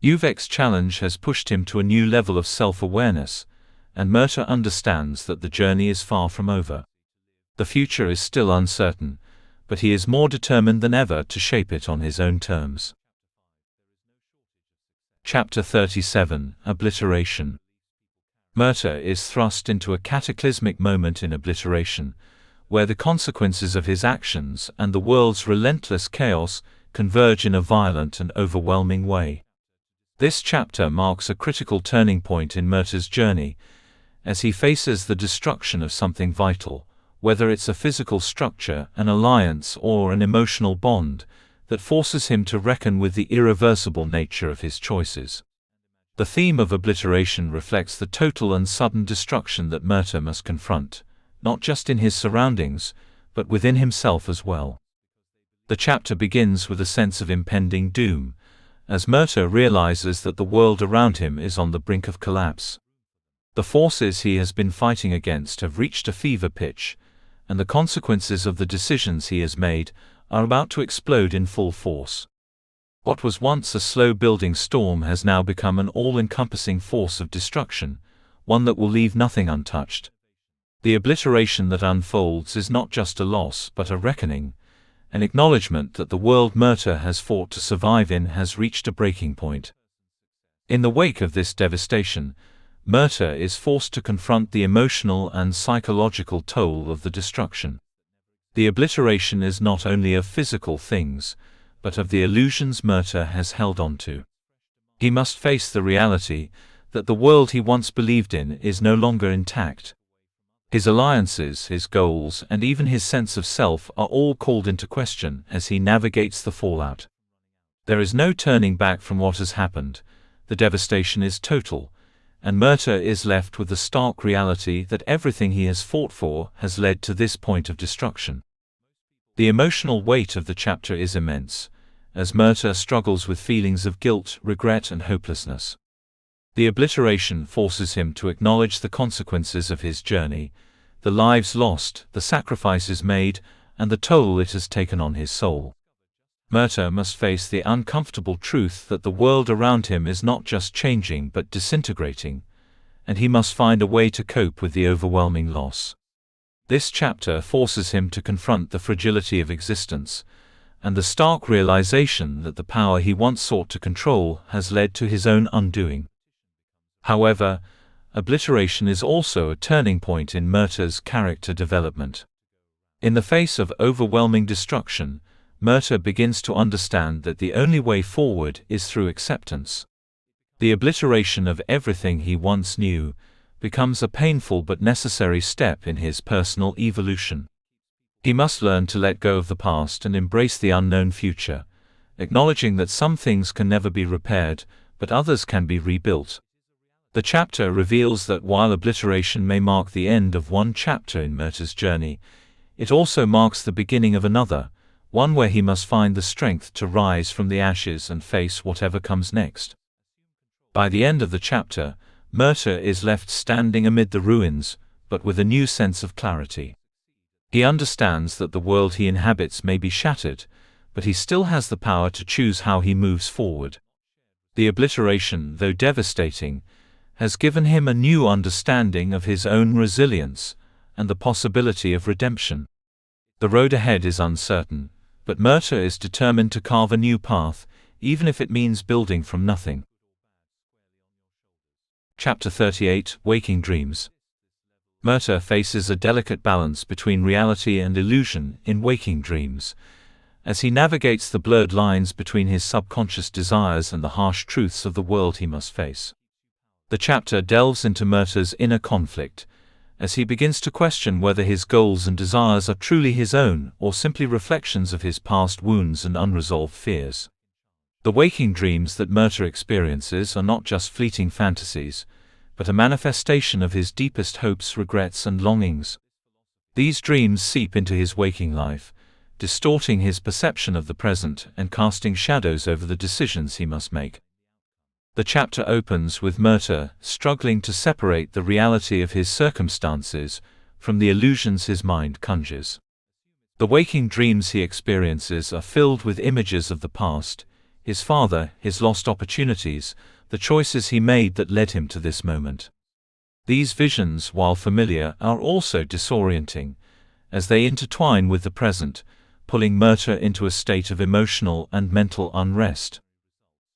Uvek's challenge has pushed him to a new level of self-awareness, and Murtagh understands that the journey is far from over. The future is still uncertain, but he is more determined than ever to shape it on his own terms. Chapter 37 Obliteration. Murtagh is thrust into a cataclysmic moment in obliteration, where the consequences of his actions and the world's relentless chaos converge in a violent and overwhelming way. This chapter marks a critical turning point in Murtagh's journey, as he faces the destruction of something vital, whether it's a physical structure, an alliance, or an emotional bond, that forces him to reckon with the irreversible nature of his choices. The theme of obliteration reflects the total and sudden destruction that Murtagh must confront, not just in his surroundings, but within himself as well. The chapter begins with a sense of impending doom, as Murtagh realizes that the world around him is on the brink of collapse. The forces he has been fighting against have reached a fever pitch, and the consequences of the decisions he has made are about to explode in full force. What was once a slow-building storm has now become an all-encompassing force of destruction, one that will leave nothing untouched. The obliteration that unfolds is not just a loss but a reckoning, an acknowledgement that the world Murtagh has fought to survive in has reached a breaking point. In the wake of this devastation, Murtagh is forced to confront the emotional and psychological toll of the destruction. The obliteration is not only of physical things, but of the illusions Murtagh has held on to. He must face the reality that the world he once believed in is no longer intact. His alliances, his goals, and even his sense of self are all called into question as he navigates the fallout. There is no turning back from what has happened. The devastation is total, and Murtagh is left with the stark reality that everything he has fought for has led to this point of destruction. The emotional weight of the chapter is immense, as Murtagh struggles with feelings of guilt, regret, and hopelessness. The obliteration forces him to acknowledge the consequences of his journey, the lives lost, the sacrifices made, and the toll it has taken on his soul. Murtagh must face the uncomfortable truth that the world around him is not just changing but disintegrating, and he must find a way to cope with the overwhelming loss. This chapter forces him to confront the fragility of existence, and the stark realization that the power he once sought to control has led to his own undoing. However, obliteration is also a turning point in Murtagh's character development. In the face of overwhelming destruction, Murtagh begins to understand that the only way forward is through acceptance. The obliteration of everything he once knew becomes a painful but necessary step in his personal evolution. He must learn to let go of the past and embrace the unknown future, acknowledging that some things can never be repaired, but others can be rebuilt. The chapter reveals that while obliteration may mark the end of one chapter in Murtagh's journey, it also marks the beginning of another, one where he must find the strength to rise from the ashes and face whatever comes next. By the end of the chapter, Murtagh is left standing amid the ruins, but with a new sense of clarity. He understands that the world he inhabits may be shattered, but he still has the power to choose how he moves forward. The obliteration, though devastating, has given him a new understanding of his own resilience and the possibility of redemption. The road ahead is uncertain, but Murtagh is determined to carve a new path, even if it means building from nothing. Chapter 38 – Waking Dreams. Murtagh faces a delicate balance between reality and illusion in waking dreams, as he navigates the blurred lines between his subconscious desires and the harsh truths of the world he must face. The chapter delves into Murtagh's inner conflict, as he begins to question whether his goals and desires are truly his own or simply reflections of his past wounds and unresolved fears. The waking dreams that Murtagh experiences are not just fleeting fantasies, but a manifestation of his deepest hopes, regrets, and longings. These dreams seep into his waking life, distorting his perception of the present and casting shadows over the decisions he must make. The chapter opens with Murtagh struggling to separate the reality of his circumstances from the illusions his mind conjures. The waking dreams he experiences are filled with images of the past, his father, his lost opportunities, the choices he made that led him to this moment. These visions, while familiar, are also disorienting, as they intertwine with the present, pulling Murtagh into a state of emotional and mental unrest.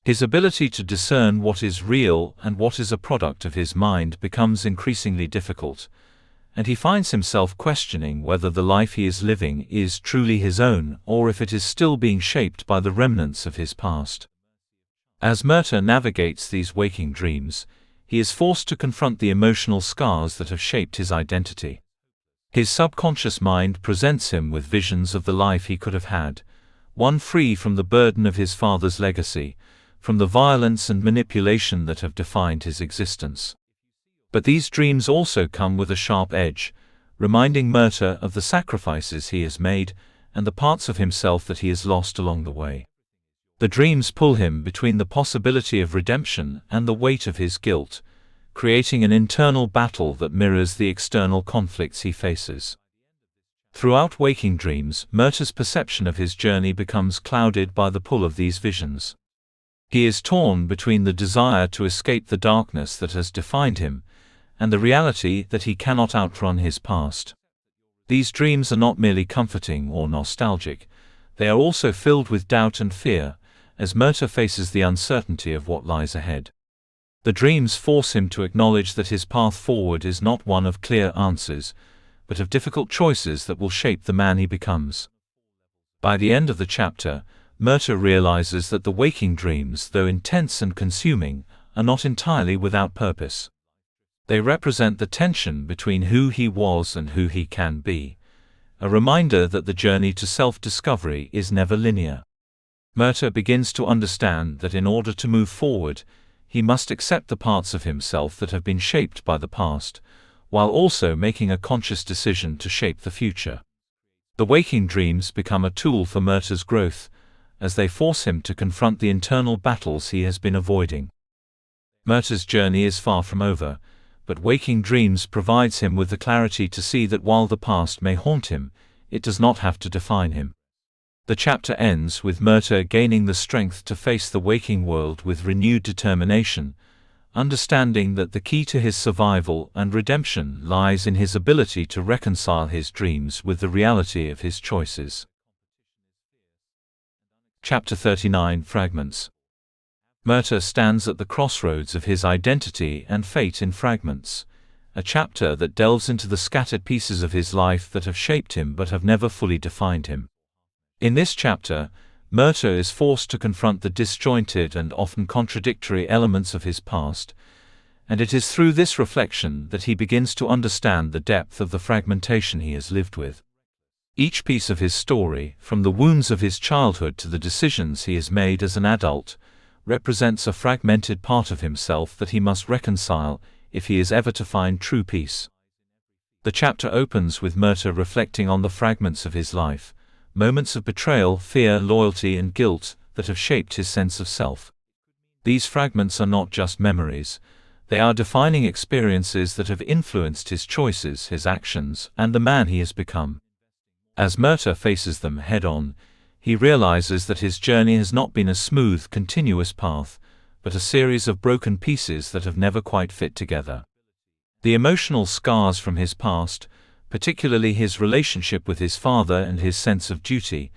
His ability to discern what is real and what is a product of his mind becomes increasingly difficult, and he finds himself questioning whether the life he is living is truly his own or if it is still being shaped by the remnants of his past. As Murtagh navigates these waking dreams, he is forced to confront the emotional scars that have shaped his identity. His subconscious mind presents him with visions of the life he could have had, one free from the burden of his father's legacy, from the violence and manipulation that have defined his existence. But these dreams also come with a sharp edge, reminding Murtagh of the sacrifices he has made and the parts of himself that he has lost along the way. The dreams pull him between the possibility of redemption and the weight of his guilt, creating an internal battle that mirrors the external conflicts he faces. Throughout waking dreams, Murtagh's perception of his journey becomes clouded by the pull of these visions. He is torn between the desire to escape the darkness that has defined him and the reality that he cannot outrun his past. These dreams are not merely comforting or nostalgic, they are also filled with doubt and fear, as Murtagh faces the uncertainty of what lies ahead. The dreams force him to acknowledge that his path forward is not one of clear answers, but of difficult choices that will shape the man he becomes. By the end of the chapter, Murtagh realizes that the waking dreams, though intense and consuming, are not entirely without purpose. They represent the tension between who he was and who he can be, a reminder that the journey to self-discovery is never linear. Murtagh begins to understand that in order to move forward, he must accept the parts of himself that have been shaped by the past, while also making a conscious decision to shape the future. The waking dreams become a tool for Murtagh's growth, as they force him to confront the internal battles he has been avoiding. Murtagh's journey is far from over, but waking dreams provides him with the clarity to see that while the past may haunt him, it does not have to define him. The chapter ends with Murtagh gaining the strength to face the waking world with renewed determination, understanding that the key to his survival and redemption lies in his ability to reconcile his dreams with the reality of his choices. Chapter 39 Fragments. Murtagh stands at the crossroads of his identity and fate in Fragments, a chapter that delves into the scattered pieces of his life that have shaped him but have never fully defined him. In this chapter, Murtagh is forced to confront the disjointed and often contradictory elements of his past, and it is through this reflection that he begins to understand the depth of the fragmentation he has lived with. Each piece of his story, from the wounds of his childhood to the decisions he has made as an adult, represents a fragmented part of himself that he must reconcile if he is ever to find true peace. The chapter opens with Murtagh reflecting on the fragments of his life, moments of betrayal, fear, loyalty, and guilt that have shaped his sense of self. These fragments are not just memories, they are defining experiences that have influenced his choices, his actions, and the man he has become. As Murtagh faces them head-on, he realizes that his journey has not been a smooth, continuous path, but a series of broken pieces that have never quite fit together. The emotional scars from his past, particularly his relationship with his father and his sense of duty,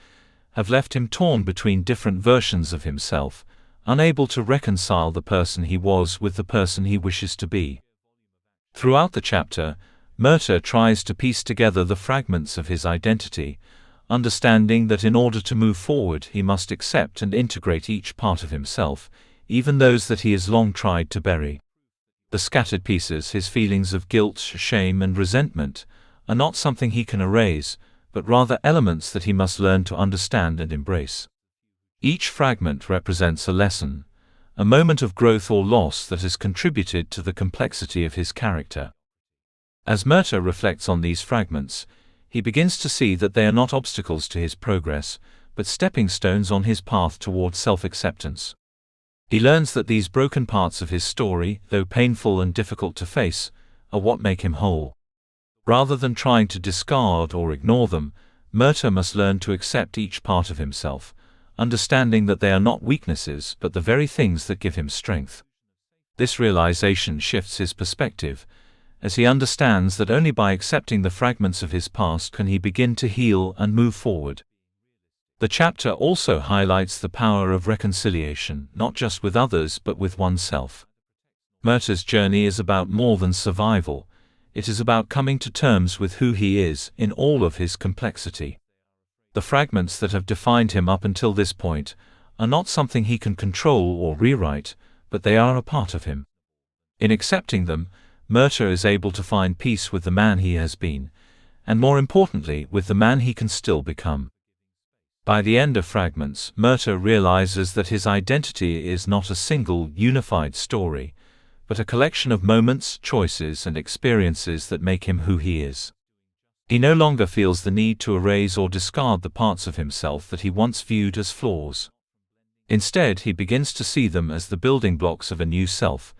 have left him torn between different versions of himself, unable to reconcile the person he was with the person he wishes to be. Throughout the chapter, Murtagh tries to piece together the fragments of his identity, understanding that in order to move forward he must accept and integrate each part of himself, even those that he has long tried to bury. The scattered pieces, his feelings of guilt, shame, and resentment, are not something he can erase, but rather elements that he must learn to understand and embrace. Each fragment represents a lesson, a moment of growth or loss that has contributed to the complexity of his character. As Murtagh reflects on these fragments, he begins to see that they are not obstacles to his progress, but stepping stones on his path toward self-acceptance. He learns that these broken parts of his story, though painful and difficult to face, are what make him whole. Rather than trying to discard or ignore them, Murtagh must learn to accept each part of himself, understanding that they are not weaknesses but the very things that give him strength. This realization shifts his perspective, as he understands that only by accepting the fragments of his past can he begin to heal and move forward. The chapter also highlights the power of reconciliation, not just with others but with oneself. Murtagh's journey is about more than survival. It is about coming to terms with who he is in all of his complexity. The fragments that have defined him up until this point are not something he can control or rewrite, but they are a part of him. In accepting them, Murtagh is able to find peace with the man he has been, and more importantly, with the man he can still become. By the end of Fragments, Murtagh realizes that his identity is not a single, unified story, but a collection of moments, choices, and experiences that make him who he is. He no longer feels the need to erase or discard the parts of himself that he once viewed as flaws. Instead, he begins to see them as the building blocks of a new self,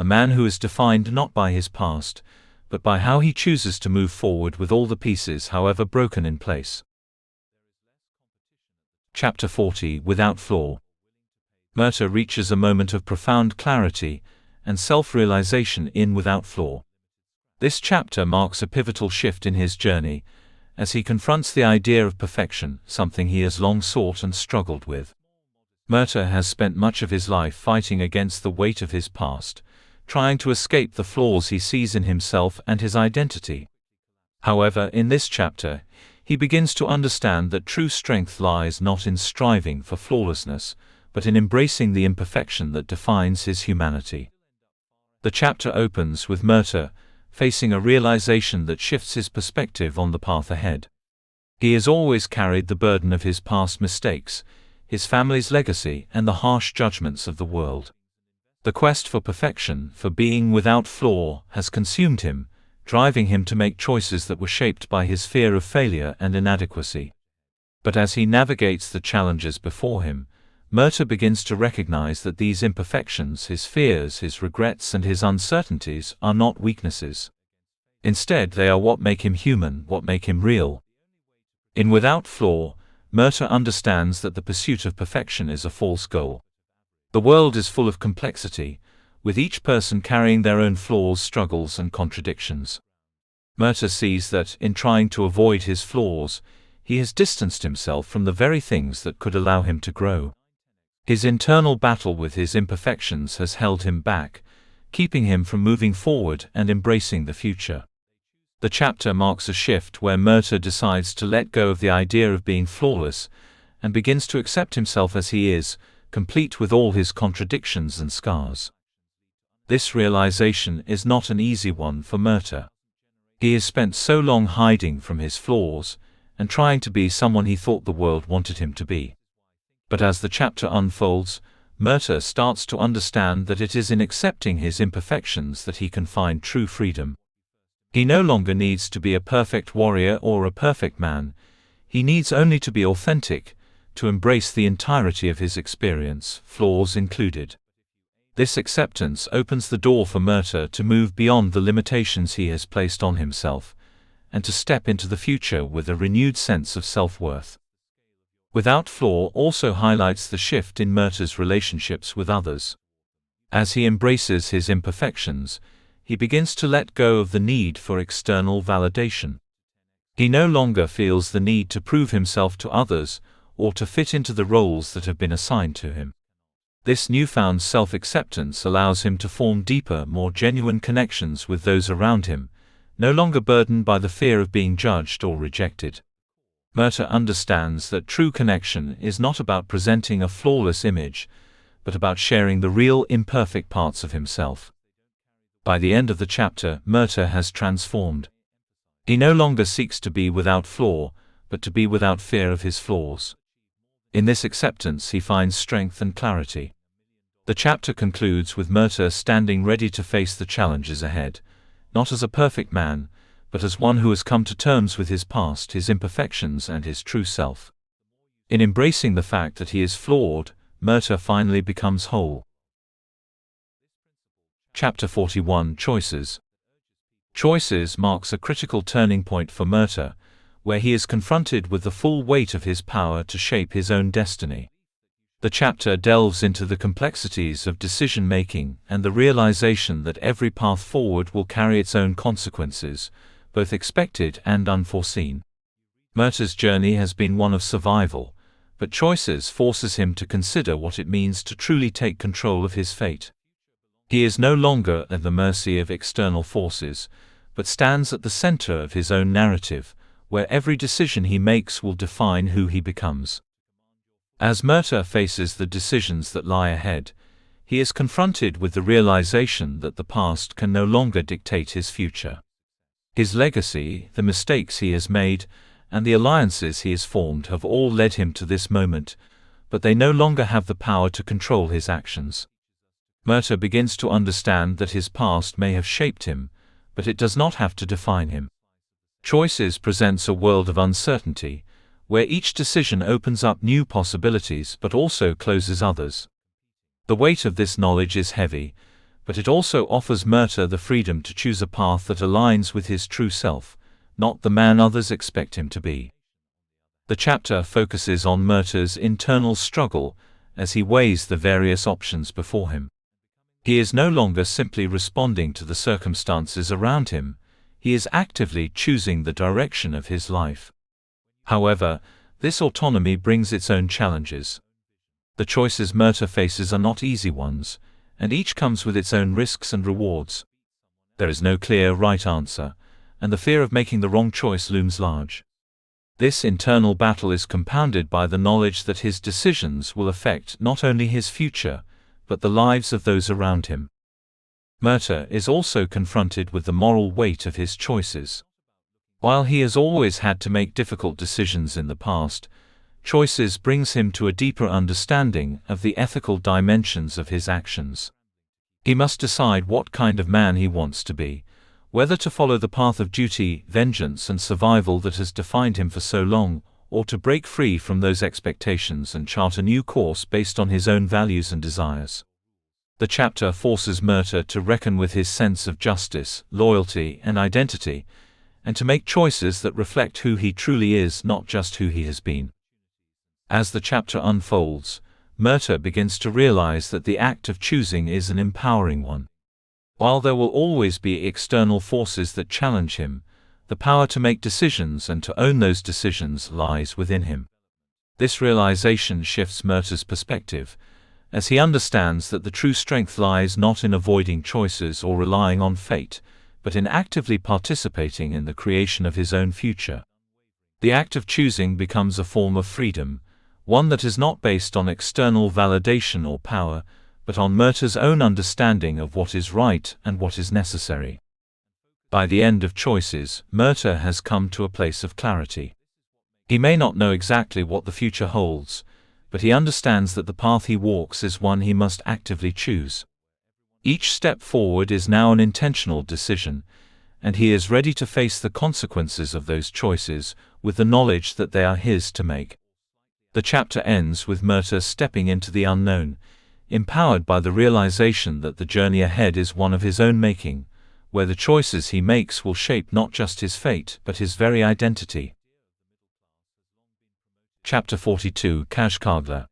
a man who is defined not by his past, but by how he chooses to move forward with all the pieces, however broken, in place. Chapter 40 Without Flaw. Murtagh reaches a moment of profound clarity and self-realization in Without Flaw. This chapter marks a pivotal shift in his journey, as he confronts the idea of perfection, something he has long sought and struggled with. Murtagh has spent much of his life fighting against the weight of his past, trying to escape the flaws he sees in himself and his identity. However, in this chapter, he begins to understand that true strength lies not in striving for flawlessness, but in embracing the imperfection that defines his humanity. The chapter opens with Murtagh facing a realization that shifts his perspective on the path ahead. He has always carried the burden of his past mistakes, his family's legacy, and the harsh judgments of the world. The quest for perfection, for being without flaw, has consumed him, driving him to make choices that were shaped by his fear of failure and inadequacy. But as he navigates the challenges before him, Murtagh begins to recognize that these imperfections, his fears, his regrets, and his uncertainties, are not weaknesses. Instead, they are what make him human, what make him real. In Without Flaw, Murtagh understands that the pursuit of perfection is a false goal. The world is full of complexity, with each person carrying their own flaws, struggles, and contradictions. Murtagh sees that, in trying to avoid his flaws, he has distanced himself from the very things that could allow him to grow. His internal battle with his imperfections has held him back, keeping him from moving forward and embracing the future. The chapter marks a shift where Murtagh decides to let go of the idea of being flawless and begins to accept himself as he is, complete with all his contradictions and scars. This realization is not an easy one for Murtagh. He has spent so long hiding from his flaws and trying to be someone he thought the world wanted him to be. But as the chapter unfolds, Murtagh starts to understand that it is in accepting his imperfections that he can find true freedom. He no longer needs to be a perfect warrior or a perfect man. He needs only to be authentic, to embrace the entirety of his experience, flaws included. This acceptance opens the door for Murtagh to move beyond the limitations he has placed on himself, and to step into the future with a renewed sense of self-worth. Without Flaw also highlights the shift in Murtagh's relationships with others. As he embraces his imperfections, he begins to let go of the need for external validation. He no longer feels the need to prove himself to others or to fit into the roles that have been assigned to him. This newfound self-acceptance allows him to form deeper, more genuine connections with those around him, no longer burdened by the fear of being judged or rejected. Murtagh understands that true connection is not about presenting a flawless image, but about sharing the real, imperfect parts of himself. By the end of the chapter, Murtagh has transformed. He no longer seeks to be without flaw, but to be without fear of his flaws. In this acceptance he finds strength and clarity. The chapter concludes with Murtagh standing ready to face the challenges ahead, not as a perfect man, but as one who has come to terms with his past, his imperfections, and his true self. In embracing the fact that he is flawed, Murtagh finally becomes whole. Chapter 41 Choices. Choices marks a critical turning point for Murtagh, where he is confronted with the full weight of his power to shape his own destiny. The chapter delves into the complexities of decision-making and the realization that every path forward will carry its own consequences, both expected and unforeseen. Murtagh's journey has been one of survival, but choices forces him to consider what it means to truly take control of his fate. He is no longer at the mercy of external forces, but stands at the center of his own narrative, where every decision he makes will define who he becomes. As Murtagh faces the decisions that lie ahead, he is confronted with the realization that the past can no longer dictate his future. His legacy, the mistakes he has made, and the alliances he has formed have all led him to this moment, but they no longer have the power to control his actions. Murtagh begins to understand that his past may have shaped him, but it does not have to define him. Choices presents a world of uncertainty, where each decision opens up new possibilities but also closes others. The weight of this knowledge is heavy, but it also offers Murtagh the freedom to choose a path that aligns with his true self, not the man others expect him to be. The chapter focuses on Murtagh's internal struggle as he weighs the various options before him. He is no longer simply responding to the circumstances around him, he is actively choosing the direction of his life. However, this autonomy brings its own challenges. The choices Murtagh faces are not easy ones, and each comes with its own risks and rewards. There is no clear right answer, and the fear of making the wrong choice looms large. This internal battle is compounded by the knowledge that his decisions will affect not only his future, but the lives of those around him. Murtagh is also confronted with the moral weight of his choices. While he has always had to make difficult decisions in the past, choices brings him to a deeper understanding of the ethical dimensions of his actions. He must decide what kind of man he wants to be, whether to follow the path of duty, vengeance and survival that has defined him for so long, or to break free from those expectations and chart a new course based on his own values and desires. The chapter forces Murtagh to reckon with his sense of justice, loyalty and identity, and to make choices that reflect who he truly is, not just who he has been. As the chapter unfolds, Murtagh begins to realize that the act of choosing is an empowering one. While there will always be external forces that challenge him, the power to make decisions and to own those decisions lies within him. This realization shifts Murtagh's perspective, as he understands that the true strength lies not in avoiding choices or relying on fate, but in actively participating in the creation of his own future. The act of choosing becomes a form of freedom, one that is not based on external validation or power, but on Murtagh's own understanding of what is right and what is necessary. By the end of Choices, Murtagh has come to a place of clarity. He may not know exactly what the future holds, but he understands that the path he walks is one he must actively choose. Each step forward is now an intentional decision, and he is ready to face the consequences of those choices, with the knowledge that they are his to make. The chapter ends with Murtagh stepping into the unknown, empowered by the realization that the journey ahead is one of his own making, where the choices he makes will shape not just his fate but his very identity. Chapter 42 Kashkagla.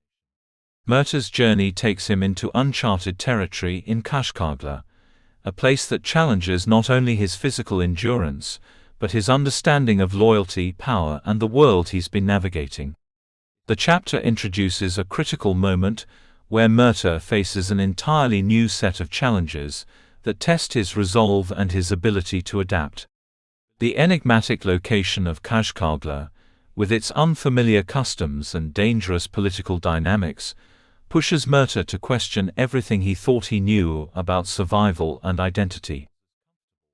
Murtagh's journey takes him into uncharted territory in Kashkagla, a place that challenges not only his physical endurance, but his understanding of loyalty, power, and the world he's been navigating. The chapter introduces a critical moment where Murtagh faces an entirely new set of challenges that test his resolve and his ability to adapt. The enigmatic location of Kashkagla, with its unfamiliar customs and dangerous political dynamics, pushes Murtagh to question everything he thought he knew about survival and identity.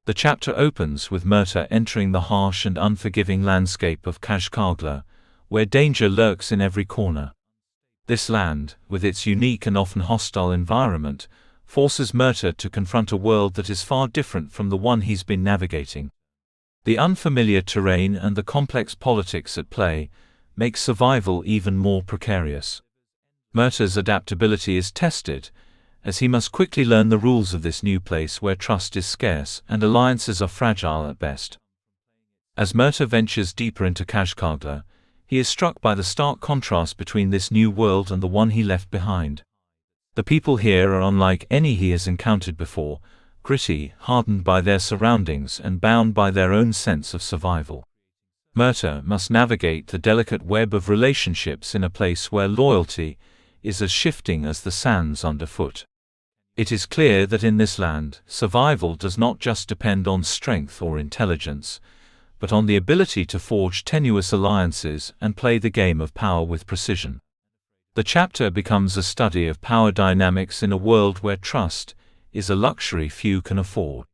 The chapter opens with Murtagh entering the harsh and unforgiving landscape of Kashkagla, where danger lurks in every corner. This land, with its unique and often hostile environment, forces Murtagh to confront a world that is far different from the one he's been navigating. The unfamiliar terrain and the complex politics at play make survival even more precarious. Murtagh's adaptability is tested, as he must quickly learn the rules of this new place where trust is scarce and alliances are fragile at best. As Murtagh ventures deeper into Kashkagla, he is struck by the stark contrast between this new world and the one he left behind. The people here are unlike any he has encountered before, gritty, hardened by their surroundings and bound by their own sense of survival. Murtagh must navigate the delicate web of relationships in a place where loyalty is as shifting as the sands underfoot. It is clear that in this land, survival does not just depend on strength or intelligence, but on the ability to forge tenuous alliances and play the game of power with precision. The chapter becomes a study of power dynamics in a world where trust is a luxury few can afford.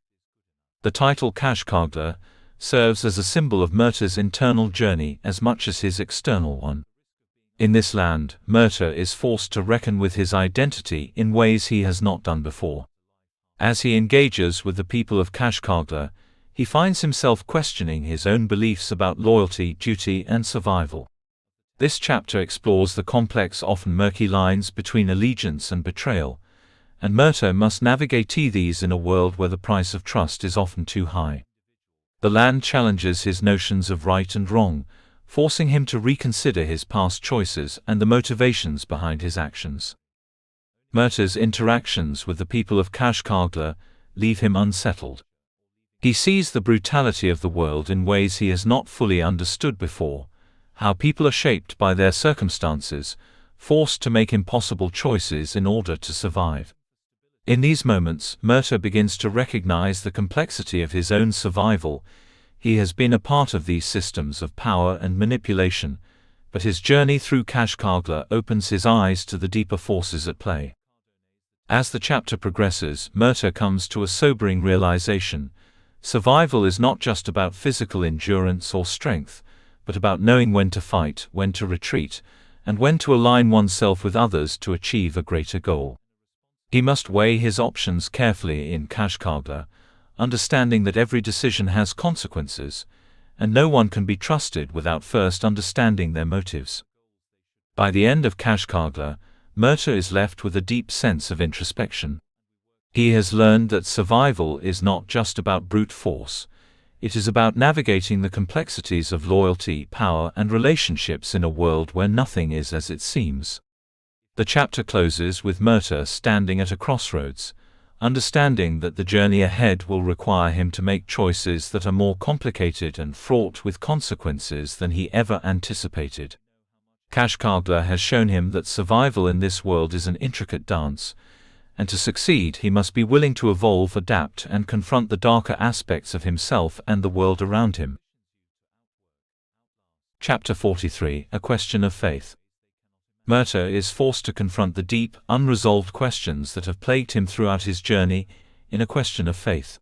The title Kashkagla serves as a symbol of Murtagh's internal journey as much as his external one. In this land, Murtagh is forced to reckon with his identity in ways he has not done before. As he engages with the people of Kashkagla, he finds himself questioning his own beliefs about loyalty, duty, and survival. This chapter explores the complex, often murky lines between allegiance and betrayal, and Murtagh must navigate these in a world where the price of trust is often too high. The land challenges his notions of right and wrong, forcing him to reconsider his past choices and the motivations behind his actions. Murtagh's interactions with the people of Kashkagla leave him unsettled. He sees the brutality of the world in ways he has not fully understood before, how people are shaped by their circumstances, forced to make impossible choices in order to survive. In these moments, Murtagh begins to recognize the complexity of his own survival. He has been a part of these systems of power and manipulation, but his journey through Kashkagla opens his eyes to the deeper forces at play. As the chapter progresses, Murtagh comes to a sobering realization. Survival is not just about physical endurance or strength, but about knowing when to fight, when to retreat, and when to align oneself with others to achieve a greater goal. He must weigh his options carefully in Kashkagla, understanding that every decision has consequences, and no one can be trusted without first understanding their motives. By the end of Kashkagla, Murtagh is left with a deep sense of introspection. He has learned that survival is not just about brute force. It is about navigating the complexities of loyalty, power, and relationships in a world where nothing is as it seems. The chapter closes with Murtagh standing at a crossroads, understanding that the journey ahead will require him to make choices that are more complicated and fraught with consequences than he ever anticipated. Kashkagla has shown him that survival in this world is an intricate dance, and to succeed he must be willing to evolve, adapt, and confront the darker aspects of himself and the world around him. Chapter 43: A Question of Faith. Murtagh is forced to confront the deep, unresolved questions that have plagued him throughout his journey, in a question of faith.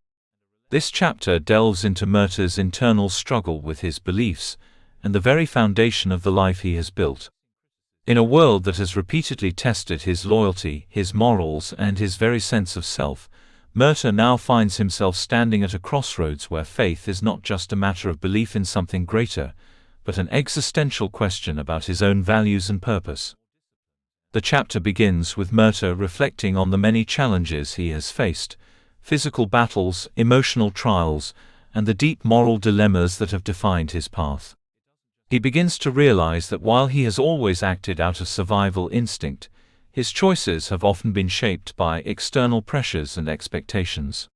This chapter delves into Murtagh's internal struggle with his beliefs, and the very foundation of the life he has built. In a world that has repeatedly tested his loyalty, his morals, and his very sense of self, Murtagh now finds himself standing at a crossroads where faith is not just a matter of belief in something greater, but an existential question about his own values and purpose. The chapter begins with Murtagh reflecting on the many challenges he has faced, physical battles, emotional trials, and the deep moral dilemmas that have defined his path. He begins to realize that while he has always acted out of survival instinct, his choices have often been shaped by external pressures and expectations.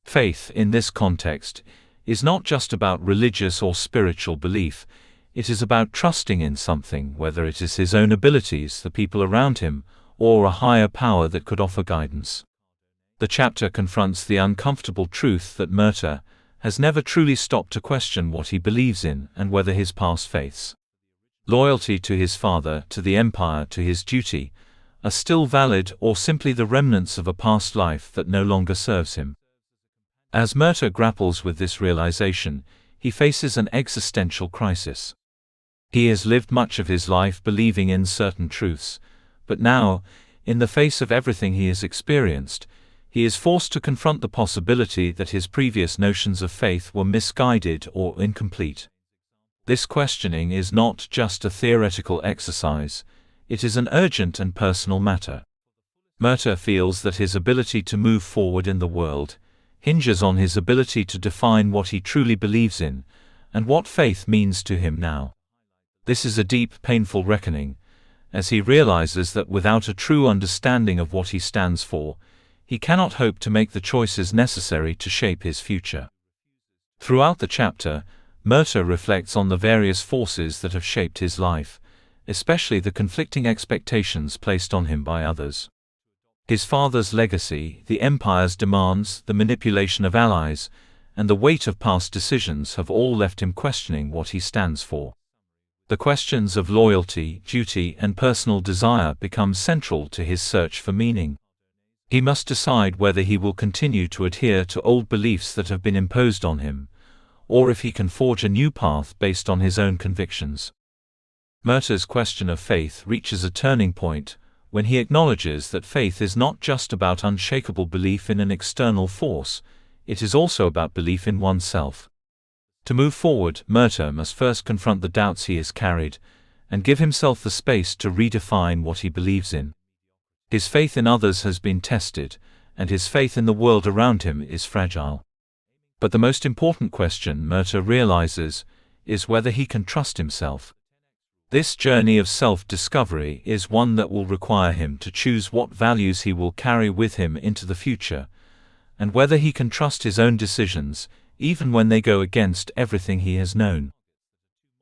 Faith, in this context, is not just about religious or spiritual belief. It is about trusting in something, whether it is his own abilities, the people around him, or a higher power that could offer guidance. The chapter confronts the uncomfortable truth that Murtagh has never truly stopped to question what he believes in and whether his past faiths, loyalty to his father, to the empire, to his duty, are still valid or simply the remnants of a past life that no longer serves him. As Murtagh grapples with this realization, he faces an existential crisis. He has lived much of his life believing in certain truths, but now, in the face of everything he has experienced, he is forced to confront the possibility that his previous notions of faith were misguided or incomplete. This questioning is not just a theoretical exercise, it is an urgent and personal matter. Murtagh feels that his ability to move forward in the world hinges on his ability to define what he truly believes in, and what faith means to him now. This is a deep, painful reckoning, as he realizes that without a true understanding of what he stands for, he cannot hope to make the choices necessary to shape his future. Throughout the chapter, Murtagh reflects on the various forces that have shaped his life, especially the conflicting expectations placed on him by others. His father's legacy, the empire's demands, the manipulation of allies, and the weight of past decisions have all left him questioning what he stands for. The questions of loyalty, duty, and personal desire become central to his search for meaning. He must decide whether he will continue to adhere to old beliefs that have been imposed on him, or if he can forge a new path based on his own convictions. Murtagh's question of faith reaches a turning point when he acknowledges that faith is not just about unshakable belief in an external force, it is also about belief in oneself. To move forward, Murtagh must first confront the doubts he has carried, and give himself the space to redefine what he believes in. His faith in others has been tested, and his faith in the world around him is fragile. But the most important question Murtagh realizes is whether he can trust himself. This journey of self-discovery is one that will require him to choose what values he will carry with him into the future, and whether he can trust his own decisions, even when they go against everything he has known.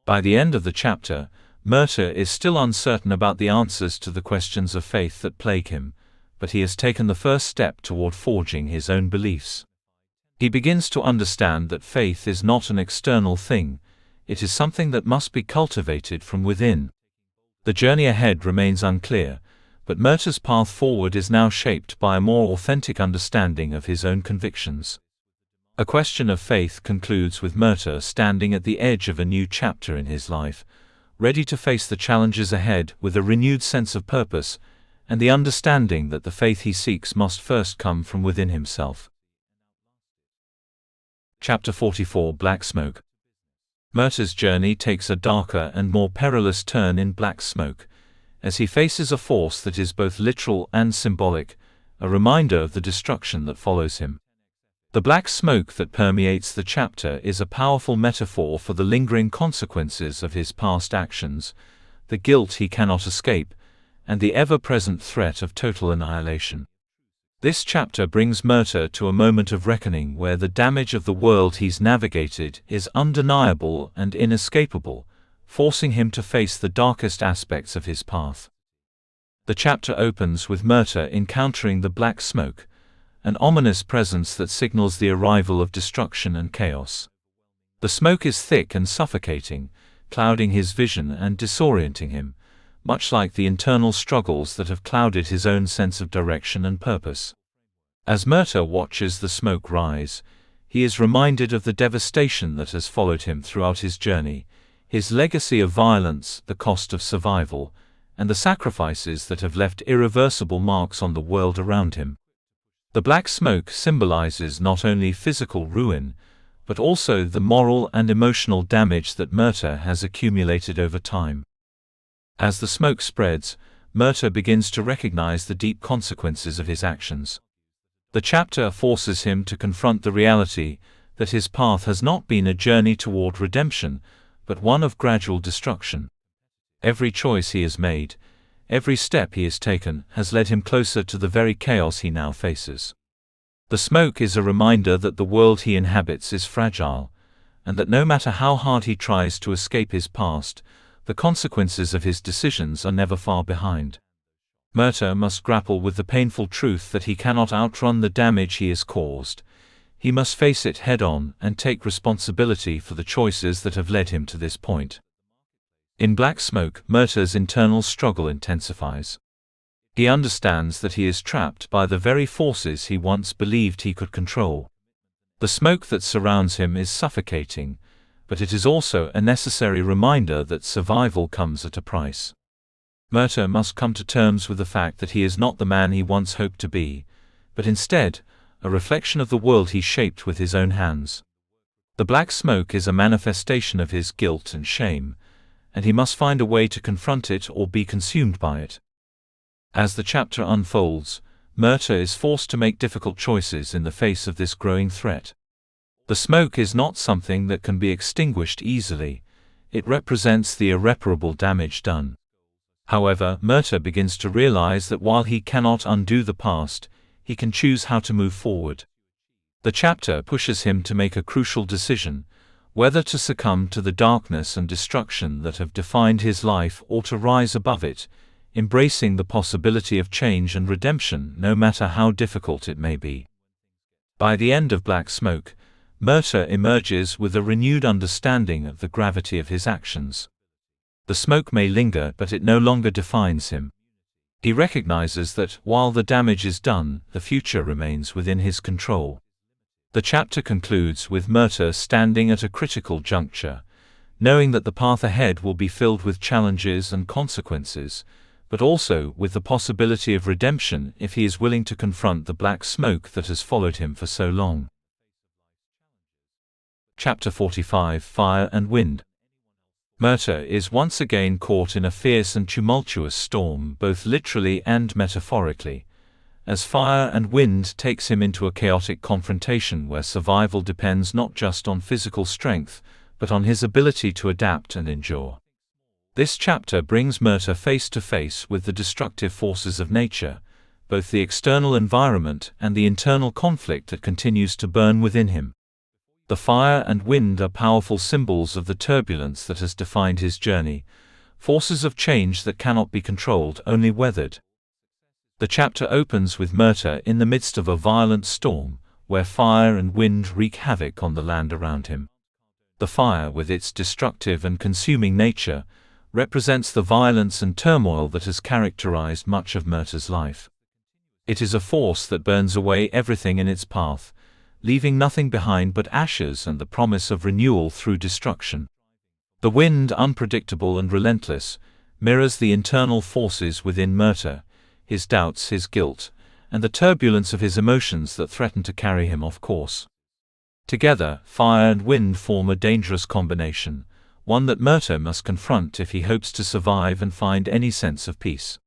By the end of the chapter, Murtagh is still uncertain about the answers to the questions of faith that plague him, but he has taken the first step toward forging his own beliefs. He begins to understand that faith is not an external thing, it is something that must be cultivated from within. The journey ahead remains unclear, but Murtagh's path forward is now shaped by a more authentic understanding of his own convictions. A Question of Faith concludes with Murtagh standing at the edge of a new chapter in his life, ready to face the challenges ahead with a renewed sense of purpose and the understanding that the faith he seeks must first come from within himself. Chapter 44 Black Smoke. Murtagh's journey takes a darker and more perilous turn in Black Smoke, as he faces a force that is both literal and symbolic, a reminder of the destruction that follows him. The black smoke that permeates the chapter is a powerful metaphor for the lingering consequences of his past actions, the guilt he cannot escape, and the ever-present threat of total annihilation. This chapter brings Murtagh to a moment of reckoning where the damage of the world he's navigated is undeniable and inescapable, forcing him to face the darkest aspects of his path. The chapter opens with Murtagh encountering the black smoke, an ominous presence that signals the arrival of destruction and chaos. The smoke is thick and suffocating, clouding his vision and disorienting him, much like the internal struggles that have clouded his own sense of direction and purpose. As Murtagh watches the smoke rise, he is reminded of the devastation that has followed him throughout his journey, his legacy of violence, the cost of survival, and the sacrifices that have left irreversible marks on the world around him. The black smoke symbolizes not only physical ruin, but also the moral and emotional damage that Murtagh has accumulated over time. As the smoke spreads, Murtagh begins to recognize the deep consequences of his actions. The chapter forces him to confront the reality that his path has not been a journey toward redemption, but one of gradual destruction. Every choice he has made, every step he has taken, has led him closer to the very chaos he now faces. The smoke is a reminder that the world he inhabits is fragile, and that no matter how hard he tries to escape his past, the consequences of his decisions are never far behind. Murtagh must grapple with the painful truth that he cannot outrun the damage he has caused. He must face it head-on and take responsibility for the choices that have led him to this point. In Black Smoke, Murtagh's internal struggle intensifies. He understands that he is trapped by the very forces he once believed he could control. The smoke that surrounds him is suffocating, but it is also a necessary reminder that survival comes at a price. Murtagh must come to terms with the fact that he is not the man he once hoped to be, but instead, a reflection of the world he shaped with his own hands. The black smoke is a manifestation of his guilt and shame, and he must find a way to confront it or be consumed by it. As the chapter unfolds, Murtagh is forced to make difficult choices in the face of this growing threat. The smoke is not something that can be extinguished easily, it represents the irreparable damage done. However, Murtagh begins to realize that while he cannot undo the past, he can choose how to move forward. The chapter pushes him to make a crucial decision, whether to succumb to the darkness and destruction that have defined his life or to rise above it, embracing the possibility of change and redemption no matter how difficult it may be. By the end of Black Smoke, Murtagh emerges with a renewed understanding of the gravity of his actions. The smoke may linger, but it no longer defines him. He recognizes that, while the damage is done, the future remains within his control. The chapter concludes with Murtagh standing at a critical juncture, knowing that the path ahead will be filled with challenges and consequences, but also with the possibility of redemption if he is willing to confront the black smoke that has followed him for so long. Chapter 45 Fire and Wind. Murtagh is once again caught in a fierce and tumultuous storm, both literally and metaphorically, as fire and wind takes him into a chaotic confrontation where survival depends not just on physical strength, but on his ability to adapt and endure. This chapter brings Murtagh face to face with the destructive forces of nature, both the external environment and the internal conflict that continues to burn within him. The fire and wind are powerful symbols of the turbulence that has defined his journey, forces of change that cannot be controlled, only weathered. The chapter opens with Murtagh in the midst of a violent storm, where fire and wind wreak havoc on the land around him. The fire, with its destructive and consuming nature, represents the violence and turmoil that has characterized much of Murtagh's life. It is a force that burns away everything in its path, leaving nothing behind but ashes and the promise of renewal through destruction. The wind, unpredictable and relentless, mirrors the internal forces within Murtagh, his doubts, his guilt, and the turbulence of his emotions that threaten to carry him off course. Together, fire and wind form a dangerous combination, one that Murtagh must confront if he hopes to survive and find any sense of peace.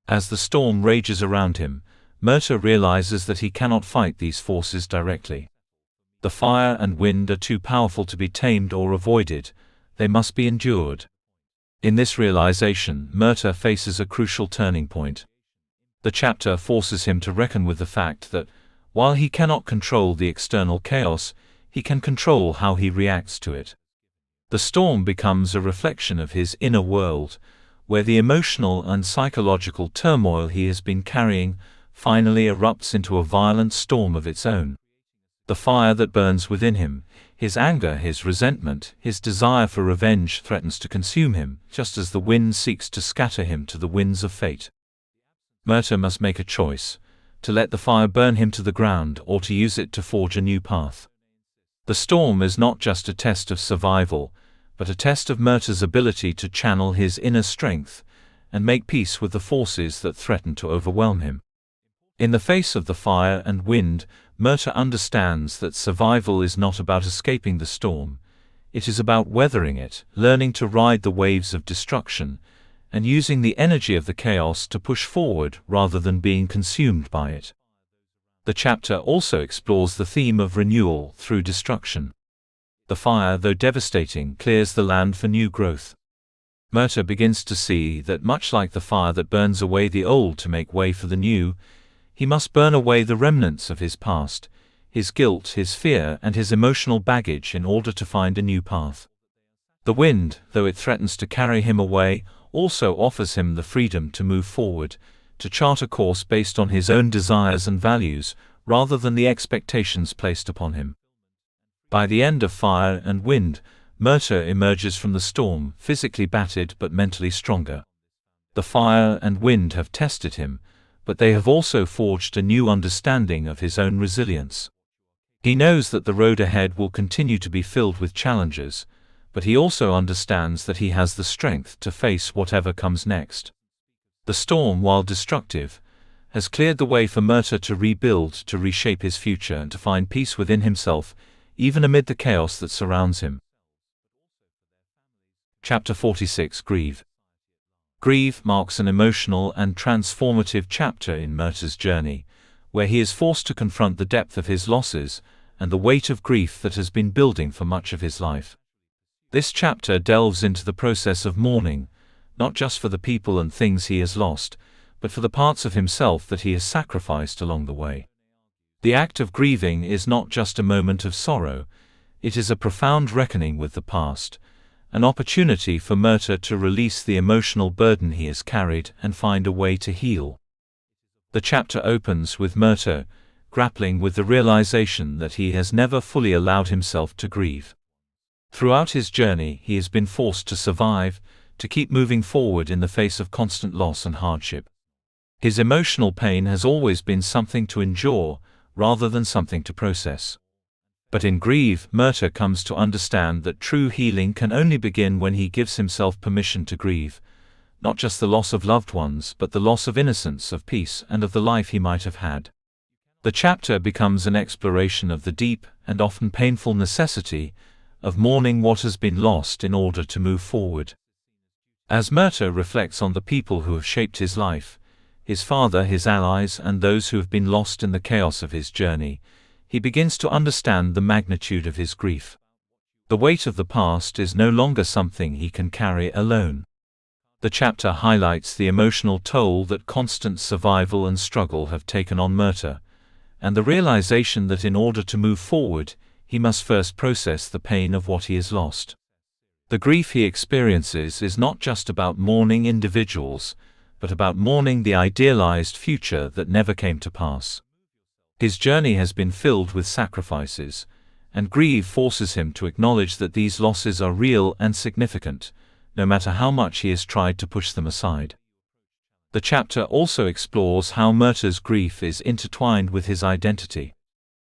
As the storm rages around him, Murtagh realizes that he cannot fight these forces directly. The fire and wind are too powerful to be tamed or avoided, they must be endured. In this realization, Murtagh faces a crucial turning point. The chapter forces him to reckon with the fact that, while he cannot control the external chaos, he can control how he reacts to it. The storm becomes a reflection of his inner world, where the emotional and psychological turmoil he has been carrying finally erupts into a violent storm of its own. The fire that burns within him, his anger, his resentment, his desire for revenge threatens to consume him, just as the wind seeks to scatter him to the winds of fate. Murtagh must make a choice, to let the fire burn him to the ground or to use it to forge a new path. The storm is not just a test of survival, but a test of Murtagh's ability to channel his inner strength and make peace with the forces that threaten to overwhelm him. In the face of the fire and wind, Murtagh understands that survival is not about escaping the storm, it is about weathering it, learning to ride the waves of destruction, and using the energy of the chaos to push forward rather than being consumed by it. The chapter also explores the theme of renewal through destruction. The fire, though devastating, clears the land for new growth. Murtagh begins to see that much like the fire that burns away the old to make way for the new, he must burn away the remnants of his past, his guilt, his fear, and his emotional baggage in order to find a new path. The wind, though it threatens to carry him away, also offers him the freedom to move forward, to chart a course based on his own desires and values, rather than the expectations placed upon him. By the end of Fire and Wind, Murtagh emerges from the storm, physically battered but mentally stronger. The fire and wind have tested him, but they have also forged a new understanding of his own resilience. He knows that the road ahead will continue to be filled with challenges, but he also understands that he has the strength to face whatever comes next. The storm, while destructive, has cleared the way for Murtagh to rebuild, to reshape his future, and to find peace within himself, even amid the chaos that surrounds him. Chapter 46: Grieve. Grieve marks an emotional and transformative chapter in Murtagh's journey, where he is forced to confront the depth of his losses and the weight of grief that has been building for much of his life. This chapter delves into the process of mourning, not just for the people and things he has lost, but for the parts of himself that he has sacrificed along the way. The act of grieving is not just a moment of sorrow, it is a profound reckoning with the past, an opportunity for Murtagh to release the emotional burden he has carried and find a way to heal. The chapter opens with Murtagh grappling with the realization that he has never fully allowed himself to grieve. Throughout his journey, he has been forced to survive, to keep moving forward in the face of constant loss and hardship. His emotional pain has always been something to endure, rather than something to process. But in Grieve, Murtagh comes to understand that true healing can only begin when he gives himself permission to grieve, not just the loss of loved ones but the loss of innocence, of peace, and of the life he might have had. The chapter becomes an exploration of the deep, and often painful necessity, of mourning what has been lost in order to move forward. As Murtagh reflects on the people who have shaped his life, his father, his allies, and those who have been lost in the chaos of his journey, he begins to understand the magnitude of his grief. The weight of the past is no longer something he can carry alone. The chapter highlights the emotional toll that constant survival and struggle have taken on Murtagh, and the realization that in order to move forward, he must first process the pain of what he has lost. The grief he experiences is not just about mourning individuals, but about mourning the idealized future that never came to pass. His journey has been filled with sacrifices, and grief forces him to acknowledge that these losses are real and significant, no matter how much he has tried to push them aside. The chapter also explores how Murtagh's grief is intertwined with his identity.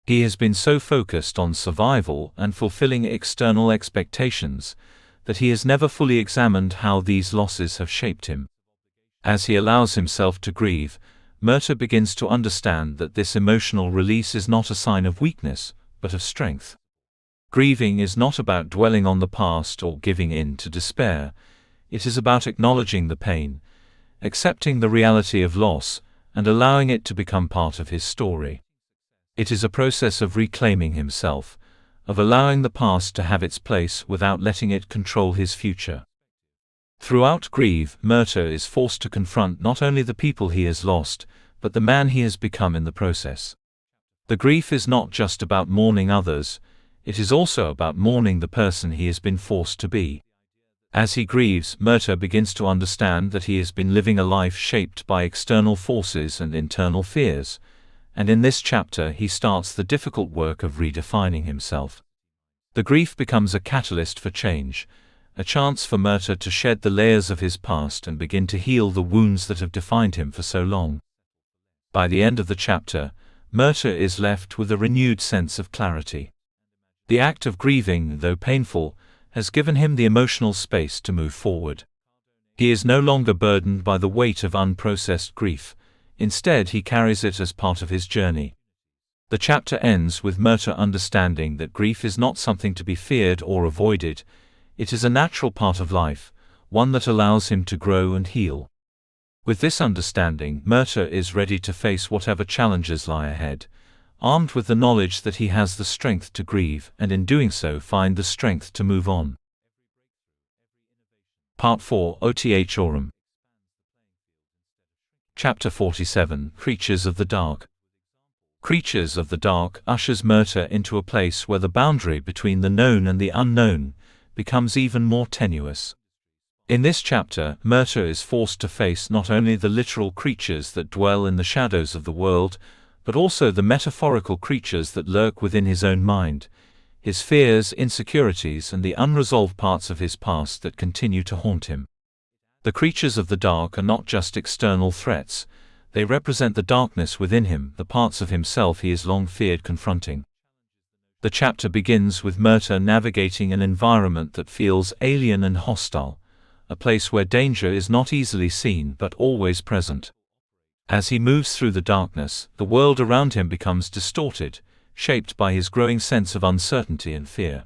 He has been so focused on survival and fulfilling external expectations that he has never fully examined how these losses have shaped him. As he allows himself to grieve, Murtagh begins to understand that this emotional release is not a sign of weakness, but of strength. Grieving is not about dwelling on the past or giving in to despair. It is about acknowledging the pain, accepting the reality of loss, and allowing it to become part of his story. It is a process of reclaiming himself, of allowing the past to have its place without letting it control his future. Throughout grief, Murtagh is forced to confront not only the people he has lost, but the man he has become in the process. The grief is not just about mourning others, it is also about mourning the person he has been forced to be. As he grieves, Murtagh begins to understand that he has been living a life shaped by external forces and internal fears, and in this chapter he starts the difficult work of redefining himself. The grief becomes a catalyst for change, a chance for Murtagh to shed the layers of his past and begin to heal the wounds that have defined him for so long. By the end of the chapter, Murtagh is left with a renewed sense of clarity. The act of grieving, though painful, has given him the emotional space to move forward. He is no longer burdened by the weight of unprocessed grief. Instead, he carries it as part of his journey. The chapter ends with Murtagh understanding that grief is not something to be feared or avoided. It is a natural part of life, one that allows him to grow and heal. With this understanding, Murtagh is ready to face whatever challenges lie ahead, armed with the knowledge that he has the strength to grieve and in doing so find the strength to move on. Part 4 OTH Aurum. Chapter 47 Creatures of the Dark. Creatures of the Dark ushers Murtagh into a place where the boundary between the known and the unknown becomes even more tenuous. In this chapter, Murtagh is forced to face not only the literal creatures that dwell in the shadows of the world, but also the metaphorical creatures that lurk within his own mind, his fears, insecurities, and the unresolved parts of his past that continue to haunt him. The creatures of the dark are not just external threats, they represent the darkness within him, the parts of himself he has long feared confronting. The chapter begins with Murtagh navigating an environment that feels alien and hostile, a place where danger is not easily seen but always present. As he moves through the darkness, the world around him becomes distorted, shaped by his growing sense of uncertainty and fear.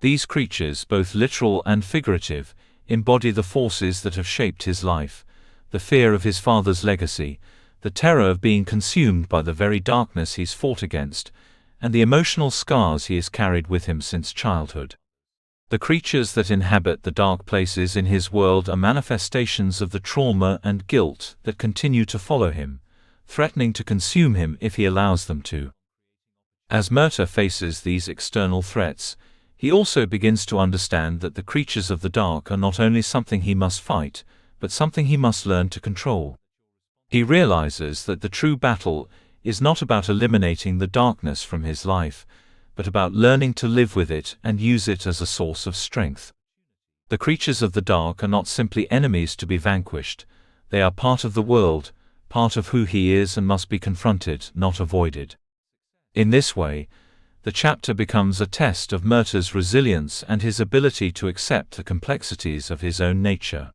These creatures, both literal and figurative, embody the forces that have shaped his life, the fear of his father's legacy, the terror of being consumed by the very darkness he's fought against, and the emotional scars he has carried with him since childhood. The creatures that inhabit the dark places in his world are manifestations of the trauma and guilt that continue to follow him, threatening to consume him if he allows them to. As Murtagh faces these external threats, he also begins to understand that the creatures of the dark are not only something he must fight, but something he must learn to control. He realizes that the true battle is not about eliminating the darkness from his life, but about learning to live with it and use it as a source of strength. The creatures of the dark are not simply enemies to be vanquished, they are part of the world, part of who he is and must be confronted, not avoided. In this way, the chapter becomes a test of Murtagh's resilience and his ability to accept the complexities of his own nature.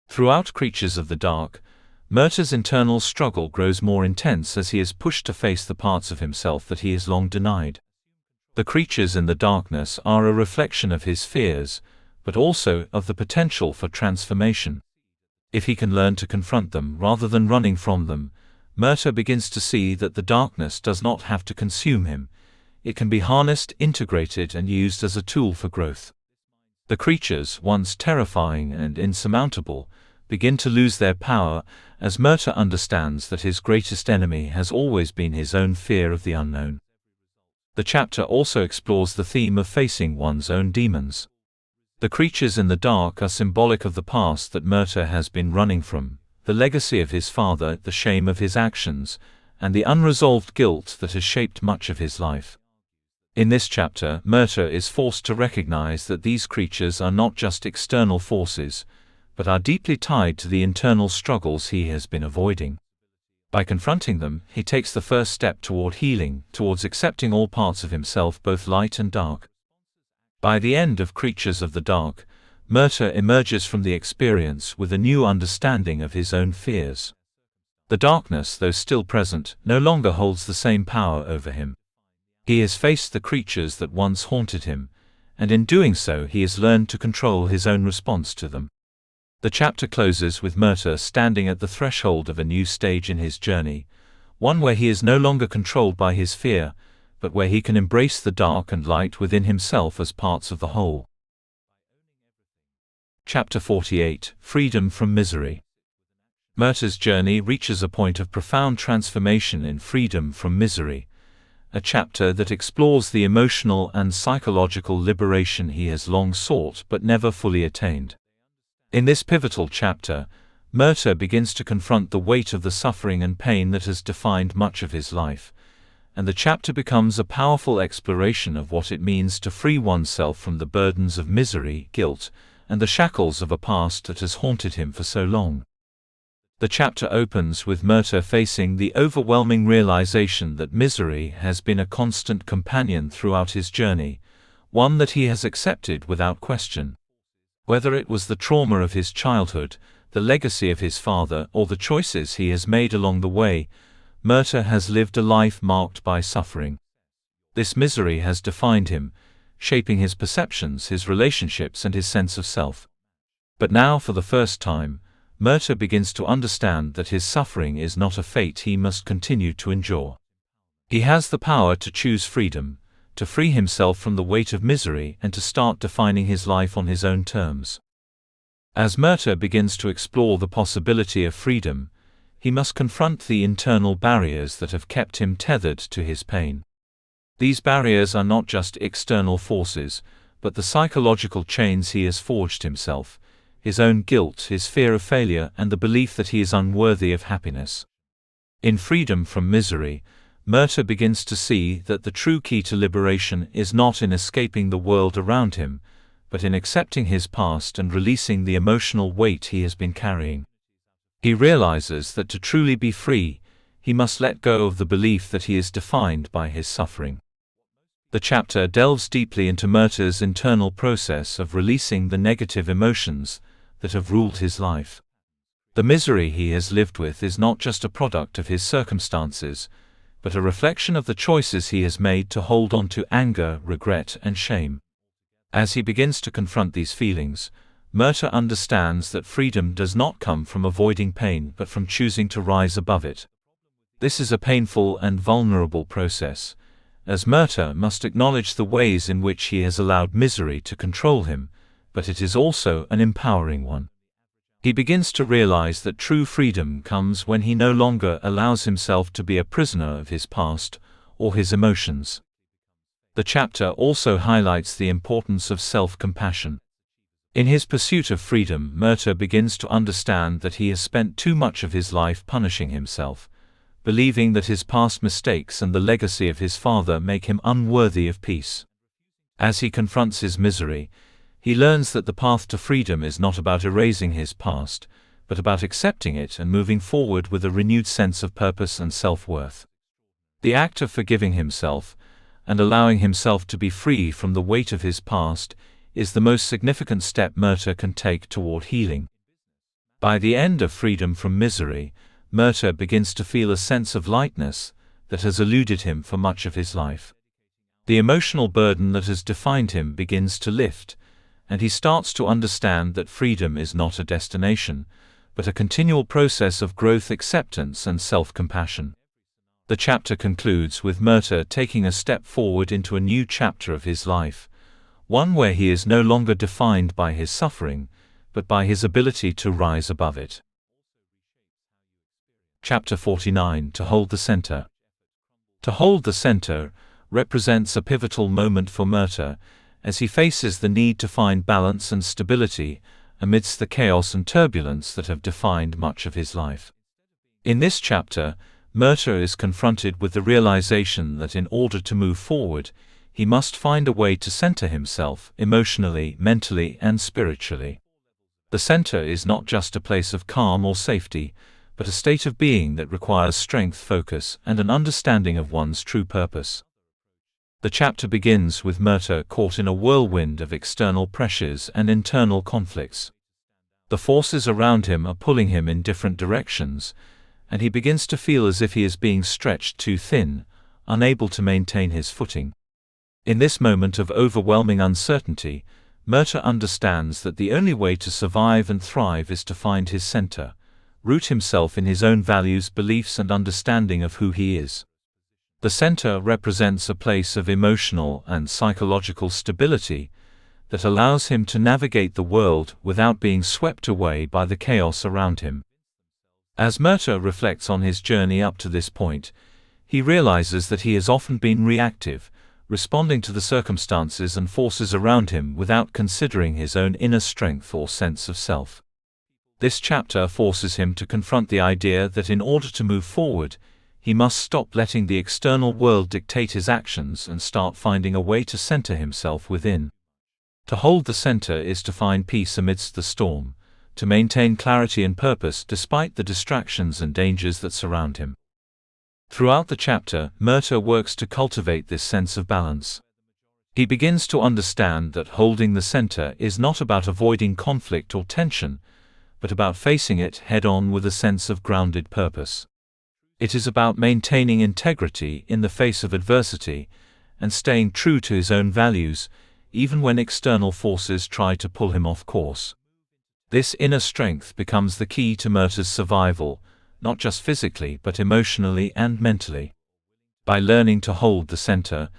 Throughout Creatures of the Dark, Murtagh's internal struggle grows more intense as he is pushed to face the parts of himself that he has long denied. The creatures in the darkness are a reflection of his fears, but also of the potential for transformation. If he can learn to confront them rather than running from them, Murtagh begins to see that the darkness does not have to consume him. It can be harnessed, integrated, and used as a tool for growth. The creatures, once terrifying and insurmountable, begin to lose their power as Murtagh understands that his greatest enemy has always been his own fear of the unknown. The chapter also explores the theme of facing one's own demons. The creatures in the dark are symbolic of the past that Murtagh has been running from, the legacy of his father, the shame of his actions, and the unresolved guilt that has shaped much of his life. In this chapter, Murtagh is forced to recognize that these creatures are not just external forces, but are deeply tied to the internal struggles he has been avoiding. By confronting them, he takes the first step toward healing, towards accepting all parts of himself, both light and dark. By the end of Creatures of the Dark, Murtagh emerges from the experience with a new understanding of his own fears. The darkness, though still present, no longer holds the same power over him. He has faced the creatures that once haunted him, and in doing so he has learned to control his own response to them. The chapter closes with Murtagh standing at the threshold of a new stage in his journey, one where he is no longer controlled by his fear, but where he can embrace the dark and light within himself as parts of the whole. Chapter 48 – Freedom from Misery. Murtagh's journey reaches a point of profound transformation in Freedom from Misery, a chapter that explores the emotional and psychological liberation he has long sought but never fully attained. In this pivotal chapter, Murtagh begins to confront the weight of the suffering and pain that has defined much of his life, and the chapter becomes a powerful exploration of what it means to free oneself from the burdens of misery, guilt, and the shackles of a past that has haunted him for so long. The chapter opens with Murtagh facing the overwhelming realization that misery has been a constant companion throughout his journey, one that he has accepted without question. Whether it was the trauma of his childhood, the legacy of his father, or the choices he has made along the way, Murtagh has lived a life marked by suffering. This misery has defined him, shaping his perceptions, his relationships, and his sense of self. But now, for the first time, Murtagh begins to understand that his suffering is not a fate he must continue to endure. He has the power to choose freedom, to free himself from the weight of misery, and to start defining his life on his own terms. As Murtagh begins to explore the possibility of freedom, he must confront the internal barriers that have kept him tethered to his pain. These barriers are not just external forces, but the psychological chains he has forged himself, his own guilt, his fear of failure, and the belief that he is unworthy of happiness. In Freedom from Misery, Murtagh begins to see that the true key to liberation is not in escaping the world around him, but in accepting his past and releasing the emotional weight he has been carrying. He realizes that to truly be free, he must let go of the belief that he is defined by his suffering. The chapter delves deeply into Murtagh's internal process of releasing the negative emotions that have ruled his life. The misery he has lived with is not just a product of his circumstances, but a reflection of the choices he has made to hold on to anger, regret, and shame. As he begins to confront these feelings, Murtagh understands that freedom does not come from avoiding pain but from choosing to rise above it. This is a painful and vulnerable process, as Murtagh must acknowledge the ways in which he has allowed misery to control him, but it is also an empowering one. He begins to realize that true freedom comes when he no longer allows himself to be a prisoner of his past or his emotions. The chapter also highlights the importance of self-compassion. In his pursuit of freedom, Murtagh begins to understand that he has spent too much of his life punishing himself, believing that his past mistakes and the legacy of his father make him unworthy of peace. As he confronts his misery, he learns that the path to freedom is not about erasing his past, but about accepting it and moving forward with a renewed sense of purpose and self-worth. The act of forgiving himself, and allowing himself to be free from the weight of his past, is the most significant step Murtagh can take toward healing. By the end of Freedom from Misery, Murtagh begins to feel a sense of lightness that has eluded him for much of his life. The emotional burden that has defined him begins to lift, and he starts to understand that freedom is not a destination, but a continual process of growth, acceptance, and self-compassion. The chapter concludes with Murtagh taking a step forward into a new chapter of his life, one where he is no longer defined by his suffering, but by his ability to rise above it. Chapter 49 – To Hold the Center. To hold the center represents a pivotal moment for Murtagh, as he faces the need to find balance and stability amidst the chaos and turbulence that have defined much of his life. In this chapter, Murtagh is confronted with the realization that in order to move forward, he must find a way to center himself emotionally, mentally, and spiritually. The center is not just a place of calm or safety, but a state of being that requires strength, focus, and an understanding of one's true purpose. The chapter begins with Murtagh caught in a whirlwind of external pressures and internal conflicts. The forces around him are pulling him in different directions, and he begins to feel as if he is being stretched too thin, unable to maintain his footing. In this moment of overwhelming uncertainty, Murtagh understands that the only way to survive and thrive is to find his center, root himself in his own values, beliefs, and understanding of who he is. The center represents a place of emotional and psychological stability that allows him to navigate the world without being swept away by the chaos around him. As Murtagh reflects on his journey up to this point, he realizes that he has often been reactive, responding to the circumstances and forces around him without considering his own inner strength or sense of self. This chapter forces him to confront the idea that in order to move forward, he must stop letting the external world dictate his actions and start finding a way to center himself within. To hold the center is to find peace amidst the storm, to maintain clarity and purpose despite the distractions and dangers that surround him. Throughout the chapter, Murtagh works to cultivate this sense of balance. He begins to understand that holding the center is not about avoiding conflict or tension, but about facing it head-on with a sense of grounded purpose. It is about maintaining integrity in the face of adversity and staying true to his own values, even when external forces try to pull him off course. This inner strength becomes the key to Murtagh's survival, not just physically but emotionally and mentally. By learning to hold the center,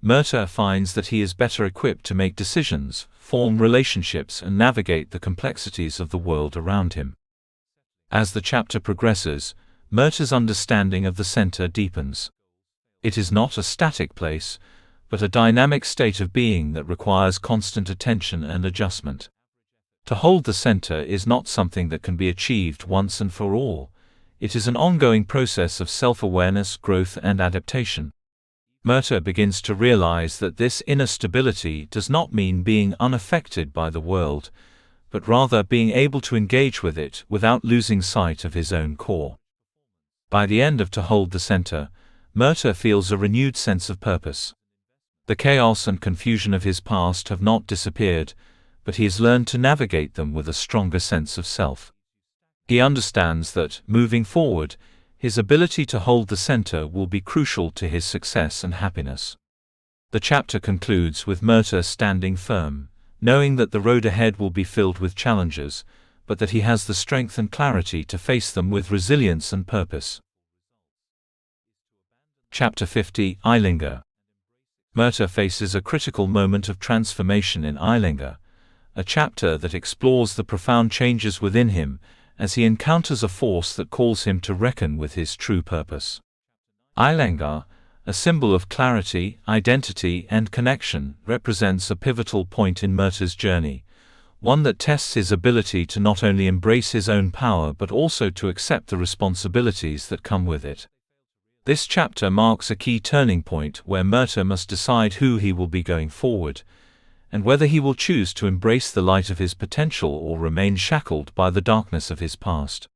Murtagh finds that he is better equipped to make decisions, form relationships, and navigate the complexities of the world around him. As the chapter progresses, Murtagh's understanding of the center deepens. It is not a static place, but a dynamic state of being that requires constant attention and adjustment. To hold the center is not something that can be achieved once and for all. It is an ongoing process of self-awareness, growth, and adaptation. Murtagh begins to realize that this inner stability does not mean being unaffected by the world, but rather being able to engage with it without losing sight of his own core. By the end of To Hold the Center, Murtagh feels a renewed sense of purpose. The chaos and confusion of his past have not disappeared, but he has learned to navigate them with a stronger sense of self. He understands that, moving forward, his ability to hold the center will be crucial to his success and happiness. The chapter concludes with Murtagh standing firm, knowing that the road ahead will be filled with challenges, but that he has the strength and clarity to face them with resilience and purpose. Chapter 50, Eilinger. Murtagh faces a critical moment of transformation in Eilinger, a chapter that explores the profound changes within him as he encounters a force that calls him to reckon with his true purpose. Eilinger, a symbol of clarity, identity, and connection, represents a pivotal point in Murtagh's journey, one that tests his ability to not only embrace his own power but also to accept the responsibilities that come with it. This chapter marks a key turning point where Murtagh must decide who he will be going forward, and whether he will choose to embrace the light of his potential or remain shackled by the darkness of his past.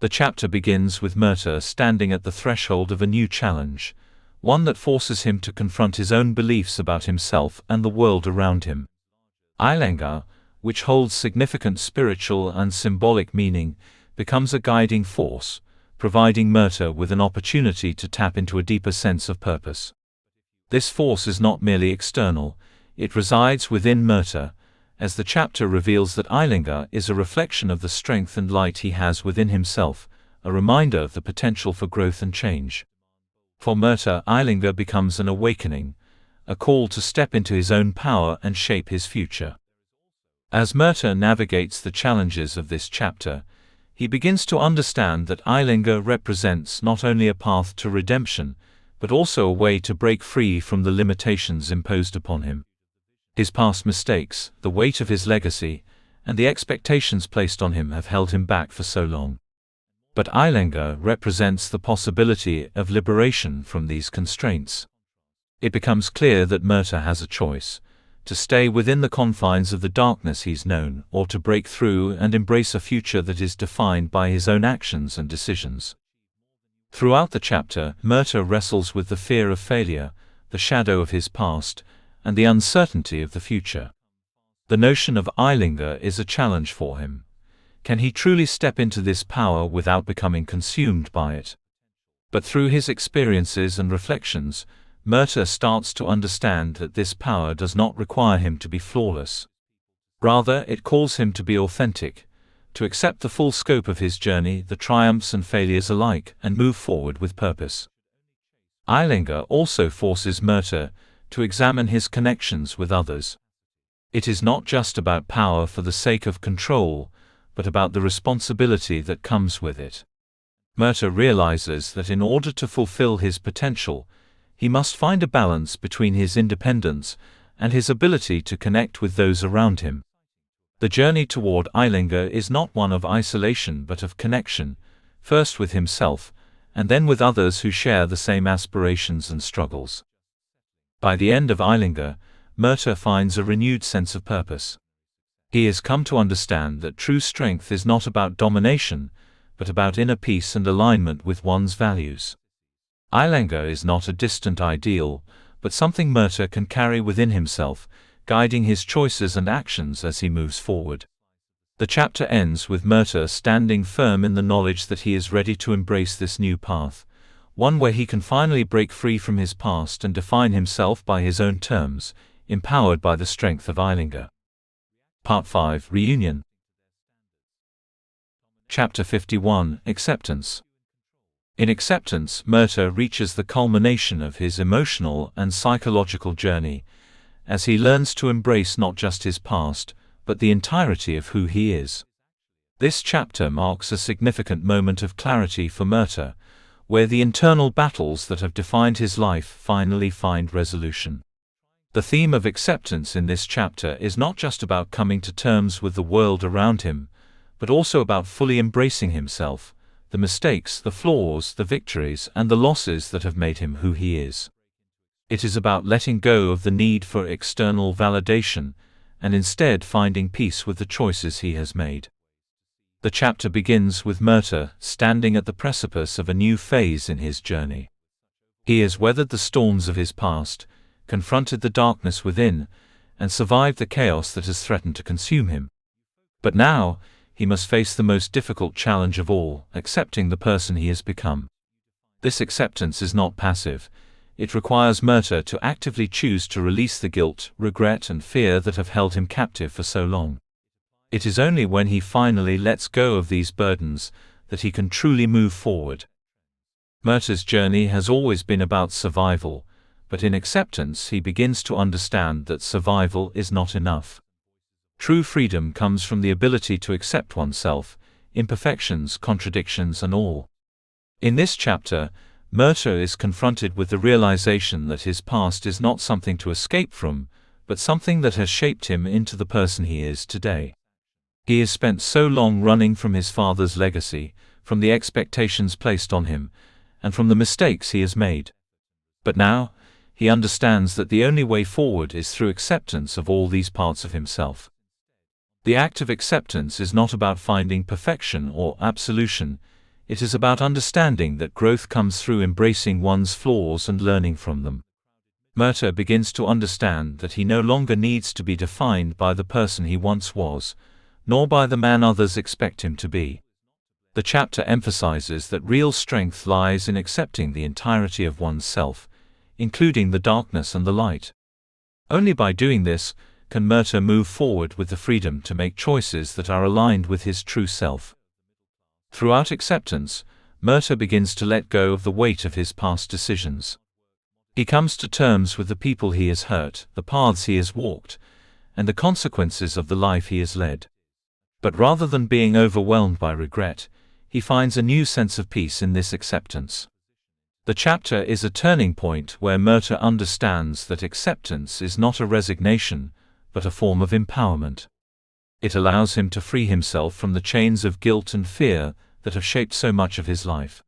The chapter begins with Murtagh standing at the threshold of a new challenge, one that forces him to confront his own beliefs about himself and the world around him. Eilinger, which holds significant spiritual and symbolic meaning, becomes a guiding force, providing Murtagh with an opportunity to tap into a deeper sense of purpose. This force is not merely external, it resides within Murtagh, as the chapter reveals that Eilinger is a reflection of the strength and light he has within himself, a reminder of the potential for growth and change. For Murtagh, Eilinger becomes an awakening, a call to step into his own power and shape his future. As Murtagh navigates the challenges of this chapter, he begins to understand that Eilinger represents not only a path to redemption, but also a way to break free from the limitations imposed upon him. His past mistakes, the weight of his legacy, and the expectations placed on him have held him back for so long. But Eilinga represents the possibility of liberation from these constraints. It becomes clear that Murtagh has a choice: to stay within the confines of the darkness he's known, or to break through and embrace a future that is defined by his own actions and decisions. Throughout the chapter, Murtagh wrestles with the fear of failure, the shadow of his past, and the uncertainty of the future. The notion of Eilinga is a challenge for him. Can he truly step into this power without becoming consumed by it? But through his experiences and reflections, Murtagh starts to understand that this power does not require him to be flawless. Rather, it calls him to be authentic, to accept the full scope of his journey, the triumphs and failures alike, and move forward with purpose. Eilinga also forces Murtagh to examine his connections with others. It is not just about power for the sake of control, but about the responsibility that comes with it. Murtagh realizes that in order to fulfill his potential, he must find a balance between his independence and his ability to connect with those around him. The journey toward Eilinga is not one of isolation but of connection, first with himself, and then with others who share the same aspirations and struggles. By the end of Eilinga, Murtagh finds a renewed sense of purpose. He has come to understand that true strength is not about domination, but about inner peace and alignment with one's values. Eilinga is not a distant ideal, but something Murtagh can carry within himself, guiding his choices and actions as he moves forward. The chapter ends with Murtagh standing firm in the knowledge that he is ready to embrace this new path, one where he can finally break free from his past and define himself by his own terms, empowered by the strength of Eilinga. Part 5: Reunion. Chapter 51: Acceptance. In Acceptance, Murtagh reaches the culmination of his emotional and psychological journey, as he learns to embrace not just his past, but the entirety of who he is. This chapter marks a significant moment of clarity for Murtagh, where the internal battles that have defined his life finally find resolution. The theme of acceptance in this chapter is not just about coming to terms with the world around him, but also about fully embracing himself, the mistakes, the flaws, the victories, and the losses that have made him who he is. It is about letting go of the need for external validation, and instead finding peace with the choices he has made. The chapter begins with Murtagh standing at the precipice of a new phase in his journey. He has weathered the storms of his past, confronted the darkness within, and survived the chaos that has threatened to consume him. But now, he must face the most difficult challenge of all: accepting the person he has become. This acceptance is not passive. It requires Murtagh to actively choose to release the guilt, regret, and fear that have held him captive for so long. It is only when he finally lets go of these burdens that he can truly move forward. Murtagh's journey has always been about survival, but in Acceptance he begins to understand that survival is not enough. True freedom comes from the ability to accept oneself, imperfections, contradictions, and all. In this chapter, Murtagh is confronted with the realization that his past is not something to escape from, but something that has shaped him into the person he is today. He has spent so long running from his father's legacy, from the expectations placed on him, and from the mistakes he has made. But now, he understands that the only way forward is through acceptance of all these parts of himself. The act of acceptance is not about finding perfection or absolution. It is about understanding that growth comes through embracing one's flaws and learning from them. Murtagh begins to understand that he no longer needs to be defined by the person he once was, nor by the man others expect him to be. The chapter emphasizes that real strength lies in accepting the entirety of one's self, including the darkness and the light. Only by doing this can Murtagh move forward with the freedom to make choices that are aligned with his true self. Throughout Acceptance, Murtagh begins to let go of the weight of his past decisions. He comes to terms with the people he has hurt, the paths he has walked, and the consequences of the life he has led. But rather than being overwhelmed by regret, he finds a new sense of peace in this acceptance. The chapter is a turning point where Murtagh understands that acceptance is not a resignation, but a form of empowerment. It allows him to free himself from the chains of guilt and fear that have shaped so much of his life.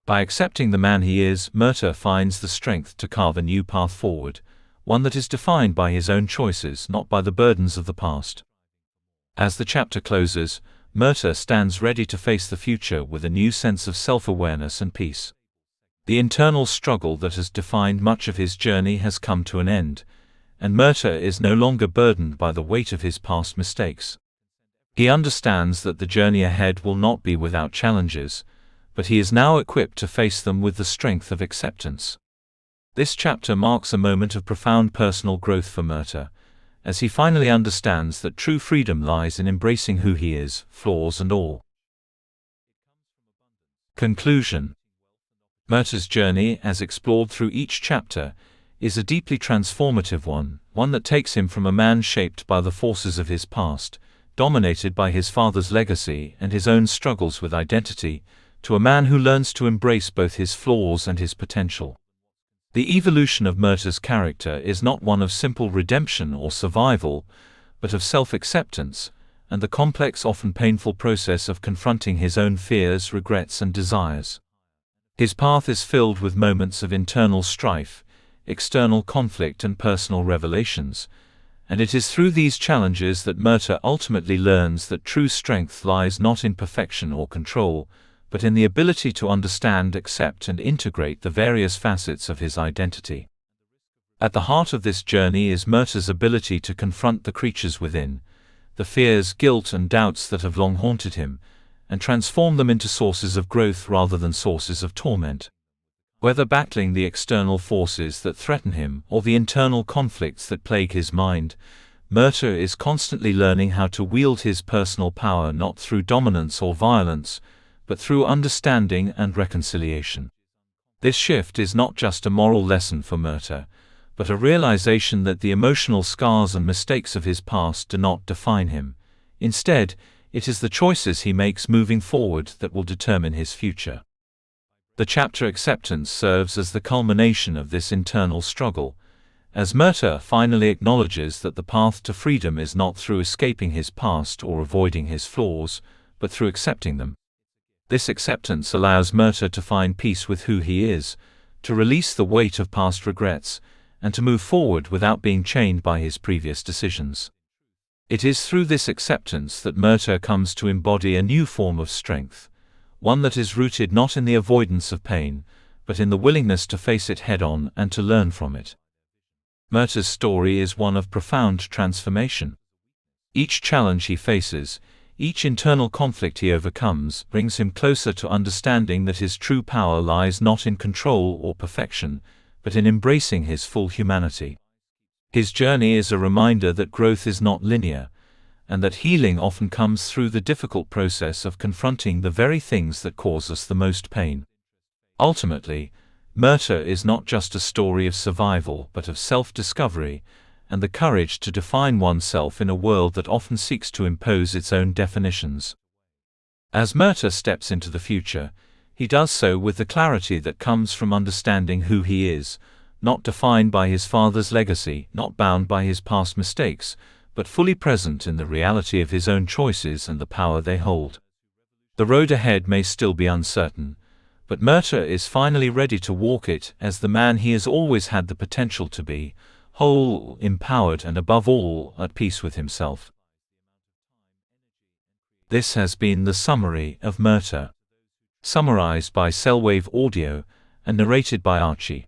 By accepting the man he is, Murtagh finds the strength to carve a new path forward, one that is defined by his own choices, not by the burdens of the past. As the chapter closes, Murtagh stands ready to face the future with a new sense of self-awareness and peace. The internal struggle that has defined much of his journey has come to an end, and Murtagh is no longer burdened by the weight of his past mistakes. He understands that the journey ahead will not be without challenges, but he is now equipped to face them with the strength of acceptance. This chapter marks a moment of profound personal growth for Murtagh, as he finally understands that true freedom lies in embracing who he is, flaws and all. Conclusion. Murtagh's journey, as explored through each chapter, is a deeply transformative one that takes him from a man shaped by the forces of his past, dominated by his father's legacy and his own struggles with identity, to a man who learns to embrace both his flaws and his potential. The evolution of Murtagh's character is not one of simple redemption or survival, but of self-acceptance, and the complex, often painful process of confronting his own fears, regrets and desires. His path is filled with moments of internal strife, external conflict and personal revelations, and it is through these challenges that Murtagh ultimately learns that true strength lies not in perfection or control, but in the ability to understand, accept and integrate the various facets of his identity. At the heart of this journey is Murtagh's ability to confront the creatures within, the fears, guilt and doubts that have long haunted him, and transform them into sources of growth rather than sources of torment. Whether battling the external forces that threaten him or the internal conflicts that plague his mind, Murtagh is constantly learning how to wield his personal power not through dominance or violence, but through understanding and reconciliation. This shift is not just a moral lesson for Murtagh, but a realization that the emotional scars and mistakes of his past do not define him. Instead, it is the choices he makes moving forward that will determine his future. The chapter Acceptance serves as the culmination of this internal struggle, as Murtagh finally acknowledges that the path to freedom is not through escaping his past or avoiding his flaws, but through accepting them. This acceptance allows Murtagh to find peace with who he is, to release the weight of past regrets, and to move forward without being chained by his previous decisions. It is through this acceptance that Murtagh comes to embody a new form of strength, one that is rooted not in the avoidance of pain, but in the willingness to face it head-on and to learn from it. Murtagh's story is one of profound transformation. Each challenge he faces, each internal conflict he overcomes, brings him closer to understanding that his true power lies not in control or perfection, but in embracing his full humanity. His journey is a reminder that growth is not linear, and that healing often comes through the difficult process of confronting the very things that cause us the most pain. Ultimately, Murtagh is not just a story of survival but of self-discovery, and the courage to define oneself in a world that often seeks to impose its own definitions. As Murtagh steps into the future, he does so with the clarity that comes from understanding who he is, not defined by his father's legacy, not bound by his past mistakes, but fully present in the reality of his own choices and the power they hold. The road ahead may still be uncertain, but Murtagh is finally ready to walk it as the man he has always had the potential to be, whole, empowered and above all, at peace with himself. This has been the summary of Murtagh, summarized by Cellwave Audio and narrated by Archie.